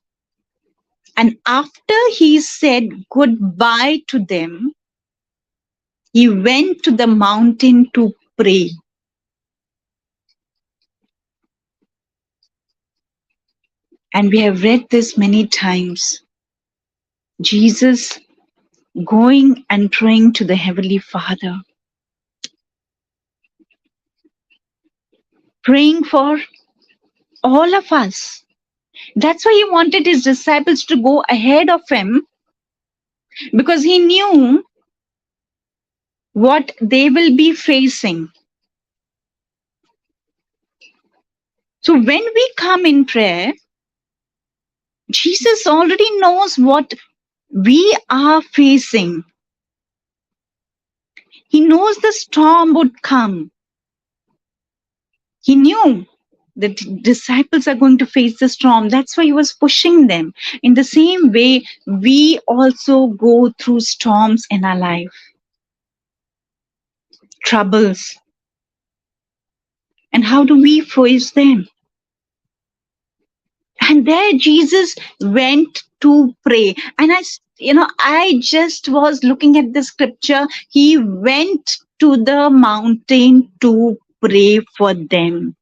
And after he said goodbye to them, he went to the mountain to pray. And we have read this many times. Jesus going and praying to the Heavenly Father. Praying for all of us. That's why he wanted his disciples to go ahead of him, because he knew what they will be facing. So when we come in prayer, Jesus already knows what we are facing. He knows the storm would come. He knew the disciples are going to face the storm. That's why he was pushing them. In the same way, we also go through storms in our life, troubles. And how do we face them? And there Jesus went to pray. And I just was looking at the scripture. He went to the mountain to pray for them.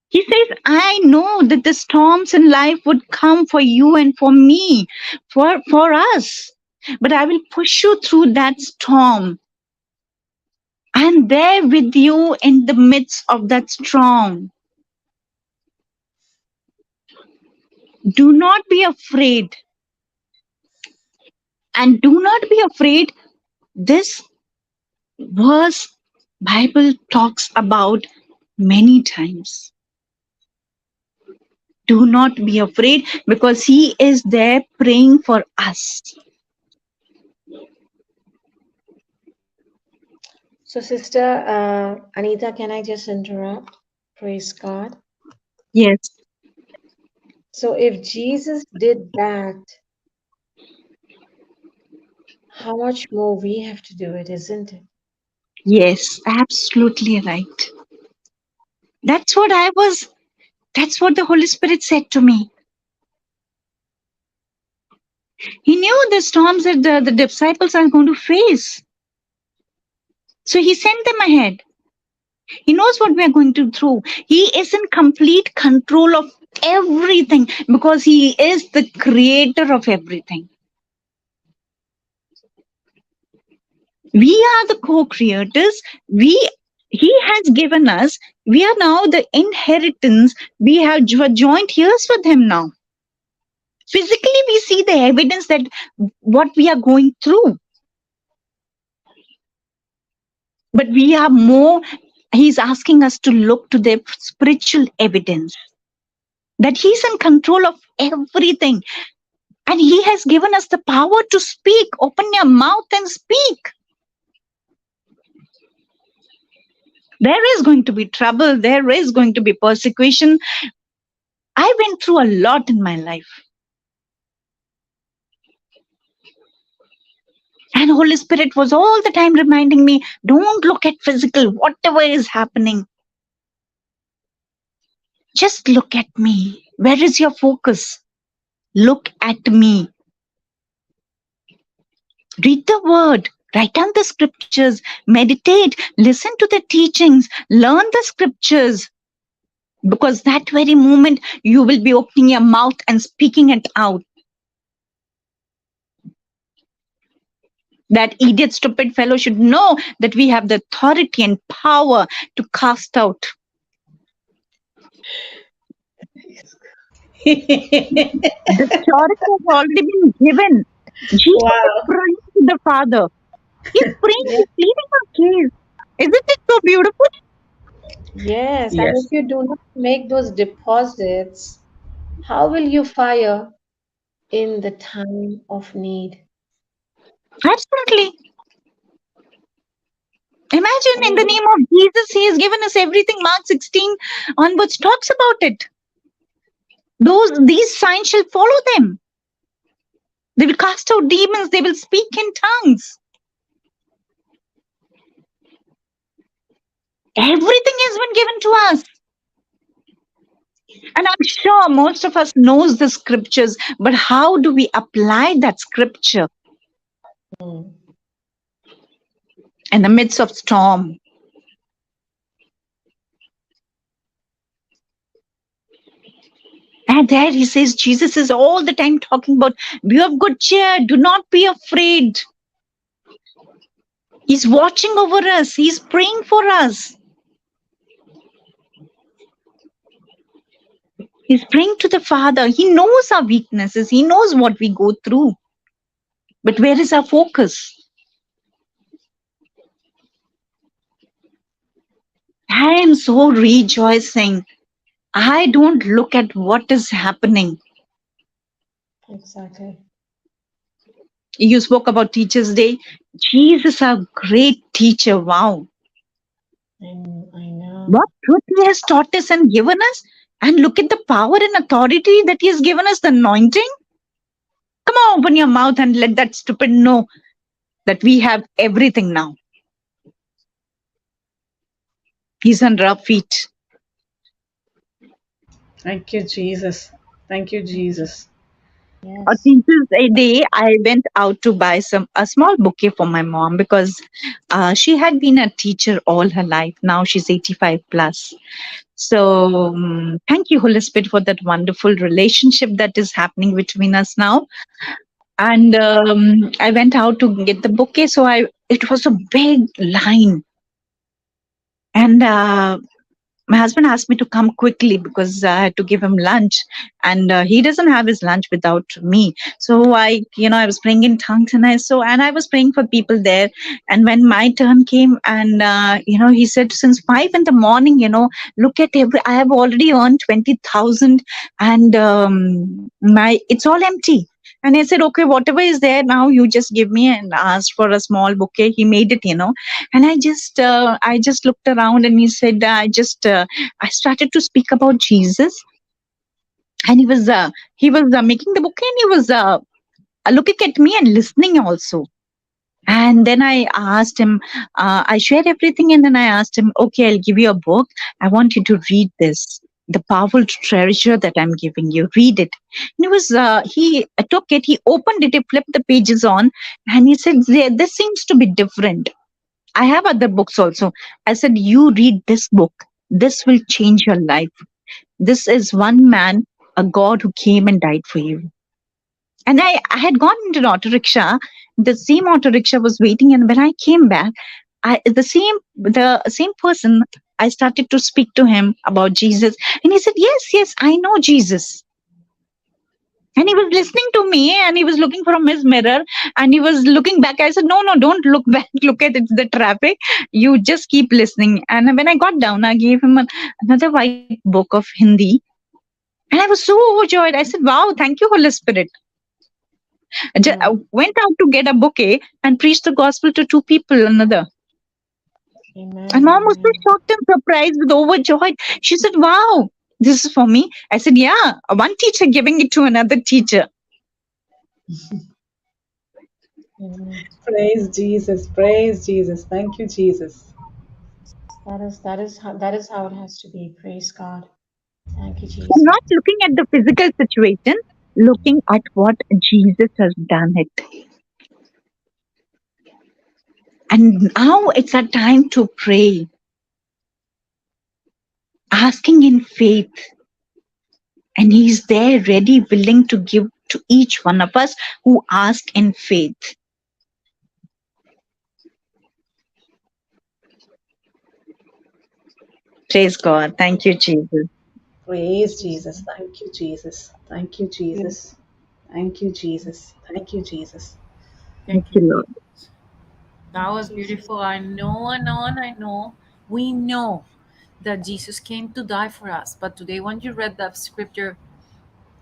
He says, I know that the storms in life would come for you and for me, for us. But I will push you through that storm. I'm there with you in the midst of that storm. Do not be afraid. And do not be afraid. This verse Bible talks about many times. Do not be afraid because he is there praying for us. So, Sister Anita, can I just interrupt? Praise God. Yes, So, if Jesus did that, how much more we have to do it, isn't it? yes, absolutely right. That's what the Holy Spirit said to me. He knew the storms that the disciples are going to face. So he sent them ahead. He knows what we are going to through. He is in complete control of everything because he is the creator of everything. We are the co-creators. He has given us, we are now the inheritance. We have joint heirs with him now. Physically, we see the evidence that what we are going through. But we are more, he's asking us to look to the spiritual evidence that he's in control of everything. And he has given us the power to speak. Open your mouth and speak. There is going to be trouble. There is going to be persecution. I went through a lot in my life. And Holy Spirit was all the time reminding me, don't look at physical, whatever is happening. Just look at me. Where is your focus? Look at me. Read the word. Write down the scriptures. Meditate. Listen to the teachings. Learn the scriptures. Because that very moment you will be opening your mouth and speaking it out. That idiot, stupid fellow should know that we have the authority and power to cast out. The authority has already been given. Jesus Wow. is praying to the Father. He's praying, he's pleading our case. Isn't it so beautiful? Yes, and Yes. if you do not make those deposits, how will you fire in the time of need? Absolutely. Imagine I in mean, the name of Jesus, he has given us everything. Mark 16 onwards talks about it. These signs shall follow them. They will cast out demons. They will speak in tongues. Everything has been given to us. And I'm sure most of us knows the scriptures, but how do we apply that scripture in the midst of storm? And there he says, Jesus is all the time talking about, be of good cheer, do not be afraid. He's watching over us. He's praying for us. He's praying to the Father. He knows our weaknesses. He knows what we go through. But where is our focus? I am so rejoicing. I don't look at what is happening. exactly. You spoke about Teachers' Day. Jesus, our great teacher. Wow. I know. What truth he has taught us and given us. And look at the power and authority that he has given us, the anointing. Come on, open your mouth and let that stupid know that we have everything now. He's under our feet. Thank you, Jesus. Thank you, Jesus. Yes. On Teachers' Day, I went out to buy a small bouquet for my mom because she had been a teacher all her life. Now she's 85 plus. So thank you, Holy Spirit, for that wonderful relationship that is happening between us now. And I went out to get the bouquet. So it was a big line. And my husband asked me to come quickly because I had to give him lunch, and he doesn't have his lunch without me. So I was praying in tongues, and I was praying for people there. And when my turn came, and he said, since 5 in the morning, look at I have already earned 20,000, and it's all empty. And I said, okay, whatever is there now, you just give me, and asked for a small bouquet. He made it. And I just looked around, and he said, I started to speak about Jesus, and he was making the bouquet, and he was looking at me and listening also. And then I asked him, I shared everything, and then I asked him, okay, I'll give you a book. I want you to read this, the powerful treasure that I'm giving you. Read it. And he took it, he opened it, he flipped the pages on, and he said, this seems to be different. I have other books also. I said, you read this book. This will change your life. This is one man, a God who came and died for you. And I had gone into an auto rickshaw. The same auto rickshaw was waiting. And when I came back, the same person, I started to speak to him about Jesus. And he said, yes, I know Jesus. And he was listening to me, and he was looking from his mirror, and he was looking back. I said, no, don't look back. Look at the traffic. You just keep listening. And when I got down, I gave him another white book of Hindi. And I was so overjoyed. I said, wow, thank you, Holy Spirit. I went out to get a bouquet and preached the gospel to 2 people, another. Amen. And mom was so shocked and surprised with overjoyed. She said, wow, this is for me. I said, yeah, one teacher giving it to another teacher. Amen. Praise Jesus. Praise Jesus. Thank you, Jesus. That is how it has to be. Praise God. Thank you, Jesus. Not looking at the physical situation, looking at what Jesus has done it. And now it's a time to pray, asking in faith. And he's there ready, willing to give to each one of us who ask in faith. Praise God. Thank you, Jesus. Praise Jesus. Thank you, Jesus. Thank you, Jesus. Thank you, Jesus. Thank you, Jesus. Thank you, Lord. That was beautiful. I know. We know that Jesus came to die for us. But today, when you read that scripture,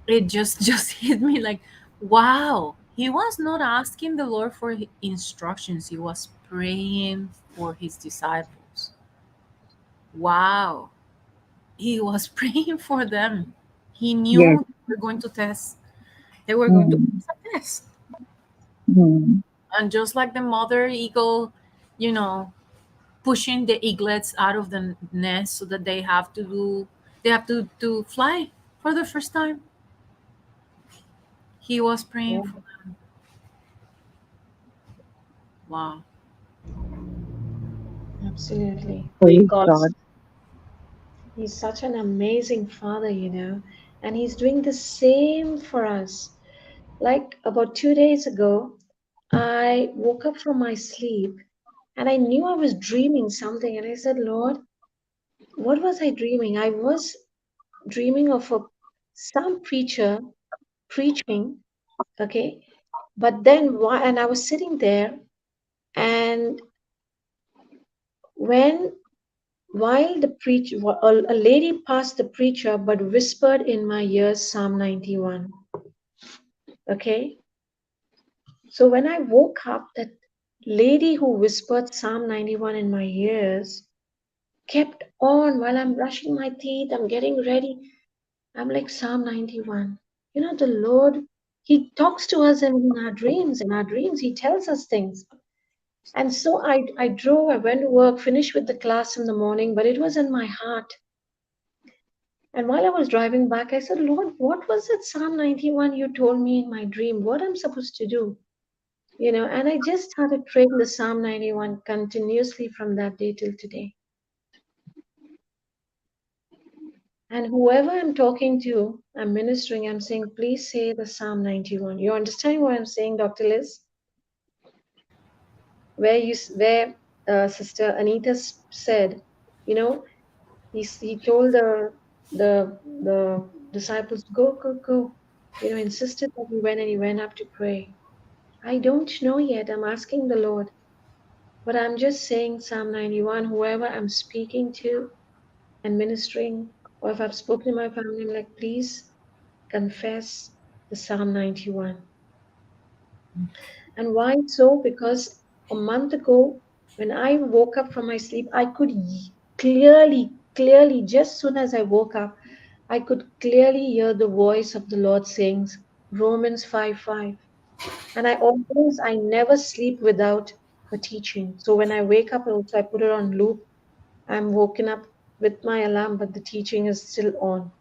it just hit me like, wow. He was not asking the Lord for instructions. He was praying for his disciples. Wow. He was praying for them. He Yes. knew they were going to test. They were going to Mm. pass a test. Mm. And just like the mother eagle, you know, pushing the eaglets out of the nest so that they have to fly for the first time. He was praying for them. Wow. Absolutely. We Praise call. God. He's such an amazing father, and he's doing the same for us. Like about 2 days ago, I woke up from my sleep and I knew I was dreaming something. And I said, Lord, what was I dreaming? I was dreaming of some preacher preaching, okay? But then, and I was sitting there, and while a lady passed the preacher, but whispered in my ears Psalm 91. Okay, so when I woke up, that lady who whispered Psalm 91 in my ears kept on while I'm brushing my teeth, I'm getting ready. I'm like, Psalm 91. The Lord, He talks to us in our dreams. In our dreams, He tells us things. And so I drove, I went to work, finished with the class in the morning, but it was in my heart. And while I was driving back, I said, Lord, what was that Psalm 91 you told me in my dream? What I'm supposed to do? And I just started praying the Psalm 91 continuously from that day till today. And whoever I'm talking to, I'm ministering, I'm saying, please say the Psalm 91. You understand what I'm saying, Dr. Liz? Where Sister Anita said, He told the disciples, go, go, go. Insisted that he went up to pray. I don't know yet. I'm asking the Lord. But I'm just saying Psalm 91, whoever I'm speaking to and ministering, or if I've spoken to my family, I'm like, please confess the Psalm 91. And why so? Because a month ago, when I woke up from my sleep, I could clearly, just soon as I woke up, I could clearly hear the voice of the Lord saying Romans 5:5. And I never sleep without a teaching. So when I wake up, also I put it on loop. I'm woken up with my alarm, but the teaching is still on.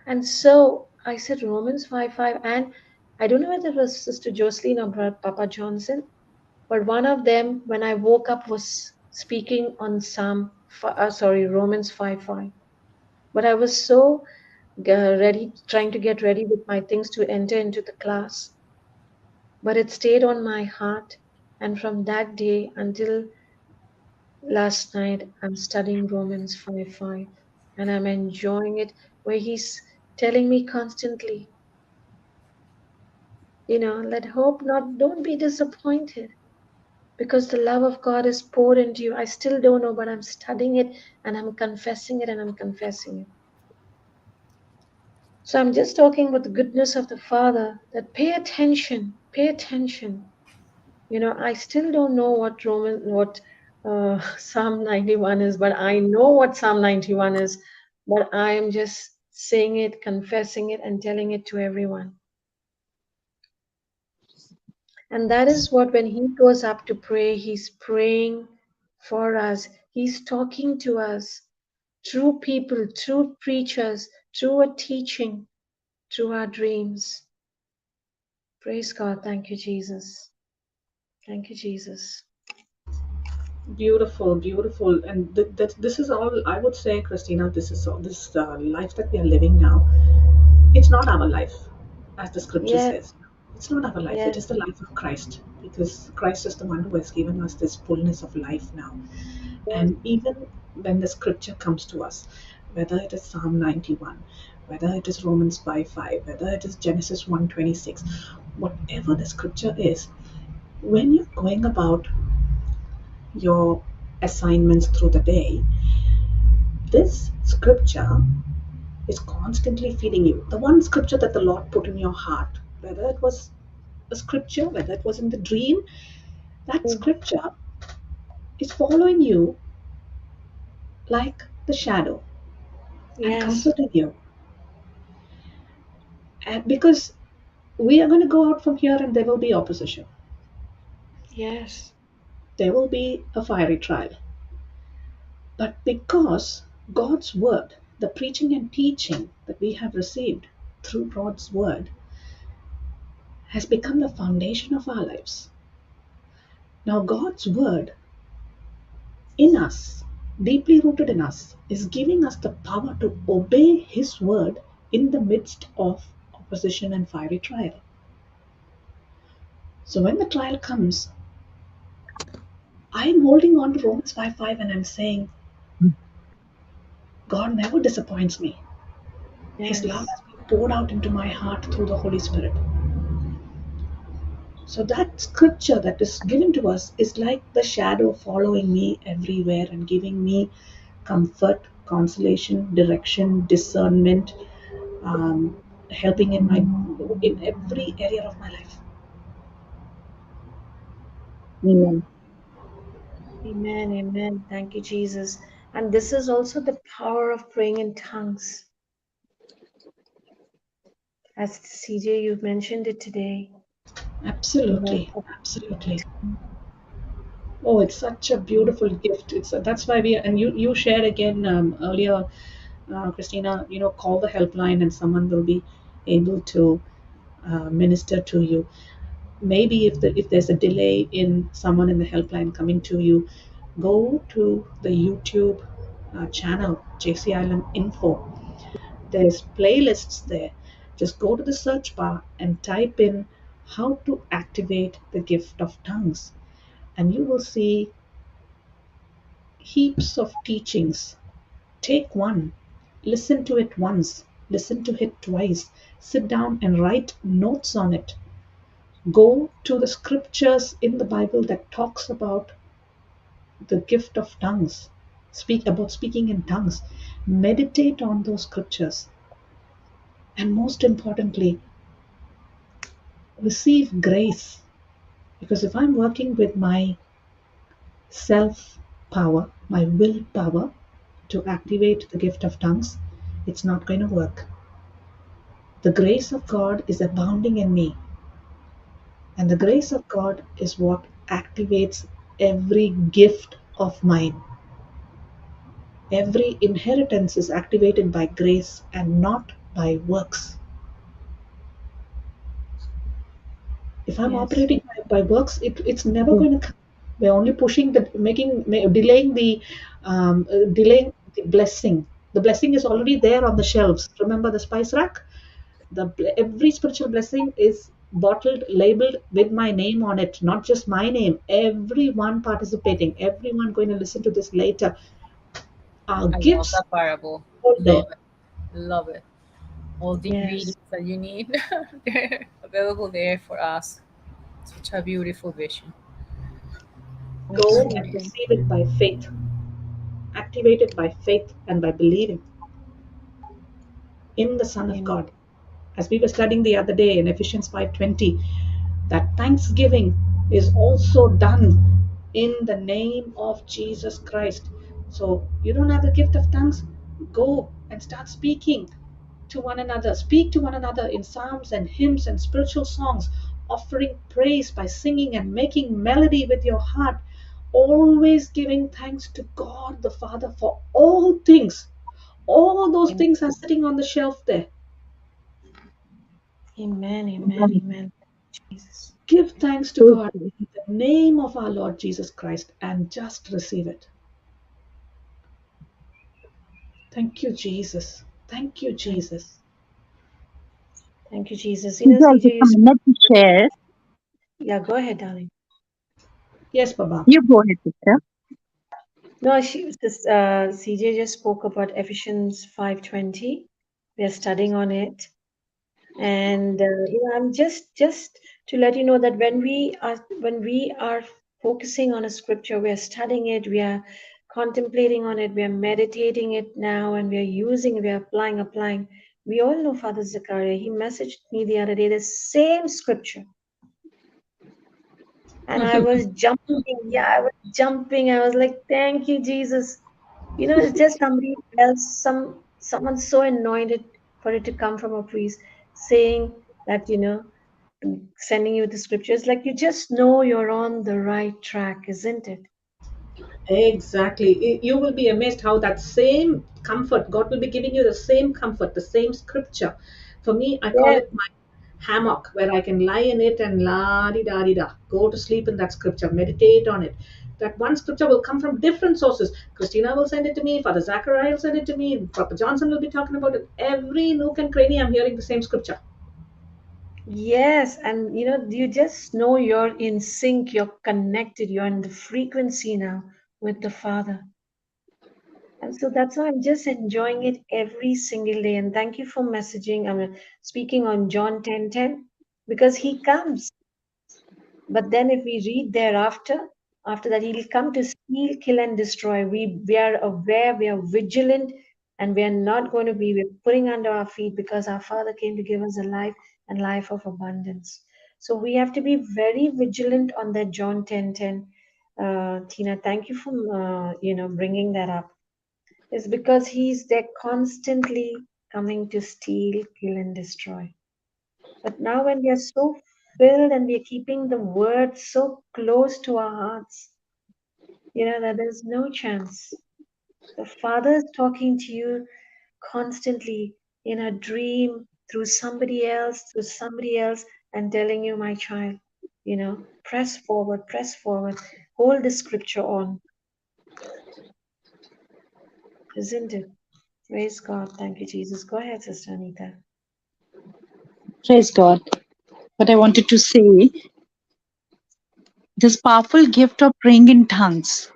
And so I said Romans 5:5. And I don't know whether it was Sister Jocelyn or Brother Papa Johnson, but one of them, when I woke up, was speaking on Romans 5:5. But I was so ready, trying to get ready with my things to enter into the class. But it stayed on my heart. And from that day until last night, I'm studying Romans 5:5. And I'm enjoying it, where he's telling me constantly, let hope not, don't be disappointed. Because the love of God is poured into you. I still don't know, but I'm studying it and I'm confessing it and I'm confessing it. So I'm just talking about the goodness of the Father, that pay attention, pay attention. I still don't know what Psalm 91 is, but I know what Psalm 91 is. But I am just saying it, confessing it, and telling it to everyone. And that is what, when he goes up to pray, he's praying for us. He's talking to us through people, through preachers, through a teaching, through our dreams. Praise God. Thank you, Jesus. Thank you, Jesus. Beautiful, beautiful, and this is all I would say, Christina. This is all this life that we are living now. It's not our life, as the scripture Yes, says. It's not our life. It yes, is the life of Christ, because Christ is the one who has given us this fullness of life now. yes, And even when the scripture comes to us, whether it is Psalm 91, whether it is Romans 5:5, whether it is Genesis 1:26, whatever the scripture is, when you're going about your assignments through the day, this scripture is constantly feeding you. The one scripture that the Lord put in your heart, whether it was a scripture, whether it was in the dream, that mm, scripture is following you like the shadow and yes, comforting you. And because we are going to go out from here and there will be opposition, yes, there will be a fiery trial. But because God's word, the preaching and teaching that we have received through God's word, has become the foundation of our lives. Now, God's word in us, deeply rooted in us, is giving us the power to obey His word in the midst of opposition and fiery trial. So, when the trial comes, I'm holding on to Romans 5:5 and I'm saying, God never disappoints me. His love yes, has been poured out into my heart through the Holy Spirit. So that scripture that is given to us is like the shadow following me everywhere and giving me comfort, consolation, direction, discernment, helping in every area of my life. Amen. amen, amen. Thank you, Jesus. And this is also the power of praying in tongues. As CJ, you've mentioned it today. Absolutely, absolutely. Oh, it's such a beautiful gift. That's why we and you shared again earlier, Christina. Call the helpline and someone will be able to minister to you. Maybe if there's a delay in someone in the helpline coming to you, go to the YouTube channel JCILM Info. There's playlists there. Just go to the search bar and type in how to activate the gift of tongues, and you will see heaps of teachings Take one, listen to it once, listen to it twice, sit down and write notes on it. Go to the scriptures in the Bible that talks about the gift of tongues, speak about speaking in tongues. Meditate on those scriptures. And most importantly, receive grace. Because if I'm working with my self power, my will power to activate the gift of tongues, it's not going to work. The grace of God is abounding in me. And the grace of God is what activates every gift of mine. Every inheritance is activated by grace and not by works. If I'm Yes. operating by works, it's never going to come. We're only pushing delaying the blessing. The blessing is already there on the shelves. Remember the spice rack? Every spiritual blessing is bottled, labeled with my name on it, not just my name. Everyone participating, everyone going to listen to this later. Our I love gifts that parable. are there. Love it. Love it. All the Yes. ingredients that you need, they're available there for us. Such a beautiful vision. Go and Absolutely. receive it by faith. Activate it by faith and by believing in the Son of Amen. God. As we were studying the other day in Ephesians 5:20, that thanksgiving is also done in the name of Jesus Christ. So you don't have the gift of tongues? Go and start speaking to one another. Speak to one another in psalms and hymns and spiritual songs, offering praise by singing and making melody with your heart, always giving thanks to God the Father for all things. All those Amen. things are sitting on the shelf there. Amen. Amen. Amen. Jesus. Give thanks to God in the name of our Lord Jesus Christ and just receive it. Thank you, Jesus. Thank you, Jesus. Thank you, Jesus. Would you CJ, also come in to share? yeah, go ahead, darling. Yes, Baba. You go ahead, sister. No, CJ just spoke about Ephesians 5:20. We are studying on it, and I'm just to let you know that when we are focusing on a scripture, we are studying it, we are contemplating on it, we are meditating it now, and we are applying. We all know Father Zachariah. He messaged me the other day the same scripture. And I was jumping. Yeah, I was jumping. I was like, thank you, Jesus. It's just somebody else, someone so anointed for it to come from a priest saying that, sending you the scriptures. Like you just know you're on the right track, isn't it? Exactly. You will be amazed how that same comfort, God will be giving you the same comfort, the same scripture. For me, I call Yes, it my hammock where I can lie in it and la di da di da, go to sleep in that scripture, meditate on it. That one scripture will come from different sources. Christina will send it to me, Father Zachariah will send it to me, Papa Johnson will be talking about it. Every nook and cranny, I'm hearing the same scripture. yes. And you just know you're in sync, you're connected, you're in the frequency now with the Father. And so that's why I'm just enjoying it every single day. And thank you for messaging. Speaking on John 10:10, because he comes. But then if we read thereafter, after that, he'll come to steal, kill, and destroy. We are aware, we are vigilant, and we are not going to we're putting under our feet because our Father came to give us a life and life of abundance. So we have to be very vigilant on that John 10:10. Tina, thank you for bringing that up. It's because he's there constantly coming to steal, kill, and destroy. But now, when we are so filled and we are keeping the word so close to our hearts, that there's no chance. The Father is talking to you constantly in a dream through somebody else, and telling you, my child, press forward, hold the scripture on, isn't it? Praise God. Thank you, Jesus. Go ahead, Sister Anita. Praise God. But I wanted to say this powerful gift of praying in tongues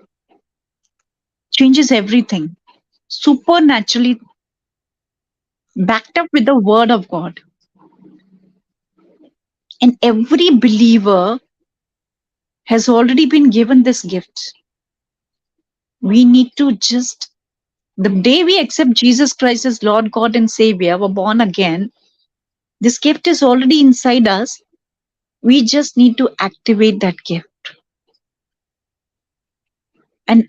changes everything. supernaturally backed up with the word of God. And every believer has already been given this gift. We need to just, the day we accept Jesus Christ as Lord, God, and Savior, we're born again, this gift is already inside us. We just need to activate that gift. And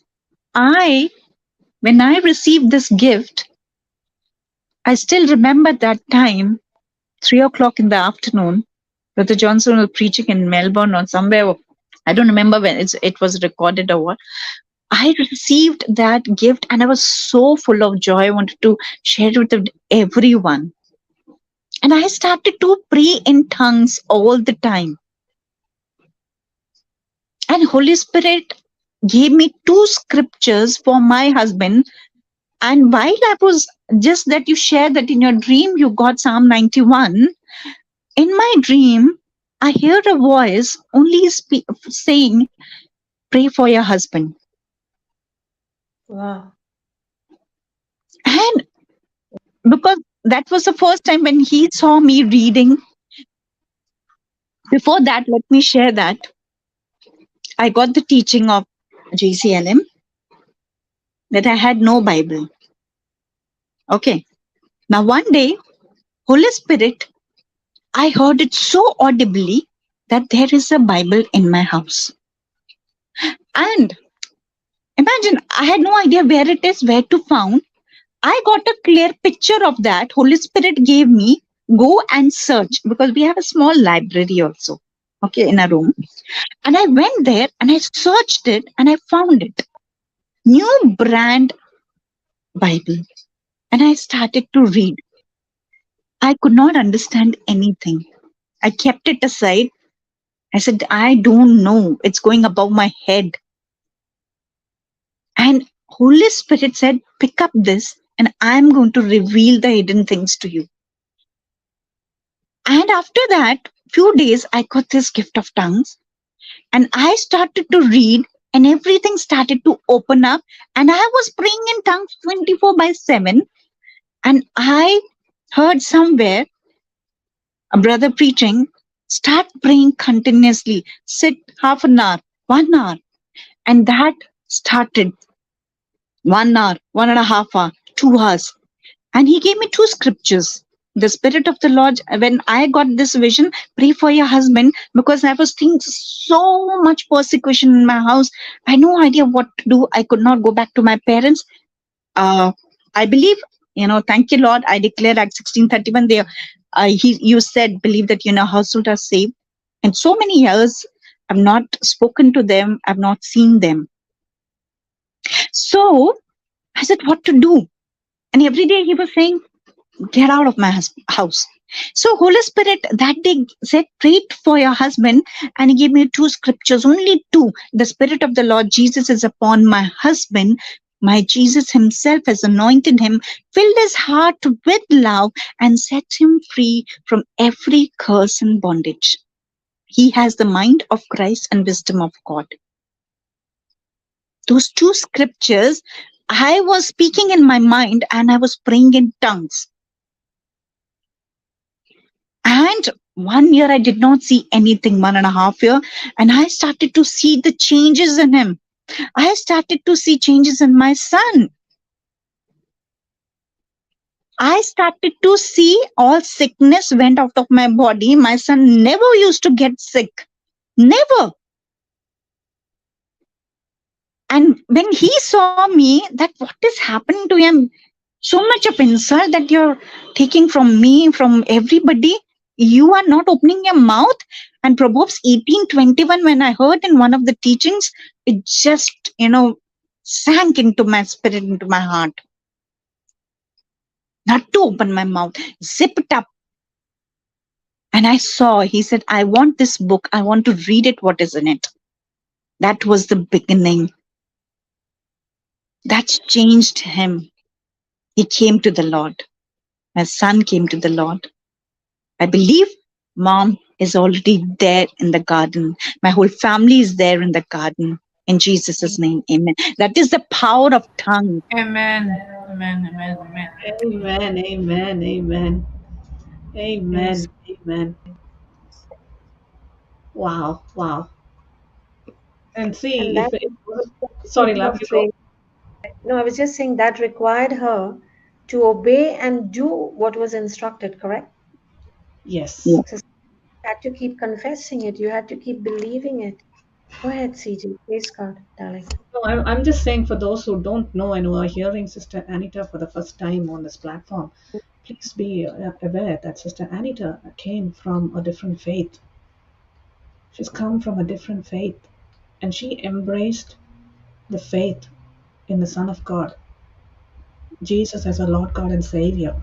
when I received this gift, I still remember that time, 3 o'clock in the afternoon, Brother Johnson was preaching in Melbourne or somewhere. I don't remember when it was recorded or what. I received that gift and I was so full of joy. I wanted to share it with everyone. And I started to pray in tongues all the time. And Holy Spirit gave me 2 scriptures for my husband. And while I was just that you shared that in your dream, you got Psalm 91. In my dream, I heard a voice only saying, pray for your husband. Wow. And because that was the first time when he saw me reading. Before that, let me share that I got the teaching of JCILM that I had no Bible. Okay. Now one day, Holy Spirit, I heard it so audibly that there is a Bible in my house. And imagine, I had no idea where it is, where to find. I got a clear picture of that. Holy Spirit gave me, go and search, because we have a small library also, okay, in a room. And I went there and I searched it and I found it. New brand Bible. And I started to read. I could not understand anything. I kept it aside. I said, I don't know. It's going above my head. And Holy Spirit said, pick up this and I'm going to reveal the hidden things to you. And after that, few days, I got this gift of tongues and I started to read and everything started to open up and I was praying in tongues 24/7. And I heard somewhere a brother preaching, start praying continuously, sit half an hour, 1 hour. And that started 1 hour, 1.5 hours, 2 hours. And he gave me 2 scriptures. The Spirit of the Lord, when I got this vision, pray for your husband, because I was seeing so much persecution in my house. I had no idea what to do. I could not go back to my parents. I believe, thank you, Lord. I declare Acts 16:31 there. You said, believe that household are saved. And so many years, I've not spoken to them. I've not seen them. So I said, what to do? And every day he was saying, get out of my house. So Holy Spirit that day said, pray for your husband. And he gave me 2 scriptures, only 2. The Spirit of the Lord Jesus is upon my husband. My Jesus himself has anointed him, filled his heart with love, and set him free from every curse and bondage. He has the mind of Christ and wisdom of God. Those 2 scriptures, I was speaking in my mind and I was praying in tongues. And 1 year I did not see anything, 1.5 years, and I started to see the changes in him. I started to see changes in my son. I started to see all sickness went out of my body. My son never used to get sick. Never. And when he saw me, that what is happening to him, so much of insult that you're taking from me, from everybody, you are not opening your mouth. And Proverbs 18:21, when I heard in one of the teachings, it just, sank into my spirit, into my heart. Not to open my mouth, zip it up. And I saw, he said, I want this book. I want to read it, what is in it. That was the beginning. That changed him. He came to the Lord. My son came to the Lord. I believe Mom is already there in the garden. My whole family is there in the garden. In Jesus' name, amen. That is the power of tongue. Amen. Amen. Amen. Amen. Amen. Amen. Amen. Praise. Amen. Amen. Wow. Wow. And And see, that if it was, sorry, speaking love, of you go. faith, no, I was just saying that required her to obey and do what was instructed, correct? Yes. So you had to keep confessing it. You had to keep believing it. Go ahead, CJ. Praise God, darling. No, I'm just saying for those who don't know and who are hearing Sister Anita for the first time on this platform, please be aware that Sister Anita came from a different faith. She's come from a different faith, and she embraced the faith in the Son of God, Jesus as our Lord God and Savior.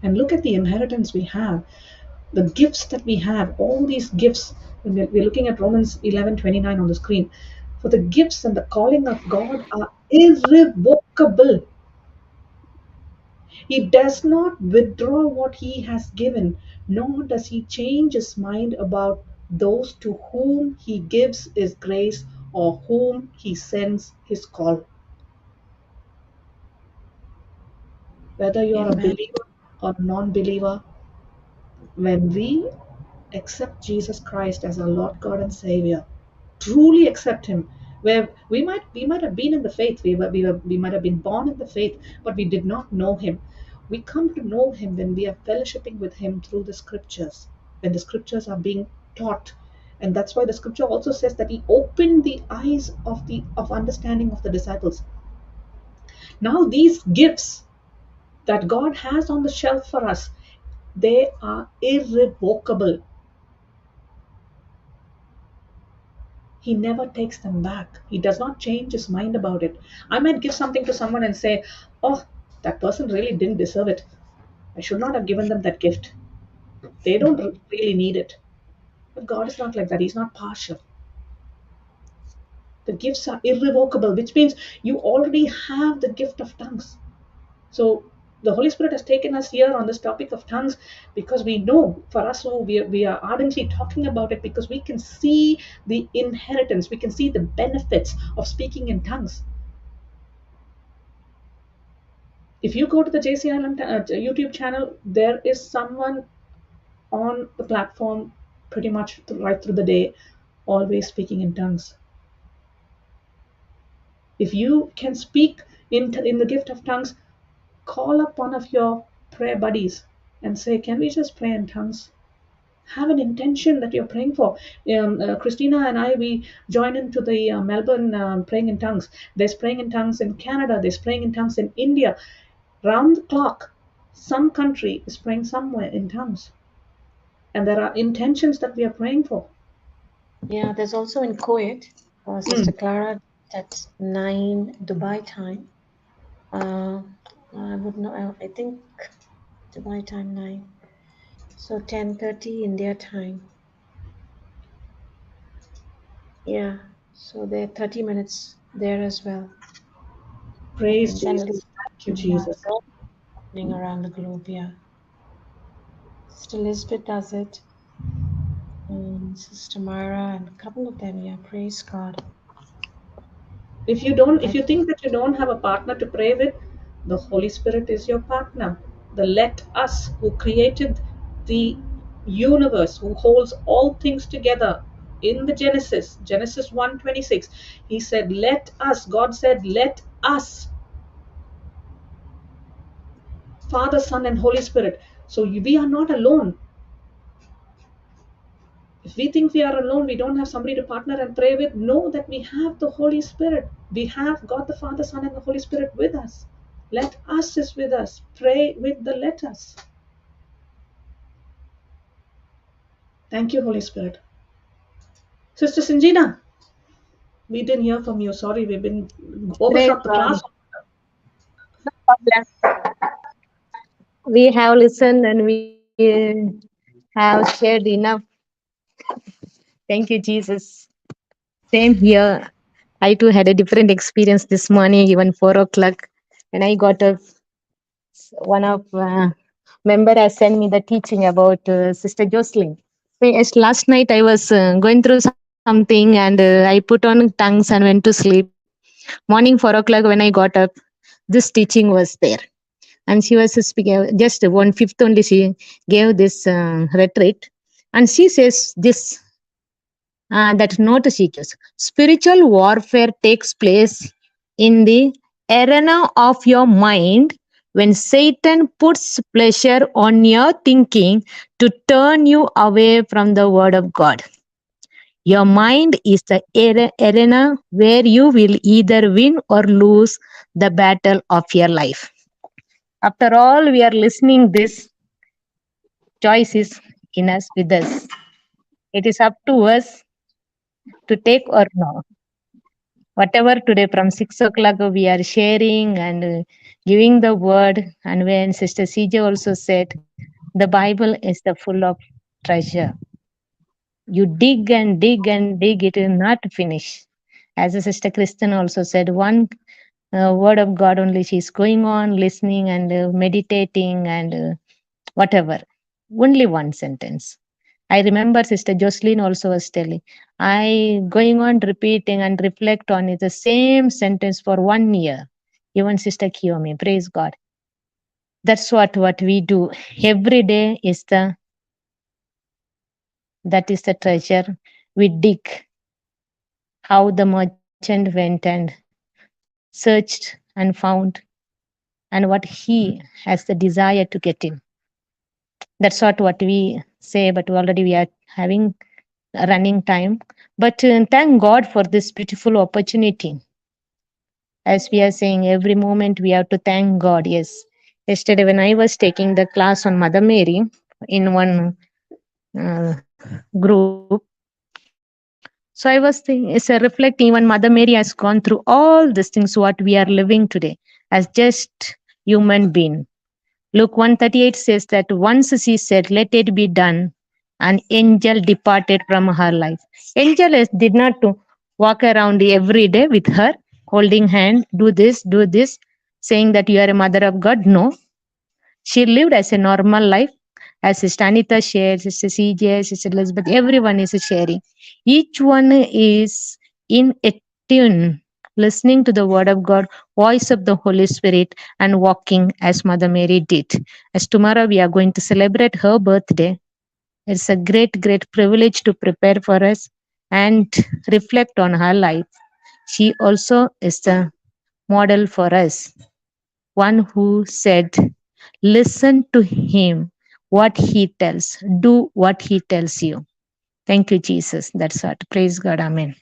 And look at the inheritance we have, the gifts that we have, all these gifts. When we're looking at Romans 11:29 on the screen. For the gifts and the calling of God are irrevocable. He does not withdraw what he has given, nor does he change his mind about those to whom he gives his grace or whom he sends his call. Whether you are a Amen. believer or non believer, when we accept Jesus Christ as our Lord God and Savior, truly accept Him, where we might have been in the faith, we might have been born in the faith, but we did not know Him. We come to know Him when we are fellowshipping with Him through the Scriptures, when the Scriptures are being taught, and that's why the Scripture also says that He opened the eyes of understanding of the disciples. Now these gifts that God has on the shelf for us, they are irrevocable. He never takes them back. He does not change his mind about it. I might give something to someone and say, oh, that person really didn't deserve it. I should not have given them that gift. They don't really need it. But God is not like that. He's not partial. The gifts are irrevocable, which means you already have the gift of tongues. So the Holy Spirit has taken us here on this topic of tongues because we know, for us who we are ardently talking about it, because we can see the inheritance, we can see the benefits of speaking in tongues. If you go to the JCILM YouTube channel, there is someone on the platform pretty much right through the day, always speaking in tongues. If you can speak in the gift of tongues, call up one of your prayer buddies and say, can we just pray in tongues? Have an intention that you're praying for. Christina and I, we join into the Melbourne praying in tongues. There's praying in tongues in Canada. There's praying in tongues in India. Round the clock, some country is praying somewhere in tongues. And there are intentions that we are praying for. Yeah, there's also in Kuwait, Sister Clara at 9 Dubai time. I would know. I think Dubai time 9. So 10:30 India time. Yeah. So they're 30 minutes there as well. Praise And generally, Jesus. Thank you, Jesus. happening around the globe. Yeah. Sister Elizabeth does it. And Sister Myra and a couple of them. Yeah. Praise God. If you think that you don't have a partner to pray with, the Holy Spirit is your partner. The let us who created the universe, who holds all things together in the Genesis 1:26, he said, let us, God said, let us, Father, Son, and Holy Spirit. So we are not alone. If we think we are alone, we don't have somebody to partner and pray with, know that we have the Holy Spirit. We have God the Father, Son, and the Holy Spirit with us. Let us is with us. Pray with the let us. Thank you, Holy Spirit. Sister Sinjina, we didn't hear from you. Sorry, we've been Praise overshot the God. class. We have listened and we have shared enough. Thank you, Jesus. Same here. I too had a different experience this morning, even 4 o'clock. When I got up, one of member has sent me the teaching about Sister Jocelyn. So yes, last night I was going through some something, and I put on tongues and went to sleep. Morning 4 o'clock when I got up, this teaching was there, and she was speaking just 1/5 only. She gave this retreat, and she says this that note seekers. Spiritual warfare takes place in the arena of your mind when Satan puts pressure on your thinking to turn you away from the word of God. Your mind is the arena where you will either win or lose the battle of your life. After all, we are listening this choice is in us with us. It is up to us to take or no. Whatever today from 6 o'clock we are sharing and giving the word, and when Sister CJ also said the Bible is the full of treasure. You dig and dig and dig, it will not finish. As a Sister Kristen also said, one word of God only she's going on listening and meditating and whatever. Only one sentence. I remember Sister Jocelyn also was telling, I going on repeating and reflect on it, the same sentence for 1 year. Even Sister Kiyomi, praise God. That's what we do. Every day is that is the treasure. We dig how the merchant went and searched and found, and what he has the desire to get in. That's what we say, but already we are having running time. But thank God for this beautiful opportunity. As we are saying, every moment we have to thank God. Yes. Yesterday, when I was taking the class on Mother Mary in one group, so I was thinking, it's a reflecting, even Mother Mary has gone through all these things what we are living today as just human being. Luke 138 says that once she said, let it be done, an angel departed from her life. Angel did not to walk around every day with her, holding hand, do this, saying that you are a mother of God. No, she lived as a normal life, as Sister Anita shared, Sister CJ, Sister Elizabeth, everyone is sharing. Each one is in a tune, listening to the word of God, voice of the Holy Spirit, and walking as Mother Mary did. As tomorrow we are going to celebrate her birthday, it's a great, great privilege to prepare for us and reflect on her life. She also is the model for us, one who said, listen to him, what he tells, do what he tells you. Thank you, Jesus. That's what. Praise God. Amen.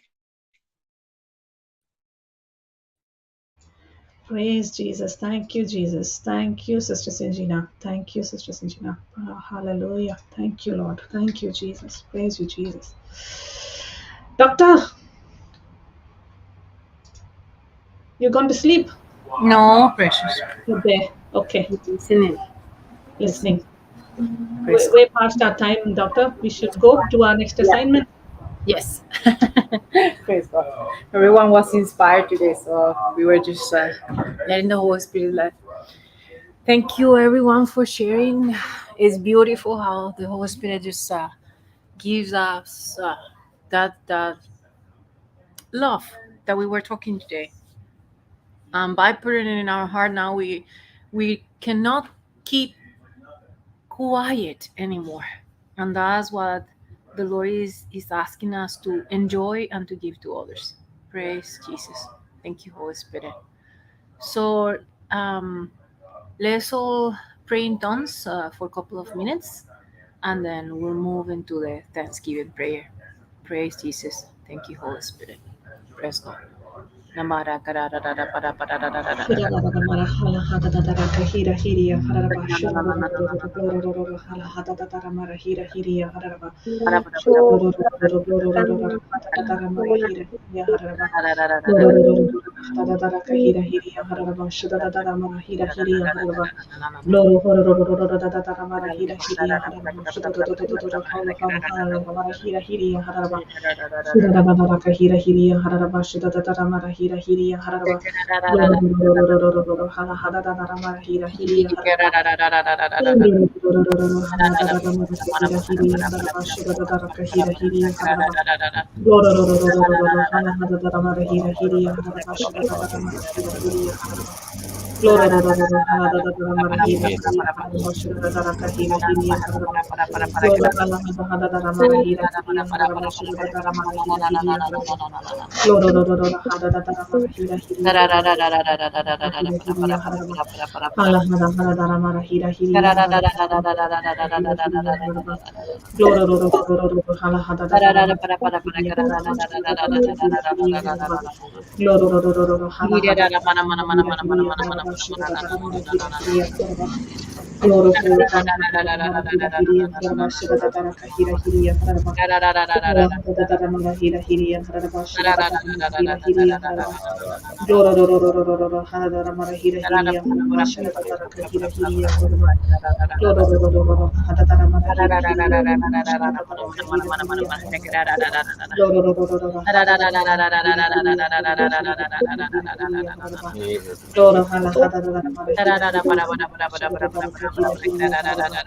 Praise Jesus. Thank you, Jesus. Thank you, Sister Sinjina. Thank you, Sister Sinjina. Hallelujah. Thank you, Lord. Thank you, Jesus. Praise you, Jesus. Doctor, you gone to sleep? No, precious. You're there. Okay. Listening. Listening. Praise God. Way past our time, Doctor. We should go to our next Yeah. assignment. Yes. Praise God. Everyone was inspired today, so we were just letting the Holy Spirit let. Thank you, everyone, for sharing. It's beautiful how the Holy Spirit just gives us that love that we were talking today. By putting it in our heart, now we cannot keep quiet anymore, and that's what the Lord is asking us to enjoy and to give to others. Praise Jesus. Thank you, Holy Spirit. So let's all pray in tongues for a couple of minutes, and then we'll move into the Thanksgiving prayer. Praise Jesus. Thank you, Holy Spirit. Praise God. Namara karara para para para para para para. Hadadara Kahira Hiria Haraba Shadadara Marahira Hiria Haraba Loro Horada Marahira Hiria Haraba Shadadara Marahira Hiria Haraba Shadadara Kahira Hiria Haraba Shadadara Marahira Hiria Haraba Loro Hadadara Marahira Hiria Haraba Hadadara Marahira Hiria Haraba Shadadara Kahira Hiria Haraba Hana Hadadara Marahira Hiria Haraba Shadadara Marahira Hiria Haraba Glororo Hadadara Marahira Hiria Haraba Shadadara Kahira Hiria Haraba Glora Hadadara Marahira Hiria Haraba Shadadara Marahira Hiria Haraba Glororo Hadadara Marahira Hiria Haraba Kahira Hiria Haraba Hala Hadadara Marahira Hiria Haraba Shadadara Kahira Hiria Haraba Glororo Hala Hadadara Marahira Hiria Haraba Shadadara Kahira Hiria Haraba Glororo Hala Hadadara Marahira Hiria Haraba Shadadara Marahira Hiria Haraba Gloro Holo Hala Hadadara Marahira Hiria Haraba Shadadara Kahira Hiria Haraba Hala Hadadara Marahira Hiria Haraba Shadadara Marahira Hiria Haraba Glororo Hadadara Marahira Hiria Haraba Shadadara Kahira Hiria Haraba Glororo Hadadara Marahira Hiria Haraba Shadadara Kahira Hiria Haraba Glororo Hadadara Marahira Hiria Haraba Shadadara Kahira Hiria Haraba Gloro Hala Hadadara Marahira Hiria Haraba Shadadara Kahira Hiria Haraba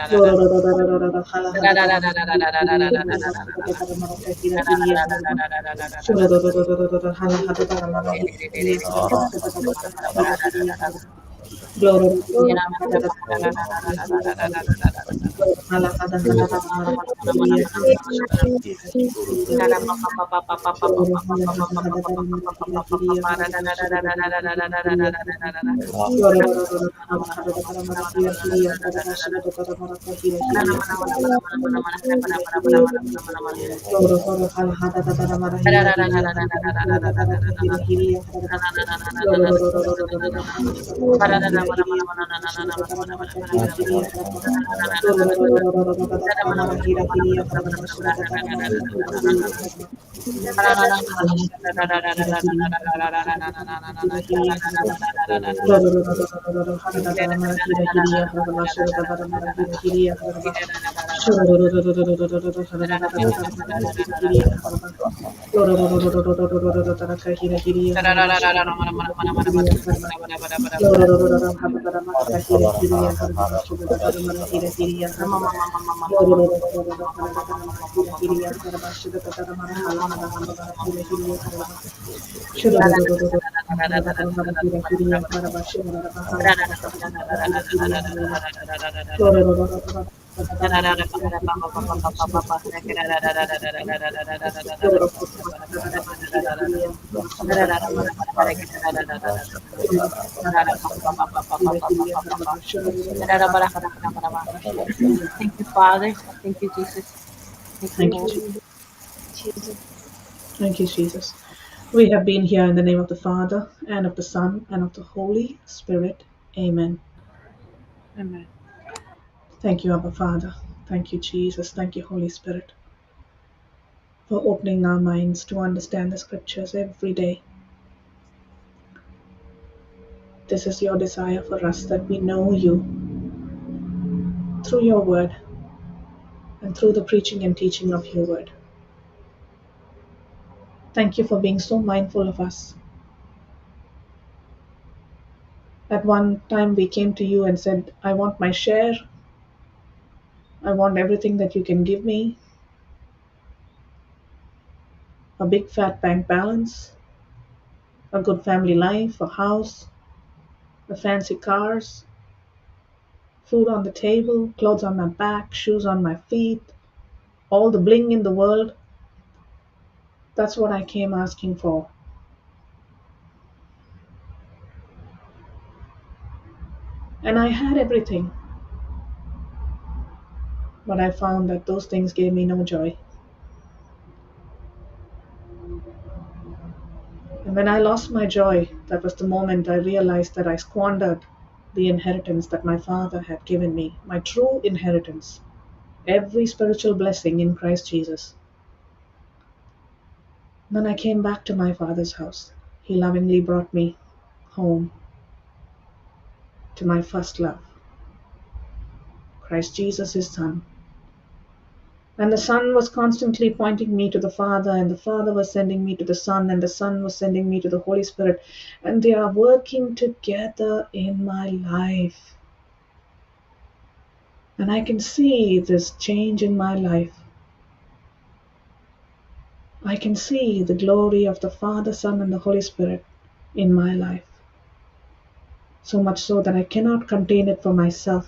Glororo Hala Hadadara Marahira Hiria Haraba Shadadara Marahira Hiria Haraba Glororo Hala Hadadara Marahira Hiria Haraba Shadadara Kahira Hiria Haraba Glororo Hadadara Marahira Hiria Haraba Hala Hadadara Marahira Hiria Haraba Shadadara Kahira Hiria Haraba Gloro Hala Hadadara Marahira Hiria Haraba Shadadara Kahira Hiria Haraba Glororo Hala Hadadara Marahira Hiria Haraba Shadadara Marahira Hiria Haraba Kahira Hiria Haraba Gloro Hala Hadadara Marahira Hiria Haraba Shadadara Kahira Hiria Haraba Glororo Hala Hadadara Marahira Hiria Haraba Shadadara Marahira Hiria Haraba Glororo Marahira Hiria Haraba Shadadara Marahira Hiria Haraba Hala Hadadara Marahira Hiria Haraba Shadadara Marahira Hiria Haraba Glororo Hadadara Marahira Hiria Haraba Shadadara Marahira Hiria Haraba Shororo Hadadara Marahira Hiria Haraba Glororo Kahira Hiria Haraba Shadadara Marahira Hiria Haraba Glororo Hadadara Marahira Hiria Haraba Shadadara Marahira Hiria Haraba Glororo Hadadara Marahira Hiria Haraba Shadadara Marahila Hadadara Marahira Hiria Haraba Shororo Hadadara Marahira Hiria Haraba Shadadara Marahila Marahira Hiria Haraba Glororo Hadadara Marahira Hiria Haraba Shadadara Marahira Hiria Haraba Glororo Hadadara Marahira Hiria Haraba Shadadara Marahila Thank you, Father. Thank you, Jesus. Thank you, Thank you, Lord. Jesus. Thank you, Jesus. We have been here in the name of the Father, and of the Son, and of the Holy Spirit. Amen. Amen. Thank you, Abba Father. Thank you, Jesus. Thank you, Holy Spirit, for opening our minds to understand the scriptures every day. This is your desire for us, that we know you through your word and through the preaching and teaching of your word. Thank you for being so mindful of us. At one time, we came to you and said, I want my share. I want everything that you can give me, a big fat bank balance, a good family life, a house, the fancy cars, food on the table, clothes on my back, shoes on my feet, all the bling in the world. That's what I came asking for. And I had everything. But I found that those things gave me no joy. And when I lost my joy, that was the moment I realized that I squandered the inheritance that my Father had given me, my true inheritance, every spiritual blessing in Christ Jesus. Then I came back to my Father's house. He lovingly brought me home to my first love, Christ Jesus, His Son. And the Son was constantly pointing me to the Father, and the Father was sending me to the Son, and the Son was sending me to the Holy Spirit. And they are working together in my life. And I can see this change in my life. I can see the glory of the Father, Son, and the Holy Spirit in my life. So much so that I cannot contain it for myself.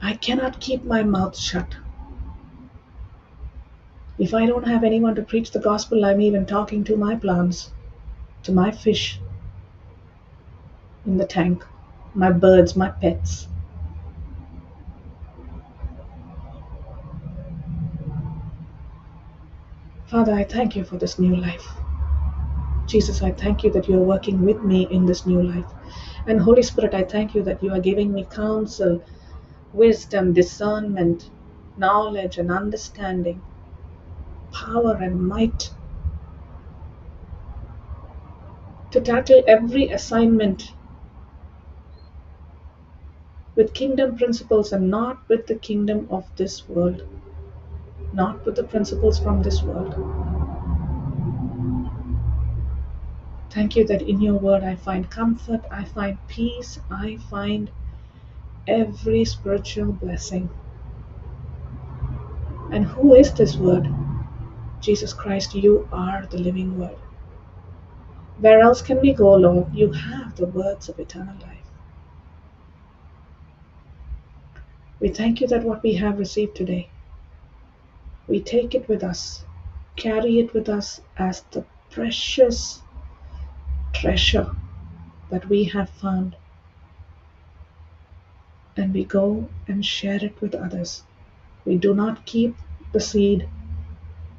I cannot keep my mouth shut. If I don't have anyone to preach the gospel, I'm even talking to my plants, to my fish in the tank, my birds, my pets. Father, I thank you for this new life. Jesus, I thank you that you are working with me in this new life. And Holy Spirit, I thank you that you are giving me counsel, wisdom, discernment, knowledge, and understanding, power and might to tackle every assignment with kingdom principles and not with the kingdom of this world, not with the principles from this world. Thank you that in your word I find comfort, I find peace, I find every spiritual blessing. And who is this word? Jesus Christ, you are the living word. Where else can we go, Lord? You have the words of eternal life. We thank you that what we have received today, we take it with us, carry it with us as the precious treasure that we have found, and we go and share it with others. We do not keep the seed,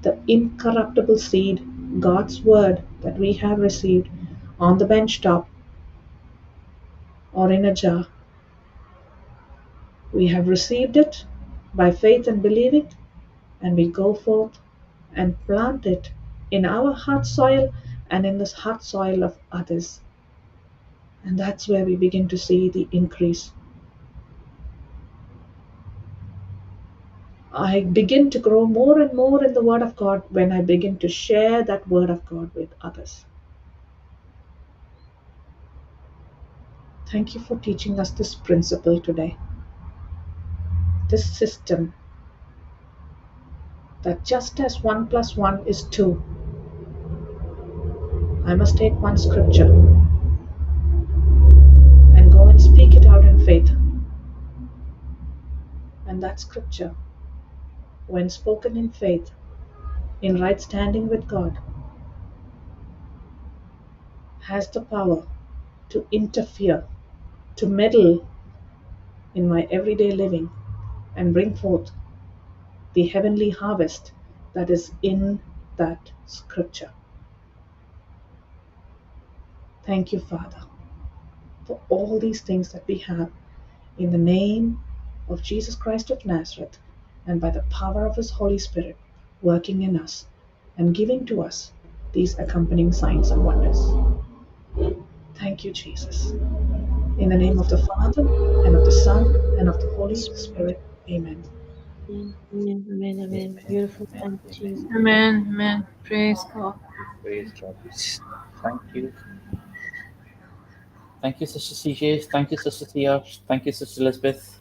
the incorruptible seed, God's word that we have received, on the bench top or in a jar. We have received it by faith and believe it, and we go forth and plant it in our heart soil and in the heart soil of others. And that's where we begin to see the increase. I begin to grow more and more in the Word of God when I begin to share that Word of God with others. Thank you for teaching us this principle today, this system, that just as 1 plus 1 is 2, I must take one scripture and go and speak it out in faith. And that scripture, when spoken in faith, in right standing with God, has the power to interfere, to meddle in my everyday living and bring forth the heavenly harvest that is in that scripture. Thank you, Father, for all these things that we have in the name of Jesus Christ of Nazareth and by the power of His Holy Spirit working in us and giving to us these accompanying signs and wonders. Thank you, Jesus. In the name of the Father, and of the Son, and of the Holy Spirit. Amen. Amen. Amen. Amen. Amen. Beautiful. Thank you, Jesus. Amen. Amen. Praise God. Praise God. Thank you. Thank you, Sister CJ. Thank you, Sister Thea. Thank you, Sister Elizabeth.